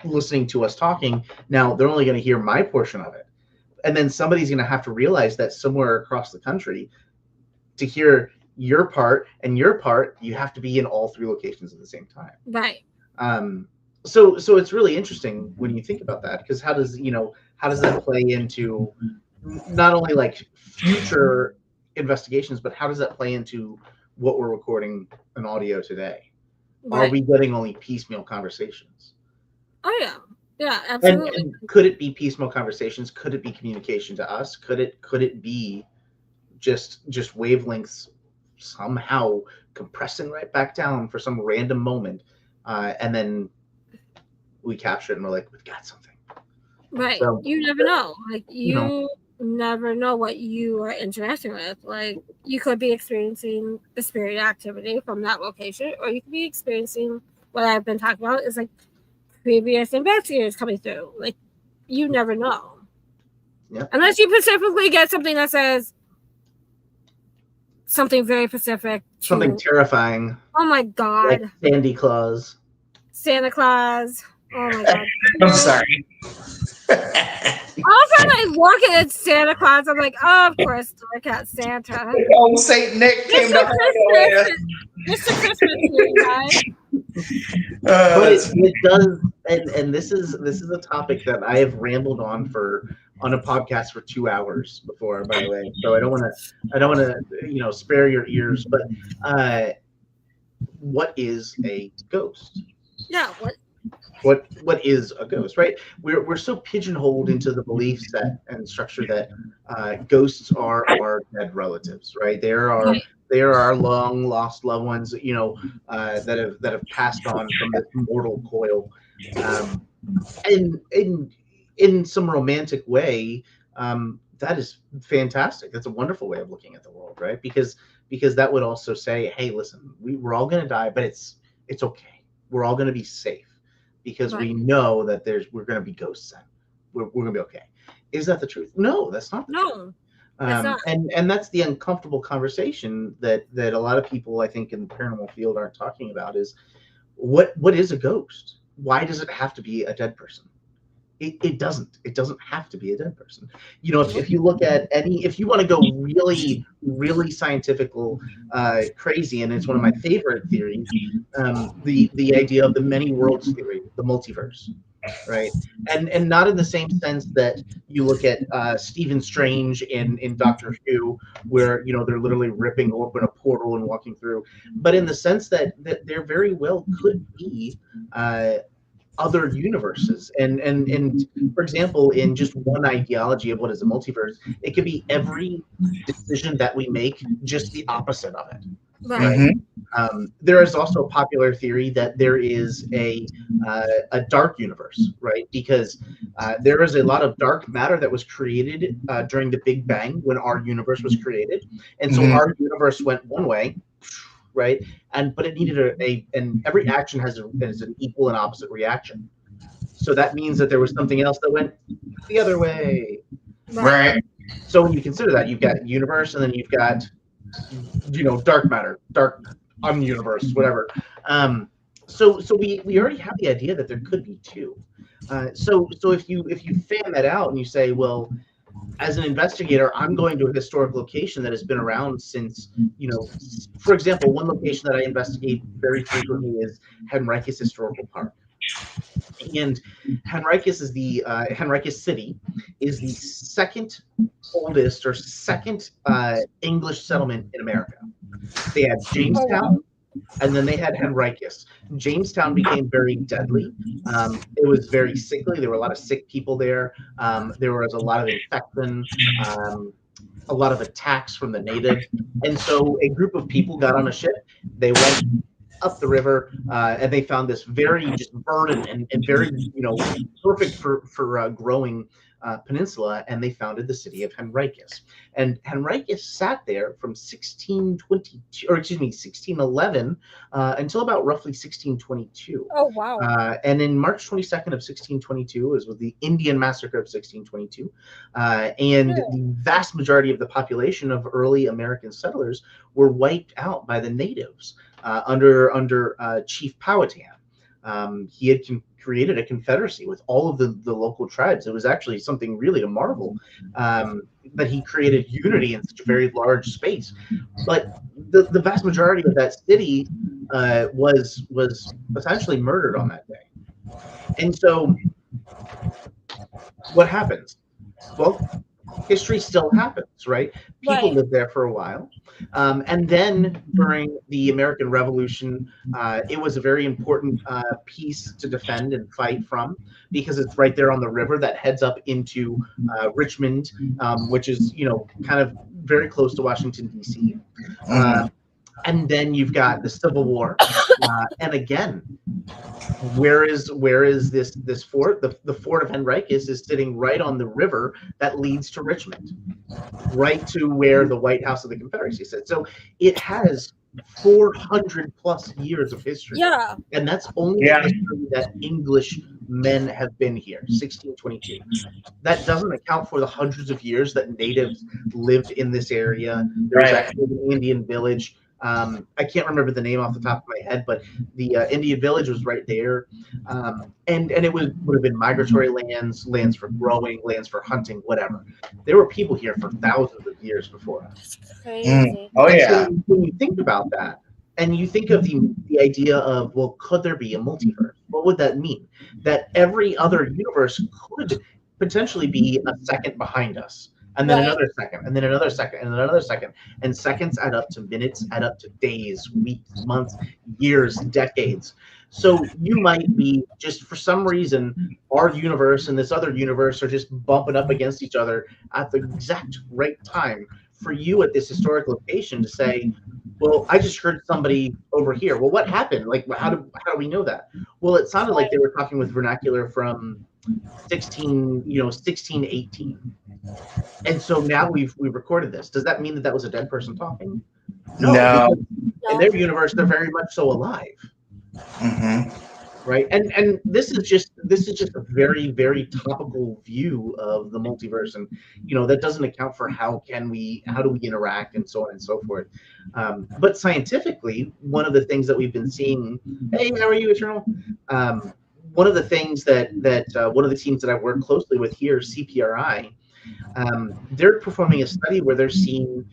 listening to us talking, now they're only going to hear my portion of it. And then somebody's going to have to realize that somewhere across the country, to hear your part and your part, you have to be in all three locations at the same time. Right. So it's really interesting when you think about that, because how does that play into not only like future investigations, but how does that play into what we're recording in audio today? Right. Are we getting only piecemeal conversations? Oh yeah, absolutely. And could it be piecemeal conversations? Could it be communication to us? Could it be just wavelengths somehow compressing right back down for some random moment, and then we capture it and we're like, we've got something. Right. So, you never know. Like you never know what you are interacting with. Like you could be experiencing the spirit activity from that location, or you could be experiencing what I've been talking about is like previous investigators coming through. Like you never know. Yep. Unless you specifically get something that says something very specific. Something terrifying. Oh my God. Like Santa Claus. Oh my God. I'm sorry. All of a sudden I look at it, Santa Claus. I'm like, oh, of course, look at Santa. Old Saint Nick came to Mr. Christmas here, guys. But it does, and this is a topic that I have rambled on a podcast for 2 hours before, by the way. So I don't want to spare your ears. But what is a ghost? Yeah. What is a ghost, right? We're so pigeonholed into the belief set and structure that ghosts are our dead relatives, right? They are our long lost loved ones, that have passed on from this mortal coil, and in some romantic way, that is fantastic. That's a wonderful way of looking at the world, right? Because that would also say, hey, listen, we're all going to die, but it's okay. We're all going to be safe, because we know that we're going to be ghosts then. We're going to be okay. Is that the truth? No, that's not the truth. And that's the uncomfortable conversation that a lot of people, I think, in the paranormal field aren't talking about, is what is a ghost? Why does it have to be a dead person? It doesn't have to be a dead person. If you look at if you want to go really, really scientific, crazy, and it's one of my favorite theories, the idea of the many worlds theory, the multiverse. right? And not in the same sense that you look at Stephen Strange in Doctor Who, where they're literally ripping open a portal and walking through, but in the sense that there very well could be other universes. And for example, in just one ideology of what is a multiverse, it could be every decision that we make just the opposite of it. Right. There is also a popular theory that there is a dark universe, right? Because there is a lot of dark matter that was created during the Big Bang when our universe was created, and so our universe went one way, right? But it needed and every action has an equal and opposite reaction. So that means that there was something else that went the other way. Right. So when you consider that, you've got universe, and then you've got dark matter, dark universe, whatever. So we already have the idea that there could be two. So if you fan that out and you say, well, as an investigator, I'm going to a historic location that has been around since, for example, one location that I investigate very frequently is Henricus Historical Park. And Henricus City is the second oldest or second English settlement in America. They had Jamestown, and then they had Henricus. Jamestown became very deadly. It was very sickly. There were a lot of sick people there. There was a lot of infection, a lot of attacks from the natives. And so a group of people got on a ship. They went up the river, and they found this very just verdant and very perfect for growing peninsula, and they founded the city of Henricus. And Henricus sat there from 1611 until about roughly 1622. Oh wow! And in March 22nd of 1622 was the Indian Massacre of 1622, and the vast majority of the population of early American settlers were wiped out by the natives under Chief Powhatan. He had created a confederacy with all of the local tribes. It was actually something really to marvel, that he created unity in such a very large space. But the vast majority of that city was essentially murdered on that day. And so what happens? Well, history still happens, right? People live there for a while. And then during the American Revolution, it was a very important piece to defend and fight from, because it's right there on the river that heads up into Richmond, which is, kind of very close to Washington, D.C. And then you've got the Civil War. And again, where is this fort? The fort of Henricus is sitting right on the river that leads to Richmond, right to where the White House of the Confederacy sits. So it has 400 plus years of history. Yeah. And that's only the history that English men have been here, 1622. That doesn't account for the hundreds of years that natives lived in this area. There's actually an Indian village. I can't remember the name off the top of my head, but the Indian village was right there. And it would have been migratory lands for growing, lands for hunting, whatever. There were people here for thousands of years before us. Crazy. Oh, And yeah. so when you think about that, and you think of the idea of, well, could there be a multiverse? What would that mean? That every other universe could potentially be a second behind us. And then another second, and then another second, and then another second. And seconds add up to minutes, add up to days, weeks, months, years, decades. So you might be, just for some reason, our universe and this other universe are just bumping up against each other at the exact right time for you at this historic location to say, well, I just heard somebody over here. Well, what happened? Like, how do we know that? Well, it sounded like they were talking with vernacular from 1618. And so now we've recorded this. Does that mean that was a dead person talking? No. In their universe, they're very much so alive. Right. And this is just a very, very topical view of the multiverse. And, that doesn't account for how do we interact and so on and so forth. But scientifically, one of the things that we've been seeing, hey, how are you, Eternal? One of the things that one of the teams that I work closely with here, CPRI, they're performing a study where they're seeing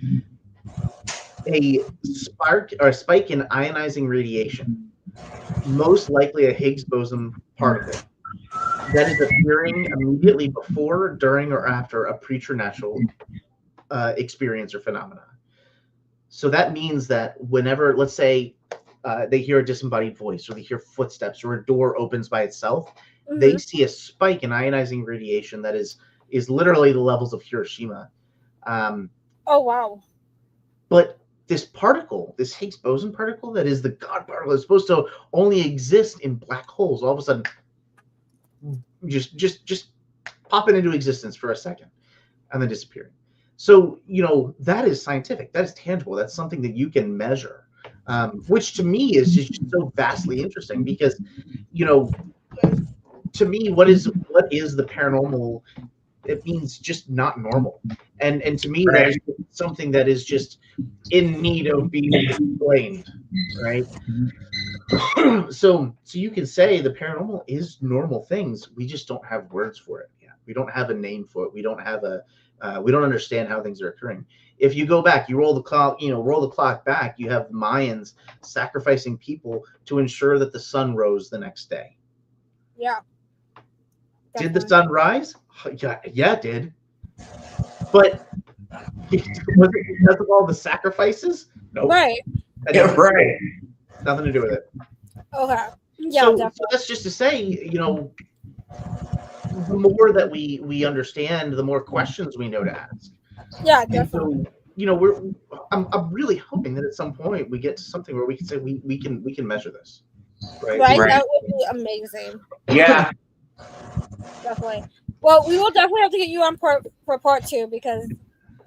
a spike in ionizing radiation, most likely a Higgs boson particle. that is appearing immediately before, during, or after a preternatural experience or phenomena. So that means that whenever, let's say, they hear a disembodied voice, or they hear footsteps, or a door opens by itself, they see a spike in ionizing radiation that is literally the levels of Hiroshima. Oh, wow. But this particle, this Higgs boson particle, that is the God particle, is supposed to only exist in black holes. All of a sudden, just popping into existence for a second and then disappearing. So, that is scientific. That is tangible. That's something that you can measure, which to me is just so vastly interesting because, to me, what is the paranormal? It means just not normal. And to me, that is something that is just in need of being explained, right? So you can say the paranormal is normal things. We just don't have words for it yet. We don't have a name for it. We don't have we don't understand how things are occurring. If you go back, you roll the clock back, you have Mayans sacrificing people to ensure that the sun rose the next day. Yeah. Did the sun rise? Yeah, it did. But was it because of all the sacrifices? Nope. Right. Yeah, right. Nothing to do with it. Okay. Yeah, so that's just to say, the more that we understand, the more questions we know to ask. Yeah, definitely. So, I'm really hoping that at some point we get to something where we can say we can measure this. Right. That would be amazing. Yeah. Definitely. Well, we will definitely have to get you on for part 2 because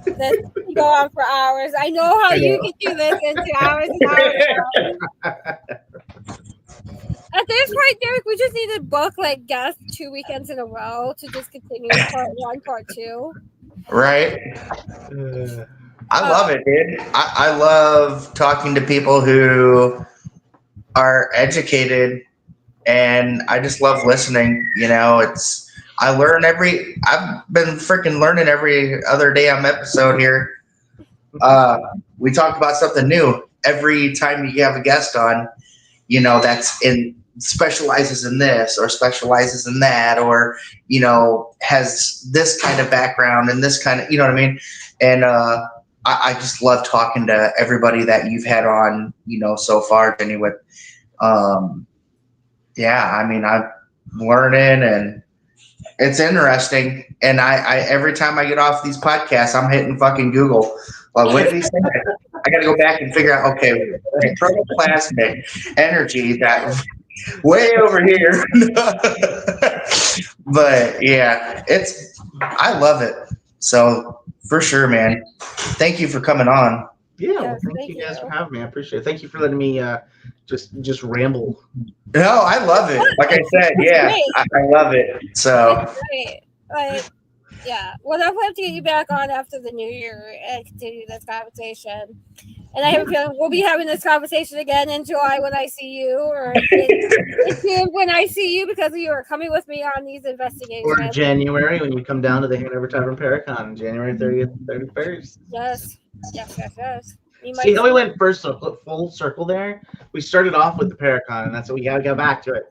this can go on for hours. I know how you can do this into hours and hours. At this point, Derek, we just need to book guests 2 weekends in a row to just continue part 1, part 2. Right. I love it, dude. I love talking to people who are educated, and I just love listening. I've been freaking learning every other damn episode here. We talk about something new every time you have a guest on, that's specializes in this or specializes in that, or, has this kind of background and this kind of, you know what I mean? And, I just love talking to everybody that you've had on, so far, Jenny, with, I'm learning and it's interesting. And I every time I get off these podcasts, I'm hitting fucking Google. Like, what did he say? I got to go back and figure out, okay, protoplasmic energy, that way over here. But yeah, I love it. So for sure, man. Thank you for coming on. Yeah, thank you guys for having me. I appreciate it. Thank you for letting me just ramble. No, I love it. Like I said, yeah, I love it. So it's great. Yeah, we'll definitely have to get you back on after the new year and continue this conversation. And I have a feeling we'll be having this conversation again in July when I see you, or in June when I see you, because you are coming with me on these investigations. Or January when you come down to the Hanover Tavern Paracon, January 30th, 31st. Yes. See how we went full circle there? We started off with the Paracon, and that's what we got to go back to it.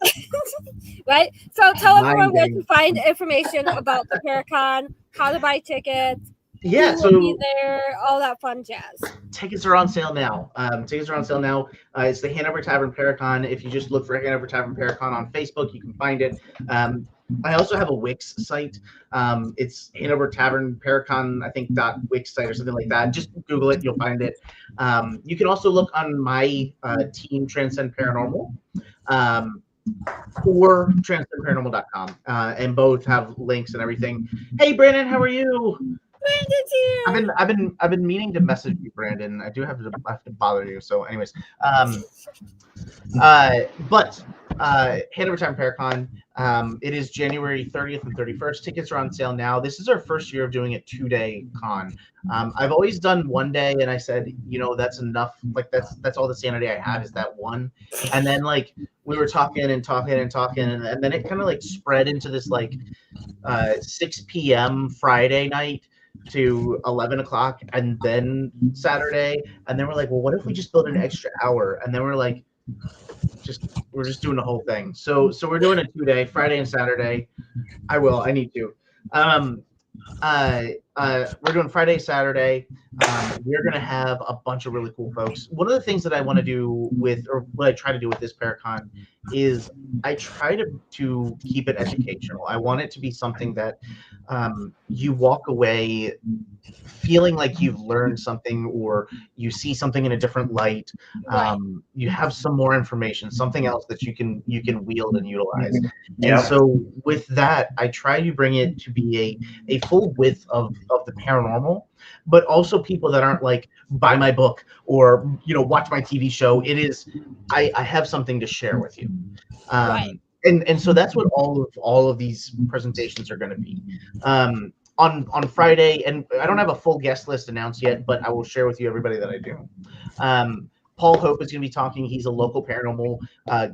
Right? So tell everyone where to find information about the Paracon, how to buy tickets. Yeah, so be there, all that fun jazz. Tickets are on sale now. It's the Hanover Tavern Paracon. If you just look for Hanover Tavern Paracon on Facebook, you can find it. I also have a Wix site. It's Hanover Tavern Paracon, I think, .wix site or something like that. Just Google it, you'll find it. You can also look on my team, Transcend Paranormal, or transcendparanormal.com, and both have links and everything. Hey, Brandon, how are you? Brandon's here. I've been meaning to message you, Brandon. I have to bother you. So, anyways, but Hanover Tavern Paracon. It is January 30th and 31st. Tickets are on sale now. This is our first year of doing a 2-day con. I've always done 1 day, and I said, that's enough. Like that's all the sanity I have is that one. And then we were talking, and then it kind of spread into this 6 p.m. Friday night to 11 o'clock, and then Saturday, and then we're like, well, what if we just build an extra hour? And then we're like, we're just doing the whole thing. So we're doing a 2-day, Friday and Saturday. I need to. We're doing Friday, Saturday. We're gonna have a bunch of really cool folks. One of the things that I want to do with, or what I try to do with this Paracon, is I try to keep it educational. I want it to be something that you walk away feeling like you've learned something, or you see something in a different light. You have some more information, something else that you can wield and utilize. Yeah. And so with that, I try to bring it to be a full width of the paranormal, but also people that aren't like, buy my book or watch my TV show. It is, I have something to share with you. And so that's what all of these presentations are going to be. On Friday, and I don't have a full guest list announced yet, but I will share with you everybody that I do. Paul Hope is going to be talking. He's a local paranormal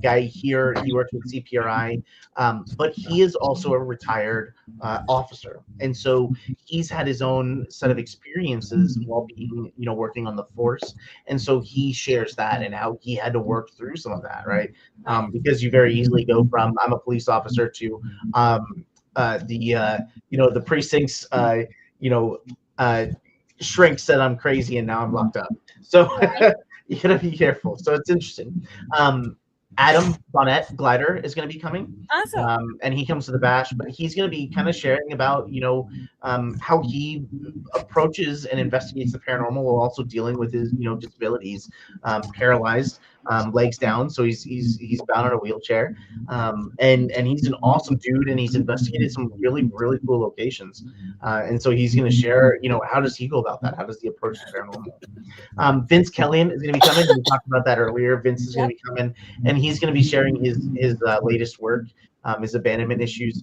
guy here. He works with CPRI, but he is also a retired officer, and so he's had his own set of experiences while being, working on the force, and so he shares that and how he had to work through some of that, right? Because you very easily go from I'm a police officer to the precinct's shrink said I'm crazy and now I'm locked up. So you gotta be careful. So it's interesting. Adam Bonnet Glider is going to be coming. Awesome. And he comes to the bash, but he's going to be kind of sharing about, how he approaches and investigates the paranormal while also dealing with his, disabilities, paralyzed, legs down. So he's bound in a wheelchair. And he's an awesome dude, and he's investigated some really, really cool locations. And so he's going to share, how does he go about that? How does he approach the paranormal? Vince Kellyan is going to be coming. We talked about that earlier. Vince is going to be coming, and he's going to be sharing his latest work, his abandonment issues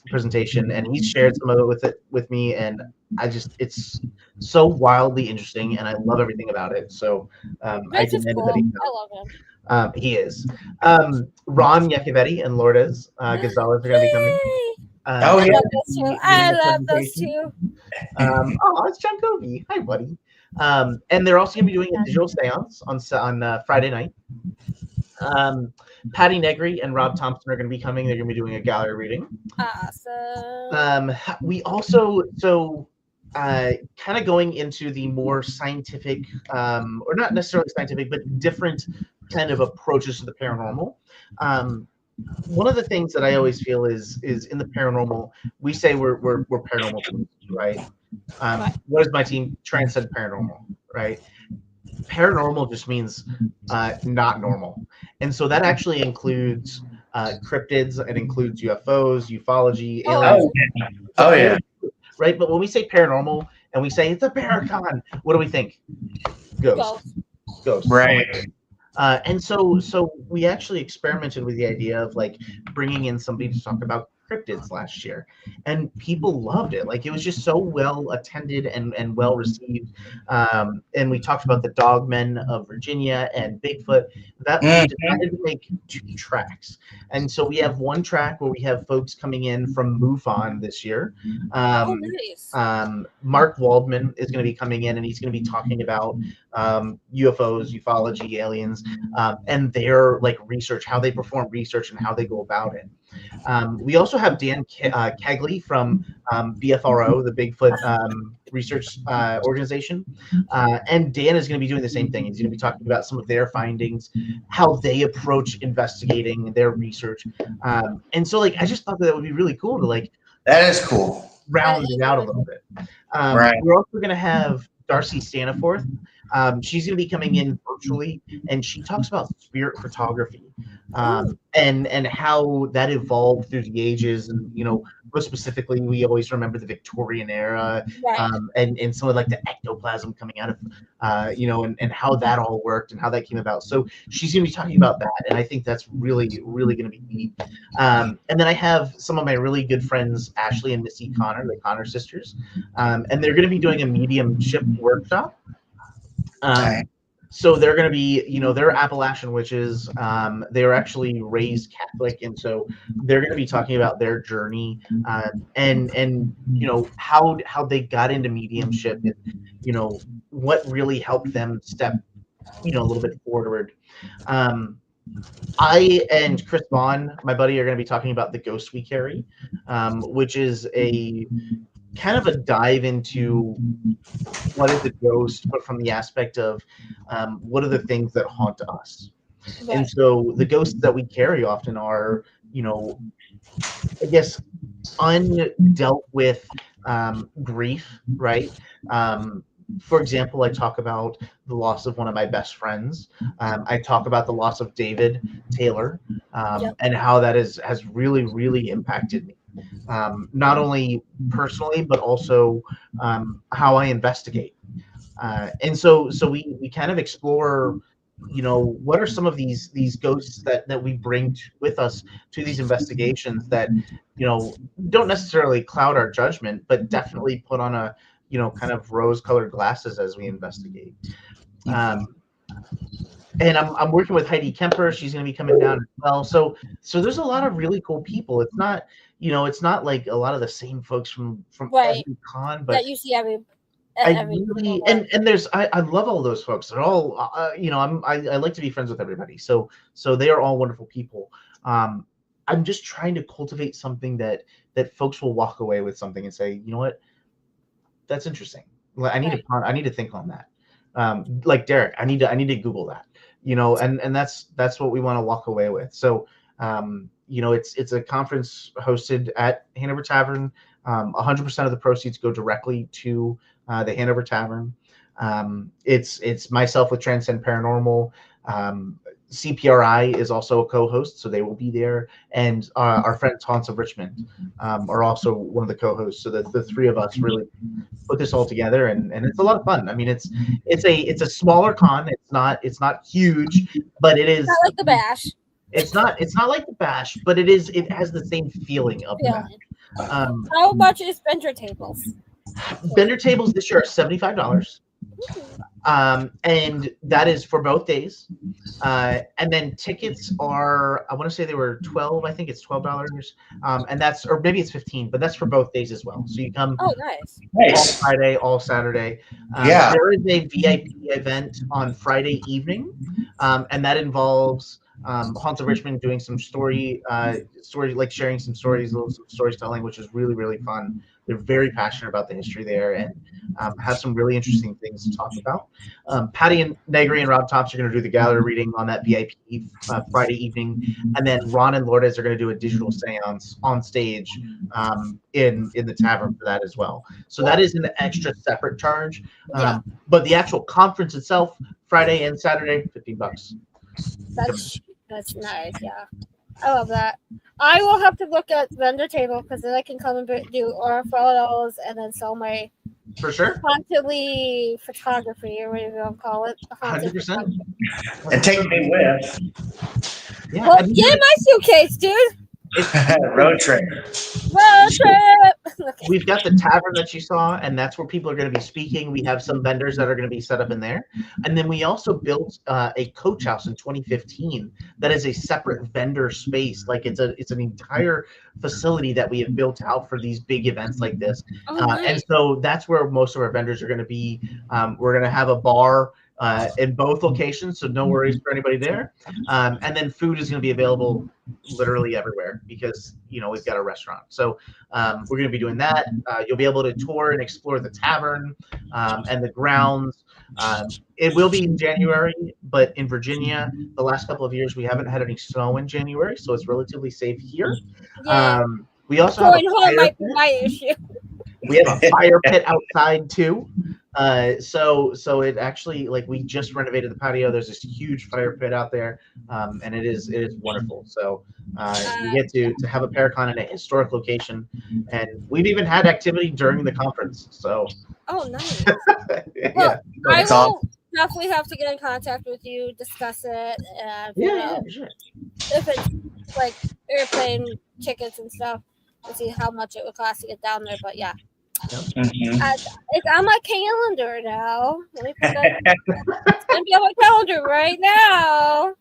presentation, and he's shared some of it with me, and it's so wildly interesting, and I love everything about it. So I demanded that he come. I love him. He is. Ron Yacovetti and Lourdes Gonzalez are going to be coming. Oh, yeah. I love those two. It's John Covey. Hi, buddy. And they're also going to be doing a digital seance on Friday night. Patty Negri and Rob Thompson are going to be coming. They're going to be doing a gallery reading. Awesome. We also, kind of going into the more scientific, or not necessarily scientific, but different kind of approaches to the paranormal. One of the things that I always feel is in the paranormal, we say we're paranormal teams, right? What is my team? Transcend Paranormal, right? Paranormal just means not normal, and so that actually includes cryptids. It includes UFOs, ufology, aliens. Oh yeah. Right. But when we say paranormal and we say it's a Paracon, what do we think? Ghosts. Right. And so we actually experimented with the idea of like bringing in somebody to talk about cryptids last year, and people loved it. Like, it was just so well attended and well received. And we talked about the Dogmen of Virginia and Bigfoot. That we decided to make 2 tracks, and so we have one track where we have folks coming in from MUFON this year. Nice. Mark Waldman is going to be coming in, and he's going to be talking about UFOs, ufology, aliens, and their like research, how they perform research and how they go about it. We also have Dan Kegley from BFRO, the Bigfoot research organization, and Dan is going to be doing the same thing. He's going to be talking about some of their findings, how they approach investigating their research, and so like I just thought that would be really cool to like That is cool. round it out a little bit. Right. We're also going to have Darcy Staniforth. She's going to be coming in virtually, and she talks about spirit photography, and how that evolved through the ages. And most specifically, we always remember the Victorian era, and some of like the ectoplasm coming out of, and how that all worked and how that came about. So she's going to be talking about that, and I think that's really, really going to be neat. And then I have some of my really good friends, Ashley and Missy Connor, the Connor sisters, and they're going to be doing a mediumship workshop. So they're going to be, they're Appalachian witches. They were actually raised Catholic, and so they're going to be talking about their journey, and how they got into mediumship, and what really helped them step, a little bit forward. I and Chris Vaughn, my buddy, are going to be talking about the ghost we carry, which is a kind of a dive into what is a ghost, but from the aspect of what are the things that haunt us. Right. And so the ghosts that we carry often are, I guess, undealt with grief, right? For example, I talk about the loss of one of my best friends. I talk about the loss of David Taylor, and how that has really, really impacted me, not only personally, but also how I investigate. And so we kind of explore, what are some of these ghosts that we bring with us to these investigations that don't necessarily cloud our judgment, but definitely put on a kind of rose-colored glasses as we investigate. And I'm working with Heidi Kemper. She's going to be coming down as well. So there's a lot of really cool people. It's not like a lot of the same folks from Right. every con, but that you see every really, and there's I love all those folks. They're all I like to be friends with everybody. So they are all wonderful people. I'm just trying to cultivate something that folks will walk away with something and say, you know what, that's interesting. I need to think on that. Like Derek, I need to Google that. And that's what we want to walk away with. So it's a conference hosted at Hanover Tavern. 100% of the proceeds go directly to the Hanover Tavern. It's myself with Transcend Paranormal. CPRI is also a co-host, so they will be there, and our friends Haunts of Richmond are also one of the co-hosts. So the three of us really put this all together, and it's a lot of fun. I mean, it's a smaller con. It's not huge, but it is not like the Bash. It's not like the Bash, but it has the same feeling of that. How much is vendor tables? Vendor tables this year are $75. And that is for both days. And then tickets are, I want to say they were 12. I think it's $12. And that's, or maybe it's 15, but that's for both days as well. So you come all Friday, all Saturday. There is a VIP event on Friday evening. And that involves Haunts of Richmond doing some story, like sharing some stories, some storytelling, which is really, really fun. They're very passionate about the history there, and have some really interesting things to talk about. Patty Negri and Rob Tops are going to do the gallery reading on that VIP Friday evening, and then Ron and Lourdes are going to do a digital seance on stage in the tavern for that as well. So that is an extra separate charge. But the actual conference itself, Friday and Saturday, $15. That's nice. Yeah, I love that. I will have to look at vendor table because then I can come and do aura photos and then sell my for sure hauntedly photography or whatever you want to call it. 100%. And take me with. Yeah, well, get in my suitcase, dude. Road trip. Okay. We've got the tavern that you saw, and that's where people are going to be speaking. We have some vendors that are going to be set up in there, and then we also built a coach house in 2015 that is a separate vendor space. Like it's an entire facility that we have built out for these big events like this. Nice. And so that's where most of our vendors are going to be. We're going to have a bar in both locations, so no worries for anybody there. And then food is going to be available literally everywhere because we've got a restaurant. So we're going to be doing that. You'll be able to tour and explore the tavern and the grounds. It will be in January, but in Virginia, the last couple of years we haven't had any snow in January, so it's relatively safe here. Yeah. We also going have home might be my issue. We have a fire pit outside too. So it actually, like, we just renovated the patio. There's this huge fire pit out there, and it is wonderful. So you get to have a Paracon in a historic location, and we've even had activity during the conference. So nice. Yeah, Well, I will definitely have to get in contact with you, discuss it, and sure. if it's like airplane tickets and stuff, to see how much it would cost to get down there. But yeah. It's on my calendar now. Let me put that. It's gonna be on my calendar right now.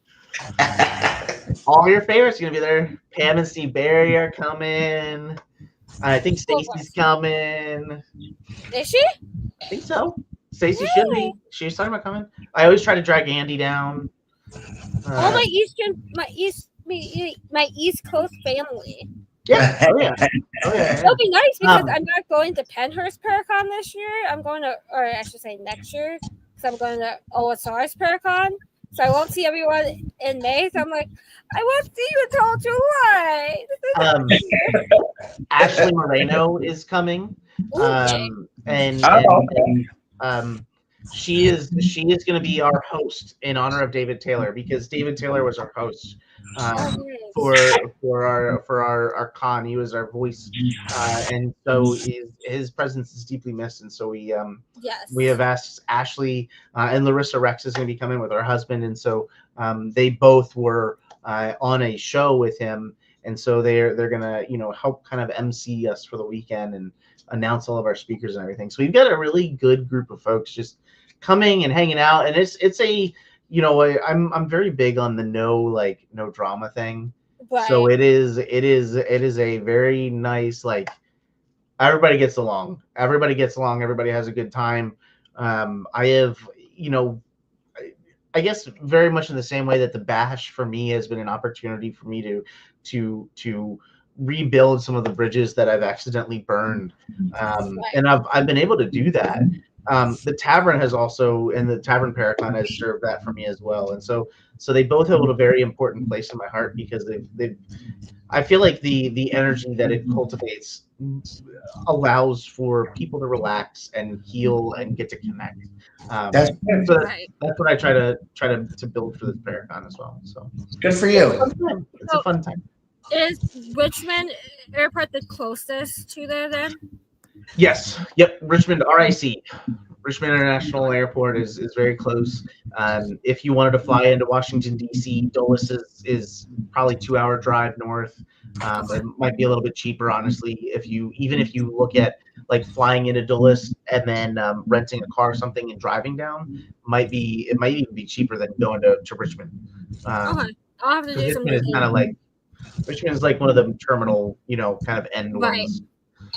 All your favorites are gonna be there. Pam and Steve Barry are coming. I think Stacy's coming. Is she? I think so. Stacy should be. She was talking about coming. I always try to drag Andy down. All my East Coast family. Yeah. Oh yeah. Oh yeah. It'll be nice because I'm not going to Penhurst Paracon this year. I'm going to, or I should say next year, because I'm going to OSR's Paracon. So I won't see everyone in May. So I'm like, I won't see you until July. Ashley Moreno is coming, Okay. and she is going to be our host in honor of David Taylor, because David Taylor was our host for our con. He was our voice, and so his presence is deeply missed. And so we have asked Ashley and Larissa Rex is going to be coming with her husband, and so they both were on a show with him, and so they're gonna help kind of MC us for the weekend and announce all of our speakers and everything. So we've got a really good group of folks just coming and hanging out, and it's a I'm very big on the no drama thing. Right. So it is a very nice, like, everybody gets along, everybody has a good time. I have I guess very much in the same way that the bash for me has been an opportunity for me to rebuild some of the bridges that I've accidentally burned, and I've been able to do that. The tavern has also, and the Tavern Paracon has served that for me as well, and so they both hold a very important place in my heart, because they've I feel like the energy that it cultivates allows for people to relax and heal and get to connect. That's what I try to build for this Paracon as well. So good for you. It's a fun time. Is Richmond Airport the closest to there then? Yes. Yep. Richmond RIC. Richmond International Airport is very close. If you wanted to fly into Washington, D.C., Dulles is probably 2-hour drive north. It might be a little bit cheaper, honestly. If you look at like flying into Dulles and then renting a car or something and driving down, it might even be cheaper than going to Richmond. Okay. I'll have to do some. Richmond is kind of like Richmond's like one of the terminal, kind of end ones.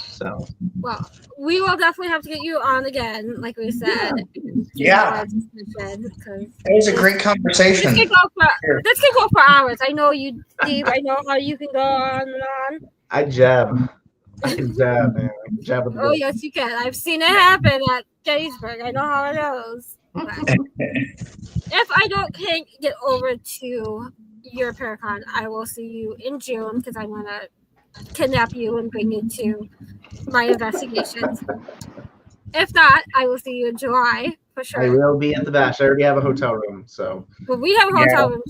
So, well, we will definitely have to get you on again, like we said. Yeah. It was a great conversation. This can go for hours. I know you, Steve. I know how you can go on and on. I can jab, man. I can jab with the yes, you can. I've seen it happen at Gettysburg. I know how it goes. If I can't get over to your Paracon, I will see you in June, because I want to kidnap you and bring you to my investigations. If not, I will see you in July for sure. I will be at the bash. I already have a hotel room, so. But we have a hotel room.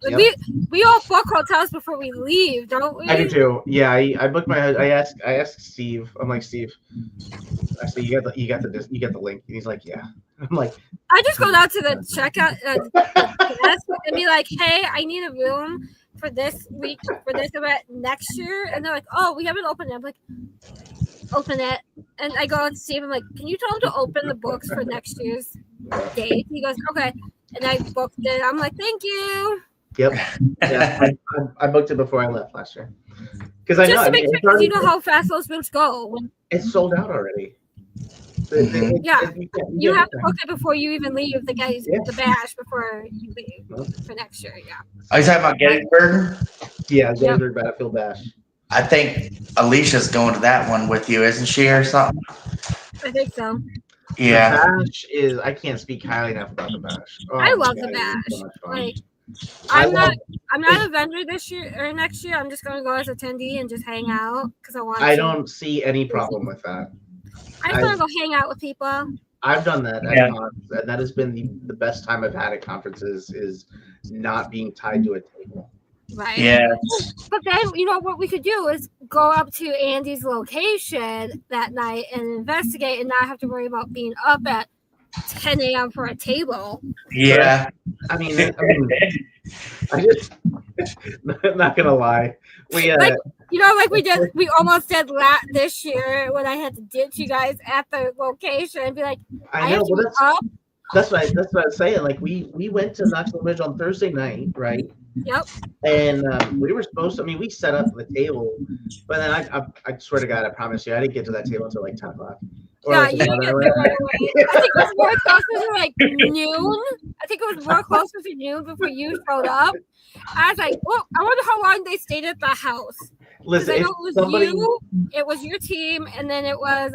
Yep. We all book hotels before we leave, don't we? I do too. Yeah, I booked I asked Steve. I'm like, Steve, I said, you got the link, and he's like, yeah. I'm like, I just go down to the checkout desk and be like, hey, I need a room for this week, for this event next year. And they're like, oh, we haven't opened it. I'm like, open it. And I go and Steve, I'm like, can you tell him to open the books for next year's date? He goes, okay. And I booked it. I'm like, thank you. Yep. Yeah, I booked it before I left last year. Because I know. Because you know how fast those rooms go. It's sold out already. You have to book it before you even leave the bash before you leave for next year. Yeah. Are you talking about Gettysburg? Yeah, Gettysburg Battlefield Bash. I think Alicia's going to that one with you, isn't she, or something? I think so. Yeah. The bash is. I can't speak highly enough about the bash. I love the bash. I'm not a vendor this year or next year. I'm just going to go as attendee and just hang out because I want. I don't see any problem with that. I just want to go hang out with people. I've done that at cons, and that has been the best time I've had at conferences, is not being tied to a table. Right. Yeah. But then, what we could do is go up to Andy's location that night and investigate and not have to worry about being up at 10 a.m. for a table. Yeah. I mean, I just, not gonna lie. We we almost did this year when I had to ditch you guys at the location and be like, I know, that's what I was saying. Like we went to Knoxville Ridge on Thursday night, right? Yep. And we were supposed to. I mean, we set up the table, but then I swear to God, I promise you, I didn't get to that table until like 10 o'clock. Or Yeah, like you the didn't get other there way. right away. I think it was more closer to like noon. I think it was more closer to noon before you showed up. I was like, well, I wonder how long they stayed at the house. Because Listen, I if know it was somebody, you, it was your team, and then it was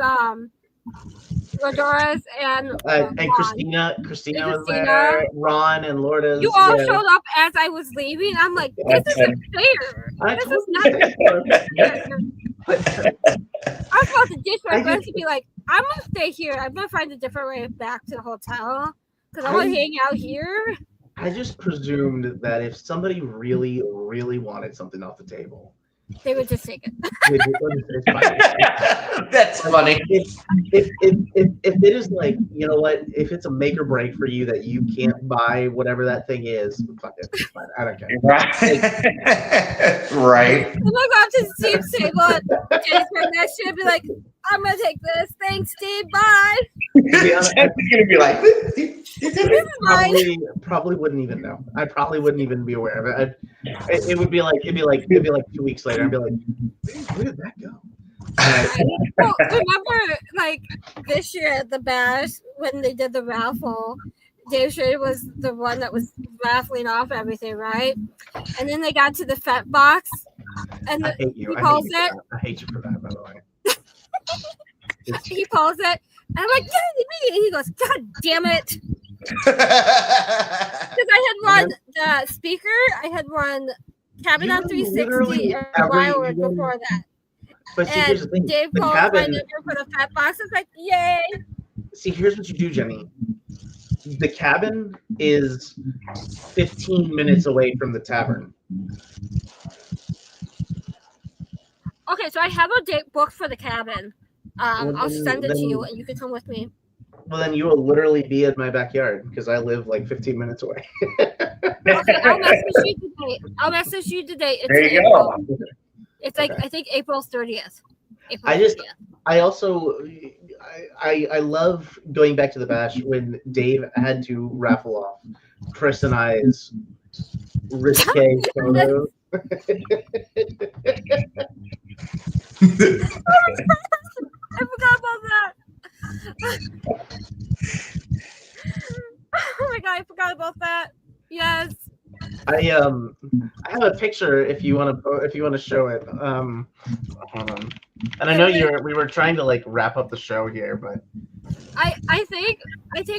Rodora's and and Ron. Christina was Christina. there, Ron and Lourdes. You all yeah. showed up as I was leaving. I'm like, this isn't fair. I This told is you not that. fair. I was about to ditch my I friends just- to be like, I'm gonna stay here. I'm gonna find a different way back to the hotel because I want to hang out here. I just presumed that if somebody really, really wanted something off the table, They would just take it. it's fine. That's funny. If it is like, you know what, if it's a make or break for you that you can't buy whatever that thing is, fuck it, it's fine. I don't care. Right. Right. I'm gonna go up to Steve's table and Jenny's right next to it and be like, I'm gonna take this. Thanks, Steve. Bye. To be honest, He's gonna be like, This is mine. probably wouldn't even know. I probably wouldn't even be aware of it. It would be like 2 weeks later. I'd be like, where did that go? Well, remember, like this year at the Bash when they did the raffle, Dave Schrader was the one that was raffling off everything, right? And then they got to the Fat Box, and I hate you. he calls it. I hate you for that, by the way. He calls it, and I'm like, get it me. He goes, God damn it. Because I had run the speaker, I had run Cabin You on were 360 literally a every- while you were- before that. But see, here's the And thing. Dave The called my cabin. number for the Fat Box. It's like, yay. See, here's what you do, Jenny. The cabin is 15 minutes away from the tavern. Okay, so I have a date booked for the cabin. Well, I'll send it to you, then- and you can come with me. Well, then you will literally be in my backyard because I live like 15 minutes away. Okay, I'll message you today. I'll message you today. It's There you April. go. It's like Okay. I think April 30th. April I just- 30th. I also I love going back to the bash when Dave had to raffle off Chris and I's risque photos. I forgot about that. Oh my god, I forgot about that. Yes. I have a picture if you want to show it. Hold on. And I know we were trying to like wrap up the show here, but I think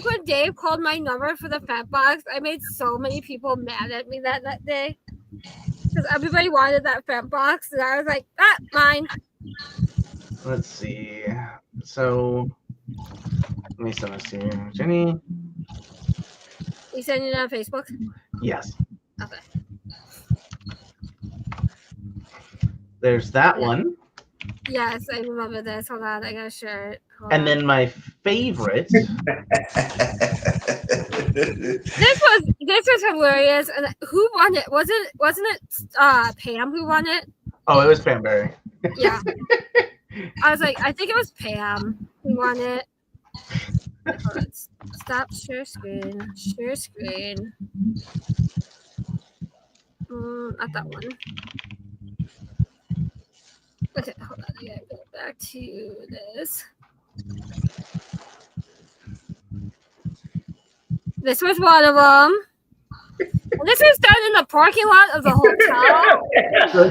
when Dave called my number for the Fat Box, I made so many people mad at me that day. Because everybody wanted that Fat Box, and I was like, mine. let's see. So let me send this to you, Jenny. You sending it on Facebook? Yes. Okay. There's that one. Yes, I remember this. Hold on, I gotta share it. Hold And on. then my favorite. This was hilarious. And who won it? Wasn't it Pam who won it? Oh, it was Pamberry. Yeah. I was like, I think it was Pam who won it. Hold on. Stop share screen. Share screen. Not that one. Okay, hold on. I gotta go back to this. This was one of them. And this was done in the parking lot of the hotel.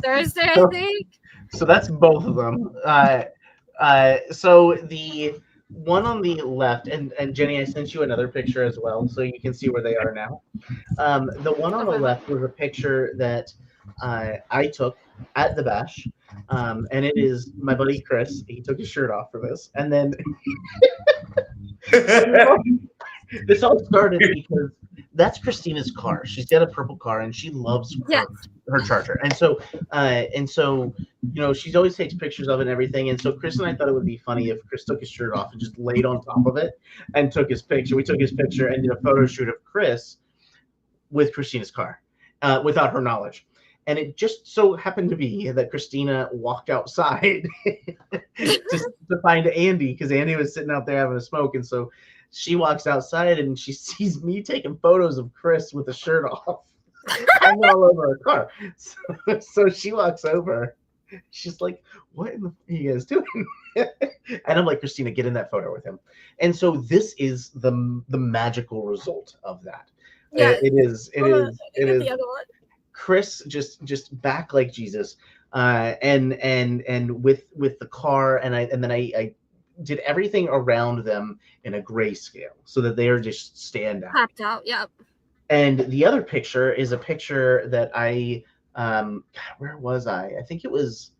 Thursday, I think. So that's both of them. So the one on the left, and Jenny, I sent you another picture as well, so you can see where they are now. The one on the left was a picture that I took at the bash, and it is my buddy Chris. He took his shirt off for this, and then this all started because that's Christina's car. She's got a purple car, and she loves her Charger. And so, you know, she always takes pictures of it and everything. And so Chris and I thought it would be funny if Chris took his shirt off and just laid on top of it and took his picture. We took his picture and did a photo shoot of Chris with Christina's car, without her knowledge. And it just so happened to be that Christina walked outside to find Andy, because Andy was sitting out there having a smoke. And so she walks outside and she sees me taking photos of Chris with the shirt off. I'm all over her car. So she walks over She's like, what in the fuck are you guys doing? And I'm like, Christina, get in that photo with him. And so this is the magical result of that. Yeah, It is the other one. Chris just back like Jesus, and with the car, and then I did everything around them in a grayscale so that they are just stand out. Popped out, yep. And the other picture is a picture that I God, where was I? I think it was.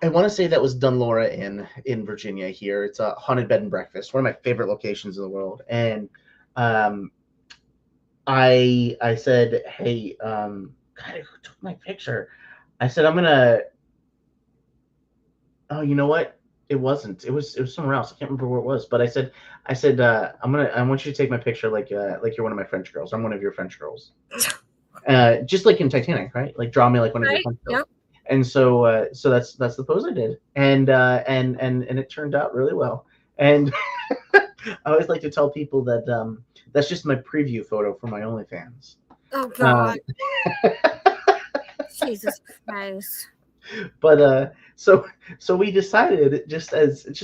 I want to say that was Dunlora in Virginia. Here, it's a haunted bed and breakfast, one of my favorite locations in the world. And I said, hey, God, who took my picture? I said, I'm gonna. Oh, you know what? It wasn't. It was somewhere else. I can't remember where it was. But I said, I want you to take my picture like you're one of my French girls. I'm one of your French girls. Just like in Titanic, right? Like draw me like one of your French girls. Yep. And so that's the pose I did, and it turned out really well. And I always like to tell people that that's just my preview photo for my OnlyFans. Oh God. Jesus Christ. But so we decided just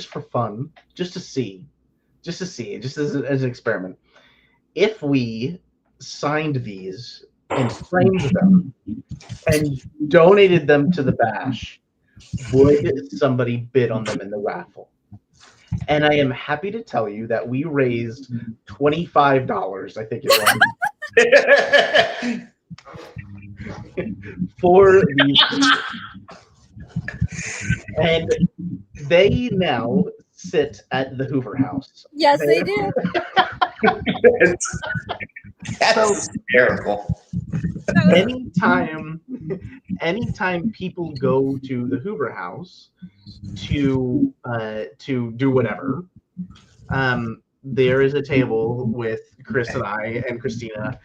for fun, just as an experiment, if we signed these and framed them and donated them to the bash, would somebody bid on them in the raffle? And I am happy to tell you that we raised $25, I think it was, for these. And they now sit at the Hoover House. Yes, they do. That's terrible. Anytime people go to the Hoover House to do whatever, there is a table with Chris and I and Christina,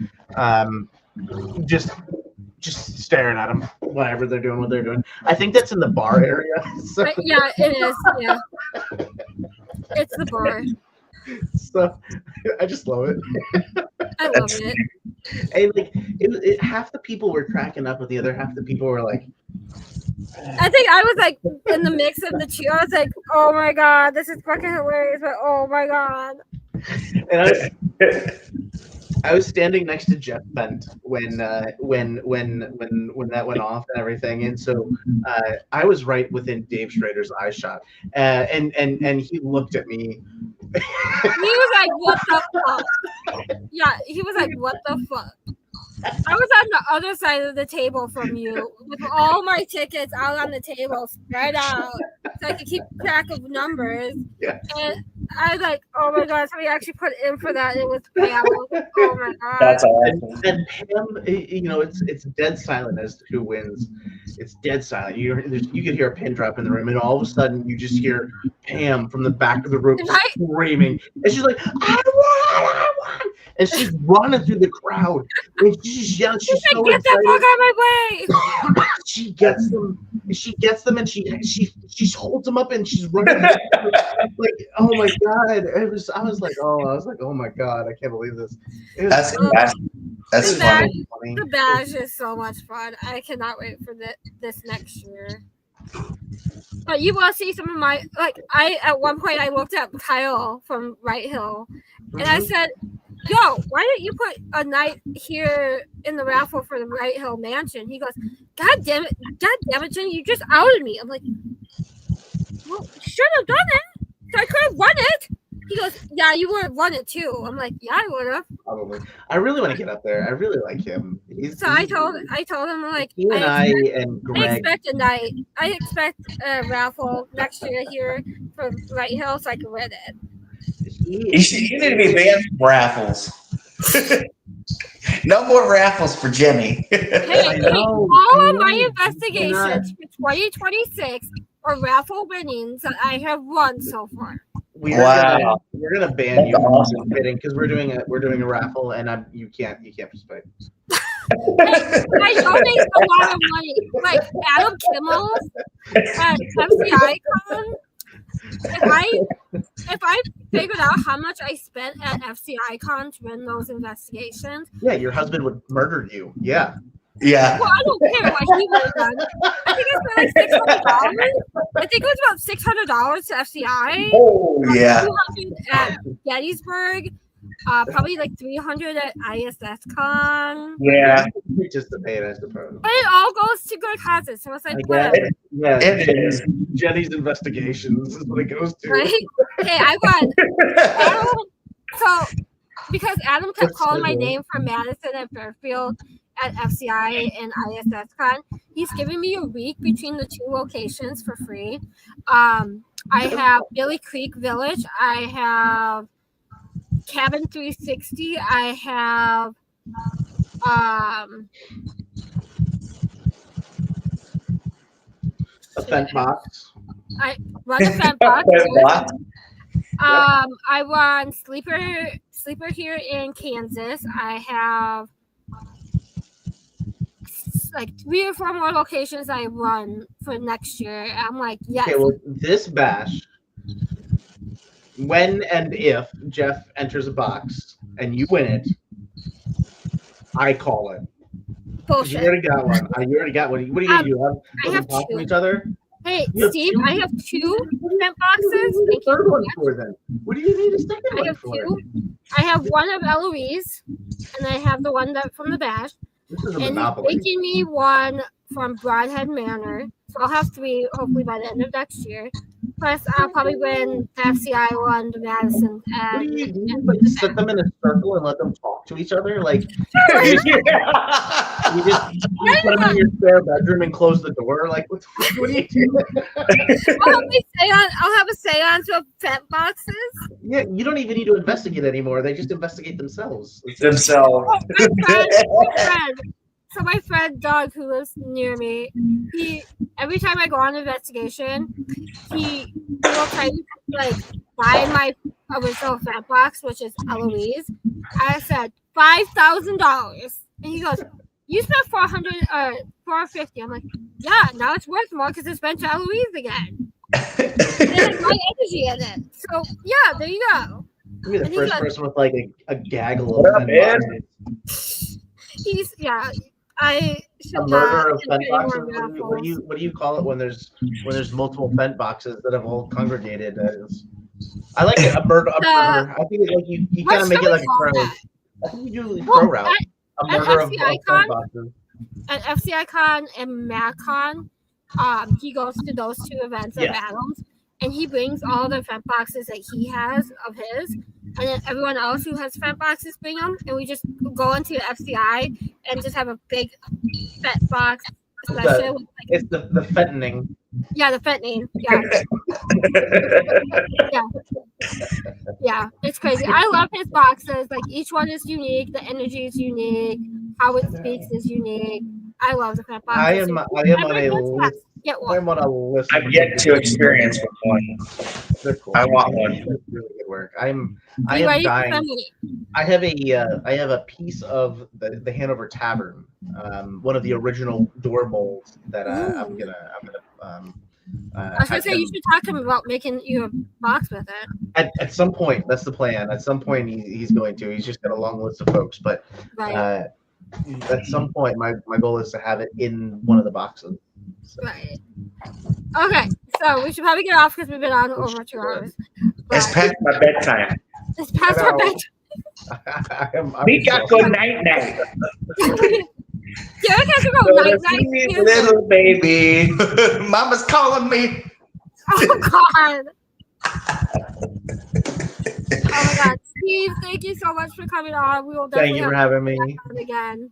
just staring at them, whatever they're doing, what they're doing. I think that's in the bar area. So. Yeah, it is. Yeah, it's the bar. So I just love it. I love it. And like half the people were cracking up, but the other half the people were like. I think I was like in the mix of the two. I was like, "Oh my God, this is fucking hilarious!" But oh my God. And I was standing next to Jeff Bent when that went off and everything, and so I was right within Dave Schrader's eye shot, and he looked at me. He was like, "What the fuck?" Yeah, he was like, "What the fuck?" I was on the other side of the table from you with all my tickets out on the table, spread out, so I could keep track of numbers. Yeah. And I was like, oh my God, somebody actually put in for that. It was Pam. Oh my God. That's awesome. And Pam, it's dead silent as to who wins. It's dead silent. You could hear a pin drop in the room, and all of a sudden you just hear Pam from the back of the room screaming. And she's like, I won! And she's running through the crowd. And she's yelling. She's so get excited. the fuck out of my way! She gets them, and she holds them up, and she's running. Like, oh my God! I was like, oh my God! I can't believe this. That's funny. The bash is so much fun. I cannot wait for this next year. But you want to see some of my at one point I looked at Kyle from Wright Hill, and I said, "Yo, why didn't you put a night here in the raffle for the Wright Hill mansion?" He goes, God damn it, Jenny, you just outed me. I'm like, well, you should have done it. So I could have won it. He goes, yeah, you would have won it too. I'm like, yeah, I would have. Probably. I really want to get up there. I really like him. I told him like, I expect a night. I expect a raffle next year here for Wright Hill so I can win it. You need to be banned from raffles. No more raffles for Jimmy. Hey, all of my investigations for 2026 are raffle winnings that I have won so far. We're gonna ban you from participating because we're doing a raffle and you can't participate. I donate a lot of money, like Adam Kimmel's at FCI Con. If I figured out how much I spent at FCI Con to win those investigations, yeah, your husband would murder you. Yeah. Yeah. Well, I don't care what he would have done. I think I spent like $600. I think it was about $600 to FCI. Oh, yeah. 200 at Gettysburg. Probably like 300 at ISS Con. Yeah. Just to pay it, I suppose. But it all goes to good causes. So it's like, whatever. Yeah, It is. Jenny's investigations is what it goes to. Right? Hey, I won. Adam, so, because Adam kept calling my name from Madison and Fairfield at FCI and ISS Con, he's giving me a week between the two locations for free. I have Billy Creek Village. I have Cabin 360. I have A fence box. I run the Fent Box. I run Sleeper here in Kansas. I have like 3 or 4 more locations I run for next year. I'm like, yes. Okay, well, this bash, when and if Jeff enters a box and you win it, I call it. Bullshit. You already got one. You already got one. What are you gonna do? I have talk 2. to each other. Hey, You have Steve, 2? I have 2 Fent boxes. What do you need Thank a third you. one for then? What do you need a second I one have for? 2. I have one of Eloise, and I have the one that from the bash. This is a And he's monopoly. making me one from Broadhead Manor. So I'll have 3 hopefully by the end of next year. Plus, I'll probably win the FCI one, the Madison. What do And you do? You like sit them in a circle and let them talk to each other? Like you just put them in your spare bedroom and close the door? Like what do you do? I'll have a seance with Fent boxes. Yeah, you don't even need to investigate anymore. They just investigate themselves. Themselves. So my friend Doug, who lives near me, he every time I go on an investigation, he will try to like buy my original Fent box, which is Eloise. I said $5,000, and he goes, "You spent $400 or $450." I'm like, "Yeah, now it's worth more because it's been to Eloise again." It has my energy in it, so yeah, there you go. You're the And he first goes- person with like a gaggle What of up, man? He's I should a murder of not fent enter boxes. more What do you call it when there's multiple fent boxes that have all congregated? I like it. A murder. I think it's like you kind of make it like a crow. I think you do the crow route. A murder of fent boxes. At FCI Con and MacCon, he goes to those 2 events of Adams, and he brings all the Fent boxes that he has of his, and then everyone else who has Fent boxes bring them, and we just go into FCI and just have a big Fent box special. It's the fentening. Yeah, the fentanyl. Yeah. Yeah, it's crazy. I love his boxes. Like each one is unique. The energy is unique. How it speaks is unique. I love the Fent boxes. I am on a list. Get one. I'm on a list. I've yet to experience one. They're cool. I want one. Really good work. I am Ready dying. for family? I have a piece of the Hanover Tavern, one of the original door molds that I'm gonna. I was gonna say you should talk to him about making you a box with it. At some point, that's the plan. At some point, he's going to. He's just got a long list of folks, but Right. At some point, my goal is to have it in one of the boxes. So. Right. Okay, so we should probably get off because we've been on over 2 hours. It's past my bedtime. It's past our bedtime. We got good night night. Derek has to go night night. Little baby. Mama's calling me. Oh God. Oh my God, Steve! Thank you so much for coming on. We will definitely Thank you for having me. on again.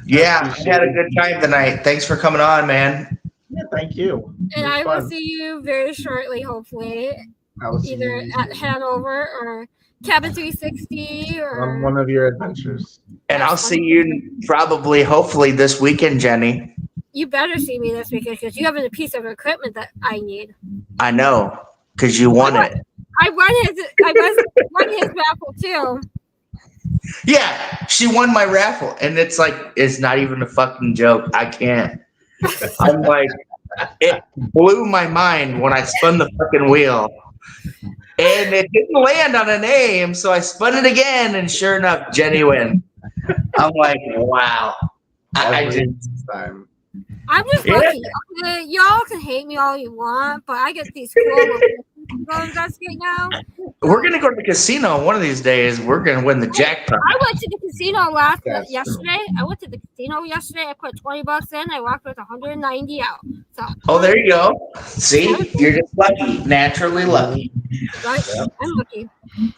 Yeah, I had a good time tonight. Thanks for coming on, man. Yeah, thank you. And I will see you very shortly, hopefully, either at Hanover or Cabin 360 or on one of your adventures. And I'll see you probably, hopefully, this weekend, Jenny. You better see me this weekend because you have a piece of equipment that I need. I know, because you won it. I won his raffle too. Yeah, she won my raffle, and it's like it's not even a fucking joke. I can't. I'm like, it blew my mind when I spun the fucking wheel, and it didn't land on a name, so I spun it again, and sure enough, Jenny win. I'm like, wow. I every did. time. I'm just Yeah. lucky. Okay, y'all can hate me all you want, but I get these cool locations to go investigate now. We're gonna go to the casino one of these days. We're gonna win the jackpot. I went to the casino That's yesterday. I went to the casino yesterday. I put $20 in. I walked with 190 out. So Oh, there you go. See, you're just lucky, naturally lucky. right, I'm lucky.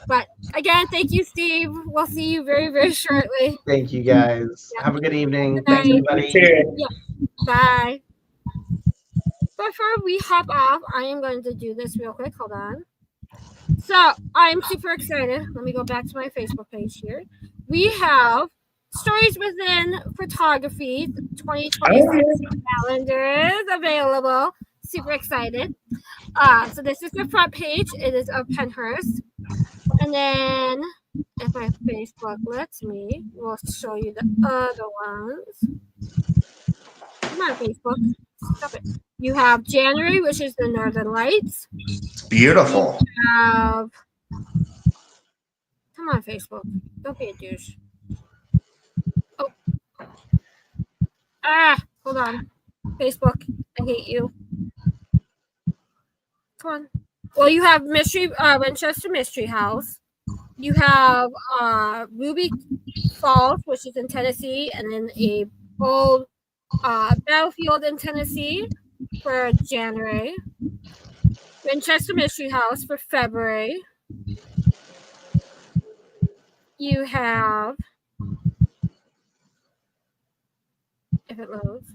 But again, thank you, Steve. We'll see you very, very shortly. Thank you guys. Yeah. Have a good evening. Good Thanks, night. everybody. Bye. Before we hop off, I am going to do this real quick. Hold on. So I'm super excited. Let me go back to my Facebook page here. We have Stories Within Photography 2026 calendar is available. Super excited. So this is the front page. It is of Penhurst. And then if my Facebook lets me, we'll show you the other ones. Come on, Facebook. Stop it. You have January, which is the Northern Lights. It's beautiful. You have... Come on, Facebook. Don't be a douche. Oh. Hold on. Facebook, I hate you. Come on. Well, you have Winchester Mystery House. You have Ruby Falls, which is in Tennessee, and then a old Battlefield in Tennessee for January. Winchester Mystery House for February. You have, if it loads,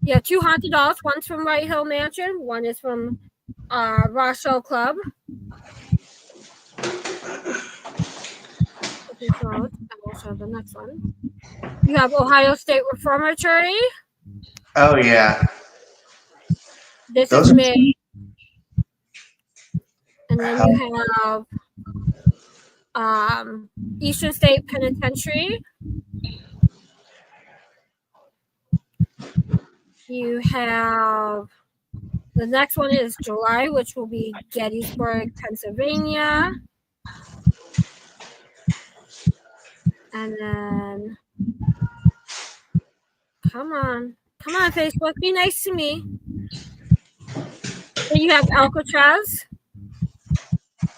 yeah, 2 haunted dolls. One's from White Hill Mansion. One is from Rochelle Club. If it loads, I will show the next one. You have Ohio State Reformatory. Oh yeah. This Those is are- May. And then you have Eastern State Penitentiary. You have the next one is July, which will be Gettysburg, Pennsylvania. And then come on, Facebook, be nice to me. Then you have Alcatraz.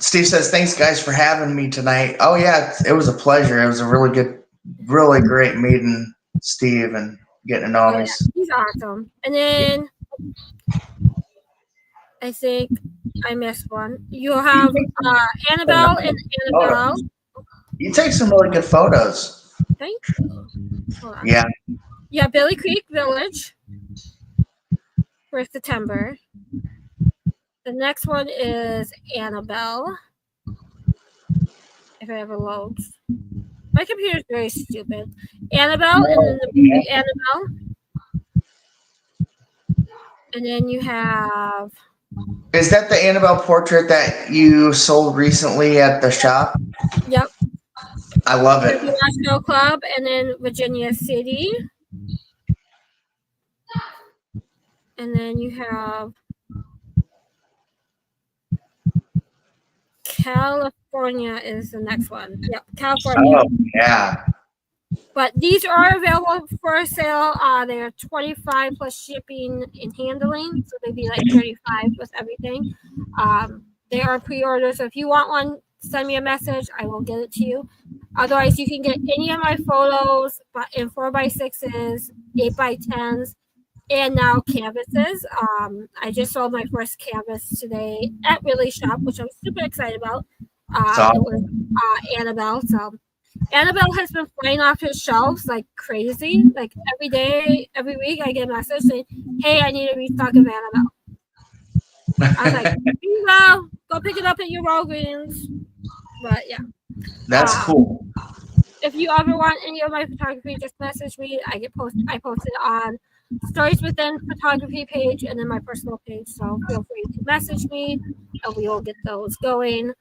Steve says, "Thanks, guys, for having me tonight." Oh yeah, it was a pleasure. It was a really great meeting Steve and getting to know him. Oh, yeah. He's awesome. And then I think I missed one. You have Annabelle and Annabelle. You take some really good photos. Thank you. Hold on. Yeah. Yeah, Billy Creek Village for September. The next one is Annabelle. If it ever loads. My computer's very stupid. Annabelle, and then the movie Annabelle. And then you have... Is that the Annabelle portrait that you sold recently at the shop? Yep. I love it. The National Club, and then Virginia City. And then you have California is the next one. Yep, California. Oh, yeah. But these are available for sale. They're $25 plus shipping and handling, so they'd be like $35 with everything. They are pre-orders, so if you want one, send me a message. I will get it to you. Otherwise, you can get any of my photos in 4x6s, 8x10s, and now canvases. I just sold my first canvas today at Really Shop, which I'm super excited about. It was Annabelle. So Annabelle has been flying off his shelves like crazy. Like every day, every week, I get a message saying, "Hey, I need a restock of Annabelle." I was like, "Here you go pick it up at your Walgreens." But yeah, That's cool. If you ever want any of my photography, just message me. I post it on Stories Within Photography page and then my personal page. So feel free to message me, and we will get those going.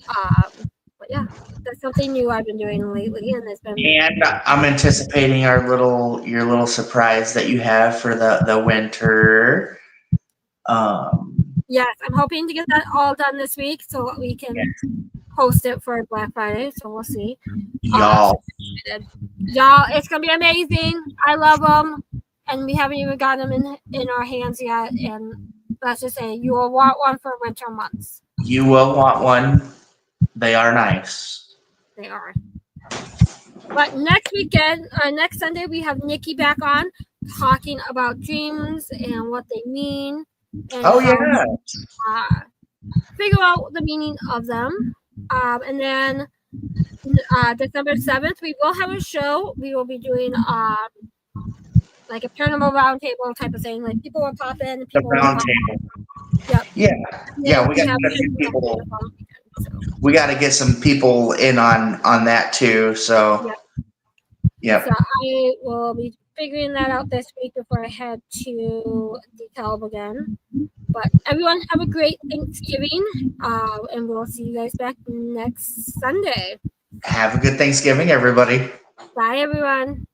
But yeah, that's something new I've been doing lately, and it's been. And I'm anticipating your little surprise that you have for the winter. Yes, I'm hoping to get that all done this week so we can host it for Black Friday, so we'll see. Y'all. Y'all, it's gonna be amazing. I love them, and we haven't even got them in our hands yet. And let's just say you will want one for winter months. You will want one. They are nice. They are. But next weekend, next Sunday, we have Nikki back on talking about dreams and what they mean. And figure out the meaning of them. And then December 7th, we will have a show. We will be doing like a paranormal roundtable type of thing. Like people will pop in. The roundtable. Yep. Yeah. We got to get a few people. We got to get some people in on that too. So. Yep. So I will be figuring that out this week before I head to DeKalb again. But everyone have a great Thanksgiving, and we'll see you guys back next Sunday. Have a good Thanksgiving, everybody. Bye, everyone.